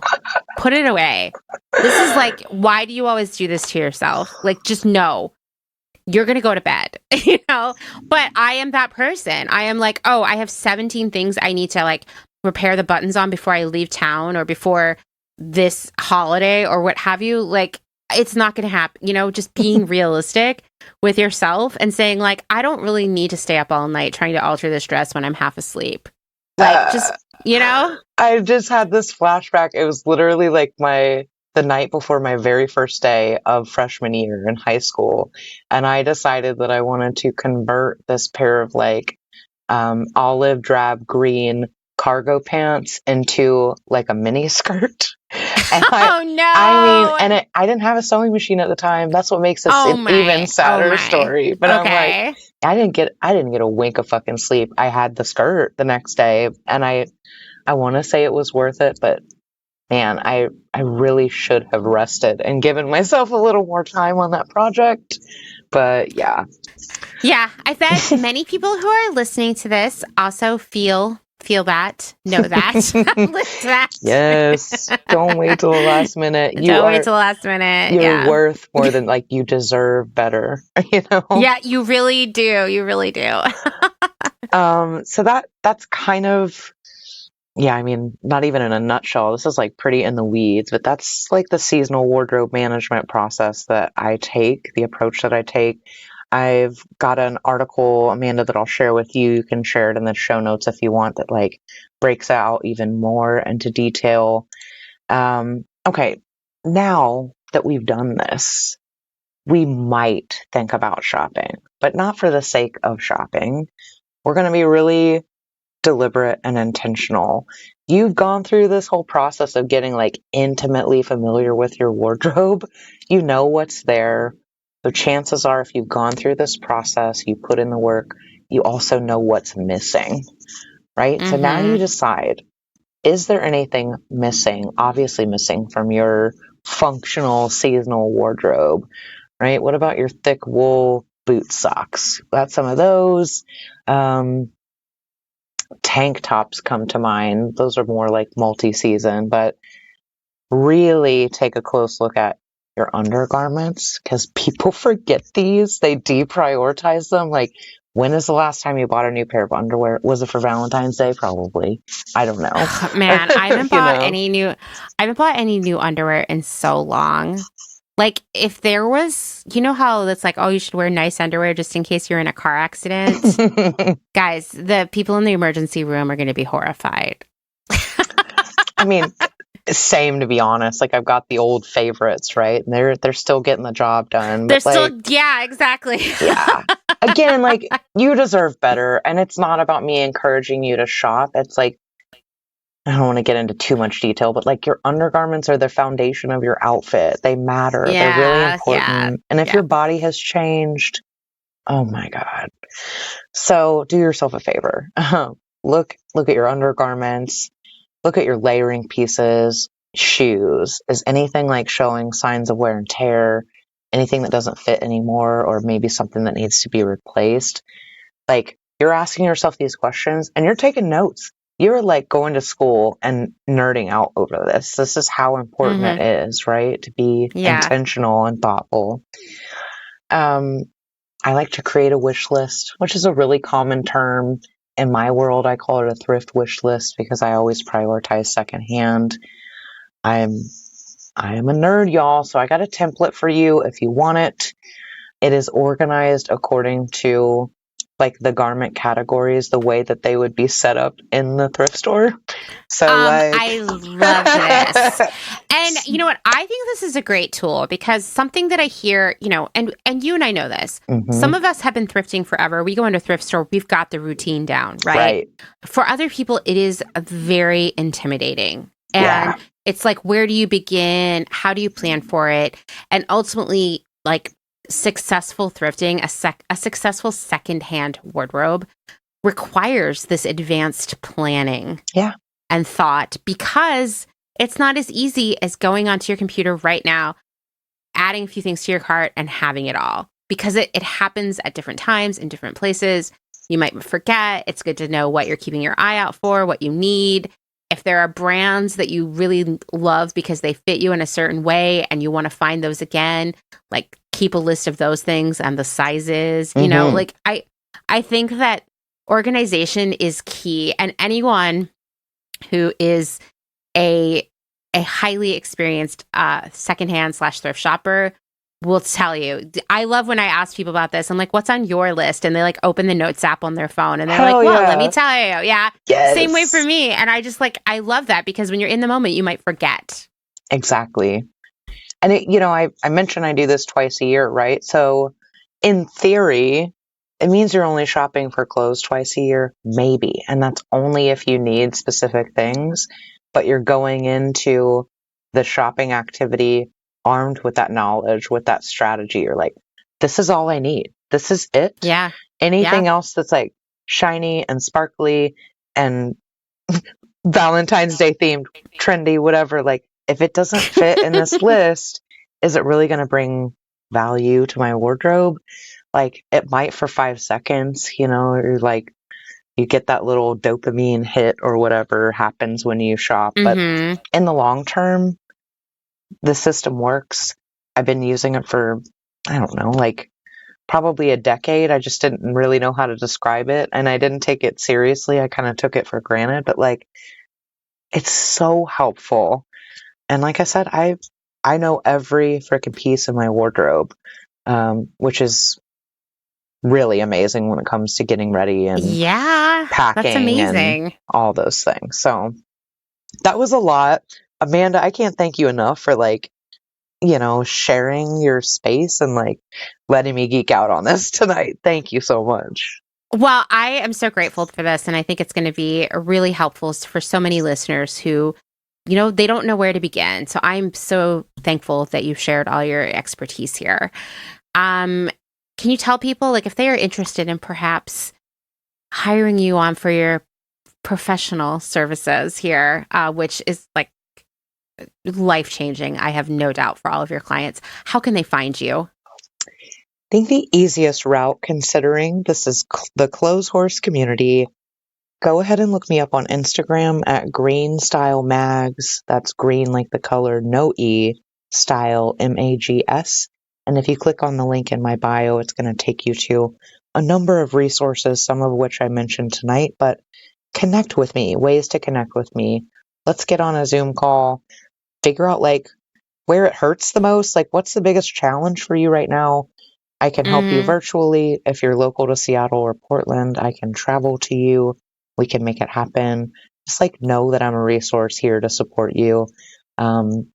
Put it away. This is like, why do you always do this to yourself? Like, just no. You're going to go to bed, you know? But I am that person. I am like, oh, I have 17 things I need to like repair the buttons on before I leave town or before this holiday or what have you. Like, it's not going to happen, you know, just being realistic with yourself and saying like, I don't really need to stay up all night trying to alter this dress when I'm half asleep. Like, just, you know? I just had this flashback. It was literally like the night before my very first day of freshman year in high school. And I decided that I wanted to convert this pair of like olive drab green cargo pants into like a mini skirt. And Oh no! I mean, I didn't have a sewing machine at the time. That's what makes this an even sadder story. But okay. I'm like, I didn't get a wink of fucking sleep. I had the skirt the next day, and I want to say it was worth it, but man, I really should have rested and given myself a little more time on that project. But yeah. Yeah, I bet many people who are listening to this also feel that, know that, list that. Yes. Don't wait till the last minute. Don't wait till the last minute. You're worth more than like you deserve better, you know? Yeah, you really do. You really do. So that's kind of, yeah, I mean, not even in a nutshell. This is like pretty in the weeds, but that's like the seasonal wardrobe management process that I take, the approach that I take. I've got an article, Amanda, that I'll share with you. You can share it in the show notes if you want, that like breaks out even more into detail. Okay, now that we've done this, we might think about shopping, but not for the sake of shopping. We're going to be really deliberate and intentional. You've gone through this whole process of getting like intimately familiar with your wardrobe. You know what's there. So chances are, if you've gone through this process, you put in the work, you also know what's missing, right? So now you decide, is there anything missing, obviously missing from your functional seasonal wardrobe, right? What about your thick wool boot socks? Got some of those. Tank tops come to mind. Those are more like multi-season, but really take a close look at your undergarments, because people forget these. They deprioritize them. Like, when is the last time you bought a new pair of underwear? Was it for Valentine's Day? Probably. I don't know. Man, I haven't bought any new underwear in so long. Like, if there was, you know how it's like, oh, you should wear nice underwear just in case you're in a car accident? Guys, the people in the emergency room are going to be horrified. I mean, same, to be honest. Like, I've got the old favorites, right? And they're still getting the job done. They're still, yeah, exactly. Yeah. Again, like, you deserve better. And it's not about me encouraging you to shop. It's like, I don't want to get into too much detail, but like, your undergarments are the foundation of your outfit. They matter. Yeah, they're really important. yeah, and if your body has changed, oh my God. So do yourself a favor. Look at your undergarments. Look at your layering pieces, shoes. Is anything like showing signs of wear and tear? Anything that doesn't fit anymore, or maybe something that needs to be replaced? Like, you're asking yourself these questions and you're taking notes. You're like going to school and nerding out over this. This is how important it is, right? To be intentional and thoughtful. I like to create a wish list, which is a really common term. In my world, I call it a thrift wish list because I always prioritize secondhand. I am a nerd, y'all, so I got a template for you if you want it. It is organized according to like the garment categories, the way that they would be set up in the thrift store. So I love this. And you know what? I think this is a great tool because something that I hear, you know, and you and I know this, some of us have been thrifting forever. We go into a thrift store, we've got the routine down, right? For other people, it is very intimidating. And it's like, where do you begin? How do you plan for it? And ultimately, like, successful thrifting, a successful secondhand wardrobe requires this advanced planning and thought, because it's not as easy as going onto your computer right now, adding a few things to your cart and having it all, because it happens at different times in different places. You might forget. It's good to know what you're keeping your eye out for, what you need. if there are brands that you really love because they fit you in a certain way and you want to find those again, like keep a list of those things and the sizes, you know, like I think that organization is key, and anyone who is a highly experienced secondhand / thrift shopper will tell you. I love when I ask people about this. I'm like, what's on your list? And they like open the notes app on their phone and they're like, well, let me tell you. Yeah. Yes. Same way for me. And I just like, I love that because when you're in the moment, you might forget. Exactly. And it, you know, I mentioned I do this twice a year, right? So in theory, it means you're only shopping for clothes twice a year, maybe. And that's only if you need specific things, but you're going into the shopping activity armed with that knowledge, with that strategy. You're like, this is all I need. This is it. Yeah. Anything else that's like shiny and sparkly and Valentine's Day themed, trendy, whatever, like if it doesn't fit in this list, is it really going to bring value to my wardrobe? Like it might for 5 seconds, you know, or like you get that little dopamine hit or whatever happens when you shop. But in the long term, the system works. I've been using it for, I don't know, like probably a decade. I just didn't really know how to describe it. And I didn't take it seriously. I kind of took it for granted, but like, it's so helpful. And like I said, I know every freaking piece of my wardrobe, which is really amazing when it comes to getting ready and packing that's amazing. and all those things. So that was a lot. Amanda, I can't thank you enough for like, you know, sharing your space and like letting me geek out on this tonight. Thank you so much. Well, I am so grateful for this. And I think it's going to be really helpful for so many listeners who, you know, they don't know where to begin. So I'm so thankful that you've shared all your expertise here. Can you tell people, like, if they are interested in perhaps hiring you on for your professional services here, which is like life-changing, I have no doubt, for all of your clients, how can they find you? I think the easiest route, considering this is the Clothes Horse community, go ahead and look me up on Instagram at Greene Style Mags. That's green like the color, no E, style, MAGS. And if you click on the link in my bio, it's going to take you to a number of resources, some of which I mentioned tonight, but connect with me, ways to connect with me. Let's get on a Zoom call, figure out like where it hurts the most, like what's the biggest challenge for you right now. I can help you virtually. If you're local to Seattle or Portland, I can travel to you. We can make it happen. Just like know that I'm a resource here to support you. And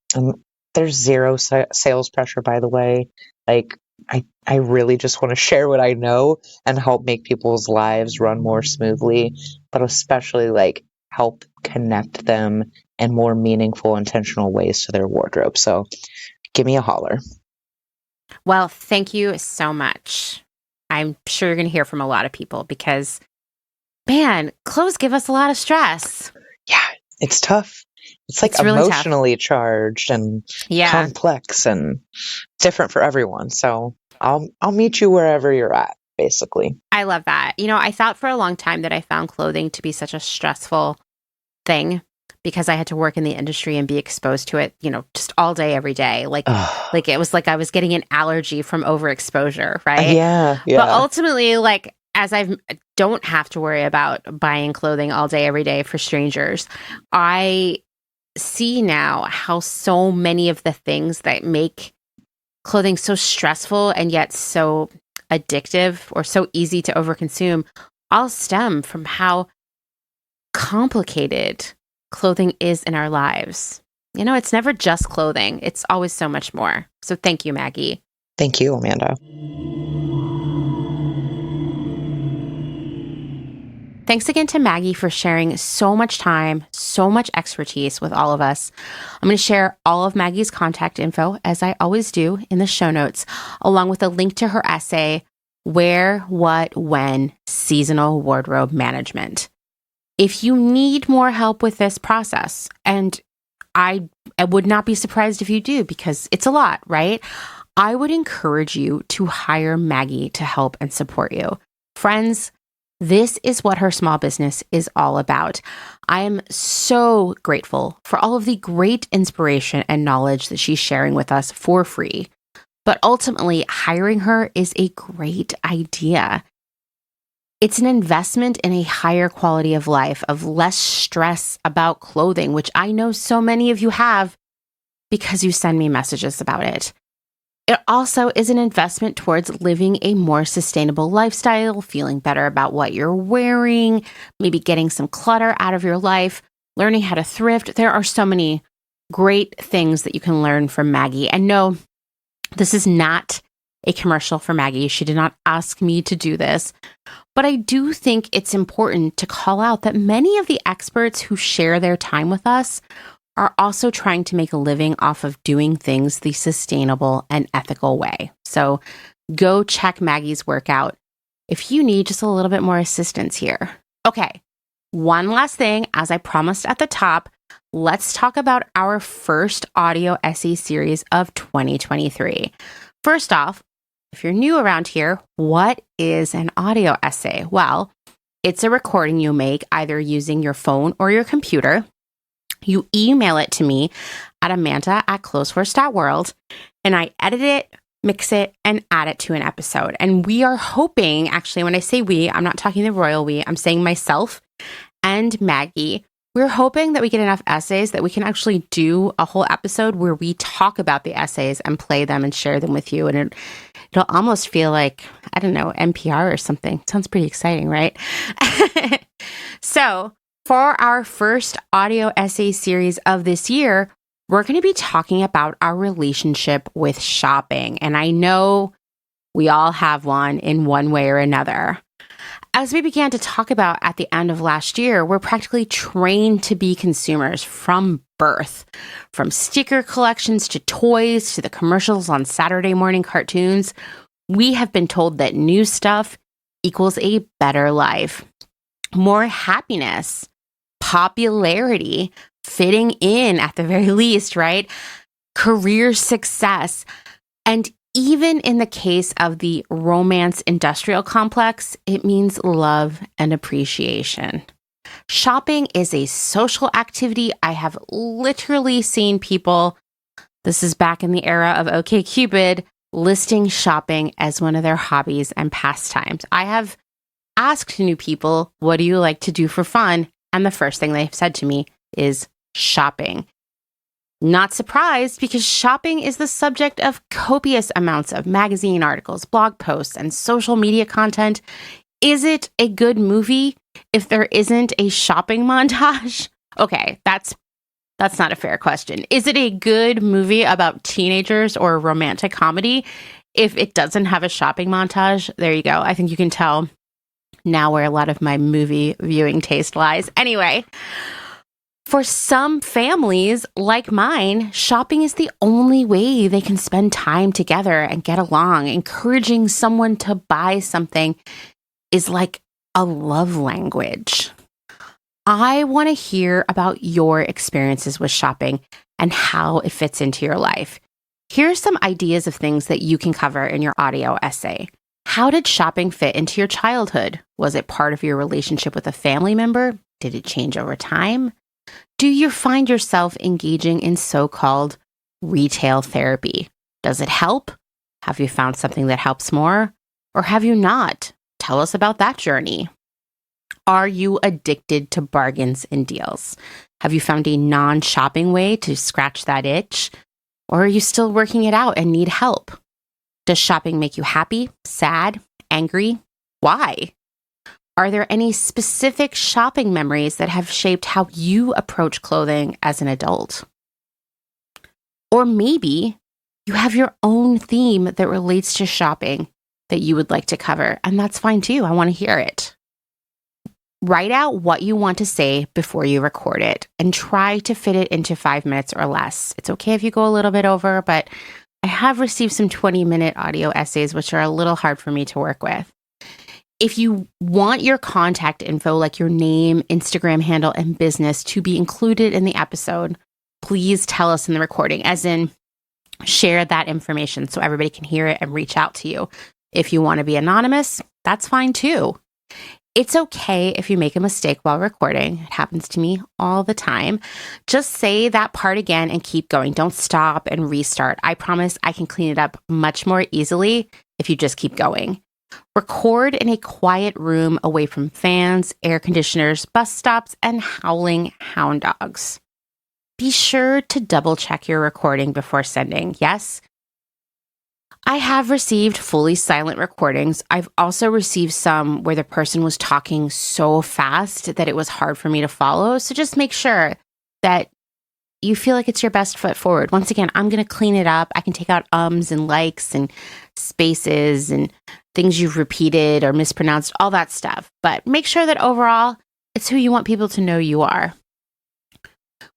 there's zero sales pressure, by the way. Like I really just want to share what I know and help make people's lives run more smoothly, but especially like help connect them in more meaningful, intentional ways to their wardrobe. So give me a holler. Well, thank you so much. I'm sure you're going to hear from a lot of people because, man, clothes give us a lot of stress. Yeah, it's tough. It's like really emotionally charged and complex and different for everyone. So I'll meet you wherever you're at, basically. I love that. You know, I thought for a long time that I found clothing to be such a stressful thing because I had to work in the industry and be exposed to it, you know, just all day, every day. Like it was like I was getting an allergy from overexposure, right? Yeah. But ultimately, like, as I don't have to worry about buying clothing all day, every day for strangers, I see now how so many of the things that make clothing so stressful and yet so addictive or so easy to overconsume all stem from how complicated clothing is in our lives. You know, it's never just clothing. It's always so much more. So thank you, Maggie. Thank you, Amanda. Thanks again to Maggie for sharing so much time, so much expertise with all of us. I'm going to share all of Maggie's contact info, as I always do, in the show notes, along with a link to her essay, Where, What, When, Seasonal Wardrobe Management. If you need more help with this process, and I would not be surprised if you do, because it's a lot, right? I would encourage you to hire Maggie to help and support you. Friends, This is what her small business is all about. I am so grateful for all of the great inspiration and knowledge that she's sharing with us for free. But ultimately, hiring her is a great idea. It's an investment in a higher quality of life, of less stress about clothing, which I know so many of you have because you send me messages about it. It also is an investment towards living a more sustainable lifestyle, feeling better about what you're wearing, maybe getting some clutter out of your life, learning how to thrift. There are so many great things that you can learn from Maggie. And no, this is not a commercial for Maggie. She did not ask me to do this. But I do think it's important to call out that many of the experts who share their time with us are also trying to make a living off of doing things the sustainable and ethical way. So go check Maggie's work out if you need just a little bit more assistance here. Okay, one last thing, as I promised at the top, let's talk about our first audio essay series of 2023. First off, if you're new around here, what is an audio essay? Well, it's a recording you make either using your phone or your computer. You email it to me at amanda@clotheshorse.world, and I edit it, mix it, and add it to an episode. And we are hoping, actually, when I say we, I'm not talking the royal we, I'm saying myself and Maggie. We're hoping that we get enough essays that we can actually do a whole episode where we talk about the essays and play them and share them with you. And it'll almost feel like, I don't know, NPR or something. Sounds pretty exciting, right? So, for our first audio essay series of this year, we're going to be talking about our relationship with shopping. And I know we all have one in one way or another. As we began to talk about at the end of last year, we're practically trained to be consumers from birth. From sticker collections to toys to the commercials on Saturday morning cartoons, we have been told that new stuff equals a better life, more happiness, popularity, fitting in at the very least, right? Career success. And even in the case of the romance industrial complex, it means love and appreciation. Shopping is a social activity. I have literally seen people, this is back in the era of OkCupid, listing shopping as one of their hobbies and pastimes. I have asked new people, what do you like to do for fun? And the first thing they've said to me is shopping. Not surprised, because shopping is the subject of copious amounts of magazine articles, blog posts, and social media content. Is it a good movie if there isn't a shopping montage? Okay, that's not a fair question. Is it a good movie about teenagers or a romantic comedy if it doesn't have a shopping montage? There you go. I think you can tell now where a lot of my movie viewing taste lies. Anyway, for some families like mine, shopping is the only way they can spend time together and get along. Encouraging someone to buy something is like a love language. I want to hear about your experiences with shopping and how it fits into your life. Here are some ideas of things that you can cover in your audio essay. How did shopping fit into your childhood? Was it part of your relationship with a family member? Did it change over time? Do you find yourself engaging in so-called retail therapy? Does it help? Have you found something that helps more? Or have you not? Tell us about that journey. Are you addicted to bargains and deals? Have you found a non-shopping way to scratch that itch? Or are you still working it out and need help? Does shopping make you happy, sad, angry? Why? Are there any specific shopping memories that have shaped how you approach clothing as an adult? Or maybe you have your own theme that relates to shopping that you would like to cover, and that's fine too. I want to hear it. Write out what you want to say before you record it and try to fit it into 5 minutes or less. It's okay if you go a little bit over, but I have received some 20-minute audio essays, which are a little hard for me to work with. If you want your contact info, like your name, Instagram handle, and business, to be included in the episode, please tell us in the recording, as in share that information so everybody can hear it and reach out to you. If you want to be anonymous, that's fine too. It's okay if you make a mistake while recording. It happens to me all the time. Just say that part again and keep going. Don't stop and restart. I promise I can clean it up much more easily if you just keep going. Record in a quiet room away from fans, air conditioners, bus stops, and howling hound dogs. Be sure to double check your recording before sending. Yes, I have received fully silent recordings. I've also received some where the person was talking so fast that it was hard for me to follow. So just make sure that you feel like it's your best foot forward. Once again, I'm going to clean it up. I can take out ums and likes and spaces and things you've repeated or mispronounced, all that stuff. But make sure that overall, it's who you want people to know you are.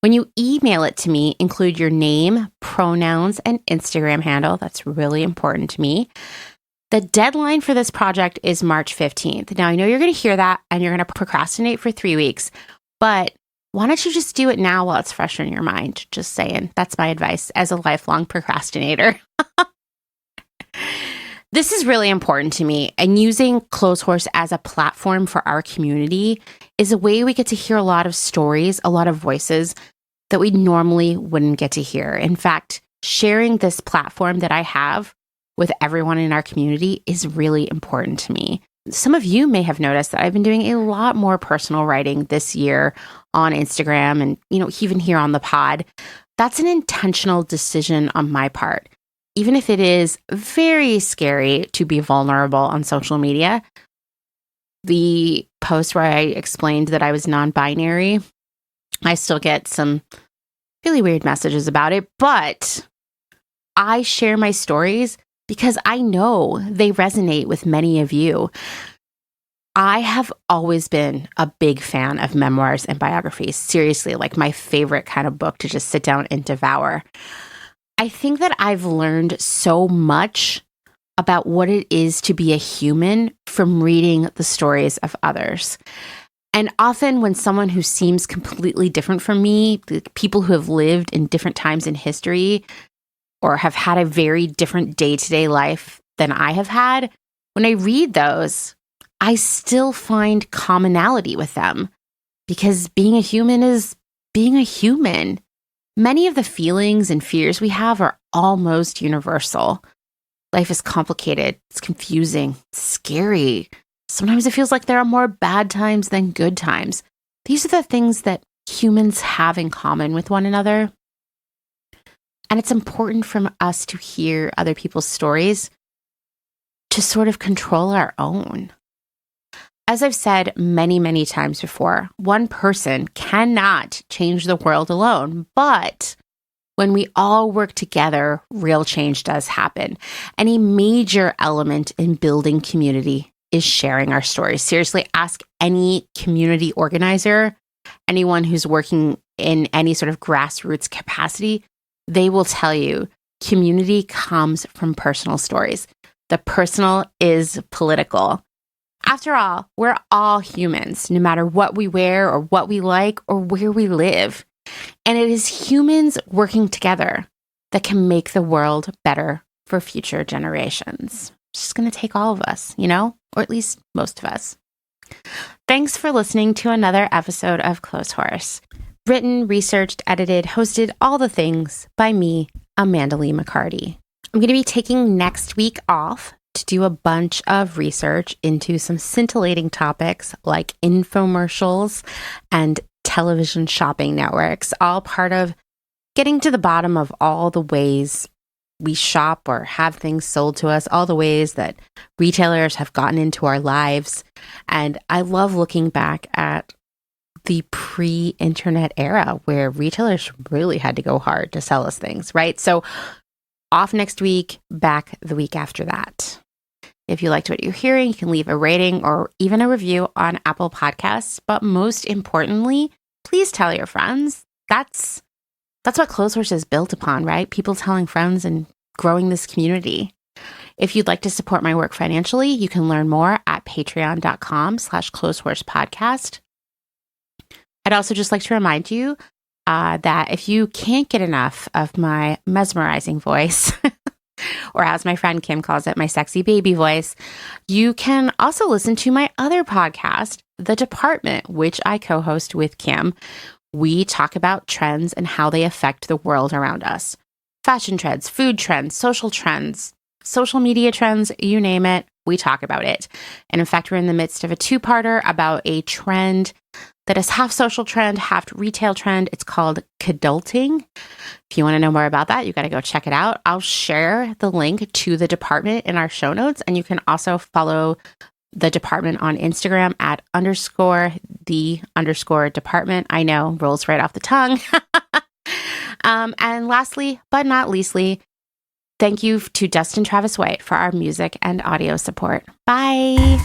When you email it to me, include your name, pronouns, and Instagram handle. That's really important to me. The deadline for this project is March 15th. Now, I know you're going to hear that and you're going to procrastinate for 3 weeks, but why don't you just do it now while it's fresh in your mind? Just saying. That's my advice as a lifelong procrastinator. This is really important to me, and using Clotheshorse as a platform for our community is a way we get to hear a lot of stories, a lot of voices that we normally wouldn't get to hear. In fact, sharing this platform that I have with everyone in our community is really important to me. Some of you may have noticed that I've been doing a lot more personal writing this year on Instagram and, even here on the pod. That's an intentional decision on my part. Even if it is very scary to be vulnerable on social media, the post where I explained that I was non-binary, I still get some really weird messages about it, but I share my stories because I know they resonate with many of you. I have always been a big fan of memoirs and biographies. Seriously, like my favorite kind of book to just sit down and devour. I think that I've learned so much about what it is to be a human from reading the stories of others. And often when someone who seems completely different from me, the people who have lived in different times in history or have had a very different day-to-day life than I have had, when I read those, I still find commonality with them because being a human is being a human. Many of the feelings and fears we have are almost universal. Life is complicated, it's confusing, it's scary. Sometimes it feels like there are more bad times than good times. These are the things that humans have in common with one another. And it's important for us to hear other people's stories to sort of control our own. As I've said many, many times before, one person cannot change the world alone, but when we all work together, real change does happen. And a major element in building community is sharing our stories. Seriously, ask any community organizer, anyone who's working in any sort of grassroots capacity, they will tell you community comes from personal stories. The personal is political. After all, we're all humans, no matter what we wear or what we like or where we live. And it is humans working together that can make the world better for future generations. It's just going to take all of us, or at least most of us. Thanks for listening to another episode of Clotheshorse. Written, researched, edited, hosted, all the things by me, Amanda Lee McCarty. I'm going to be taking next week off to do a bunch of research into some scintillating topics like infomercials and television shopping networks, all part of getting to the bottom of all the ways we shop or have things sold to us, all the ways that retailers have gotten into our lives. And I love looking back at the pre-internet era where retailers really had to go hard to sell us things, right? So off next week, back the week after that. If you liked what you're hearing, you can leave a rating or even a review on Apple Podcasts. But most importantly, please tell your friends. That's what Clotheshorse is built upon, right? People telling friends and growing this community. If you'd like to support my work financially, you can learn more at patreon.com/clothehorsepodcast. I'd also just like to remind you that if you can't get enough of my mesmerizing voice, or as my friend Kim calls it, my sexy baby voice. You can also listen to my other podcast, The Department, which I co-host with Kim. We talk about trends and how they affect the world around us. Fashion trends, food trends, social media trends, you name it, we talk about it. And in fact, we're in the midst of a two-parter about a trend that is half social trend, half retail trend. It's called kidulting. If you want to know more about that, you got to go check it out. I'll share the link to The Department in our show notes, and you can also follow The Department on Instagram at _the_department. I know, rolls right off the tongue. And lastly, but not leastly, thank you to Dustin Travis White for our music and audio support. Bye.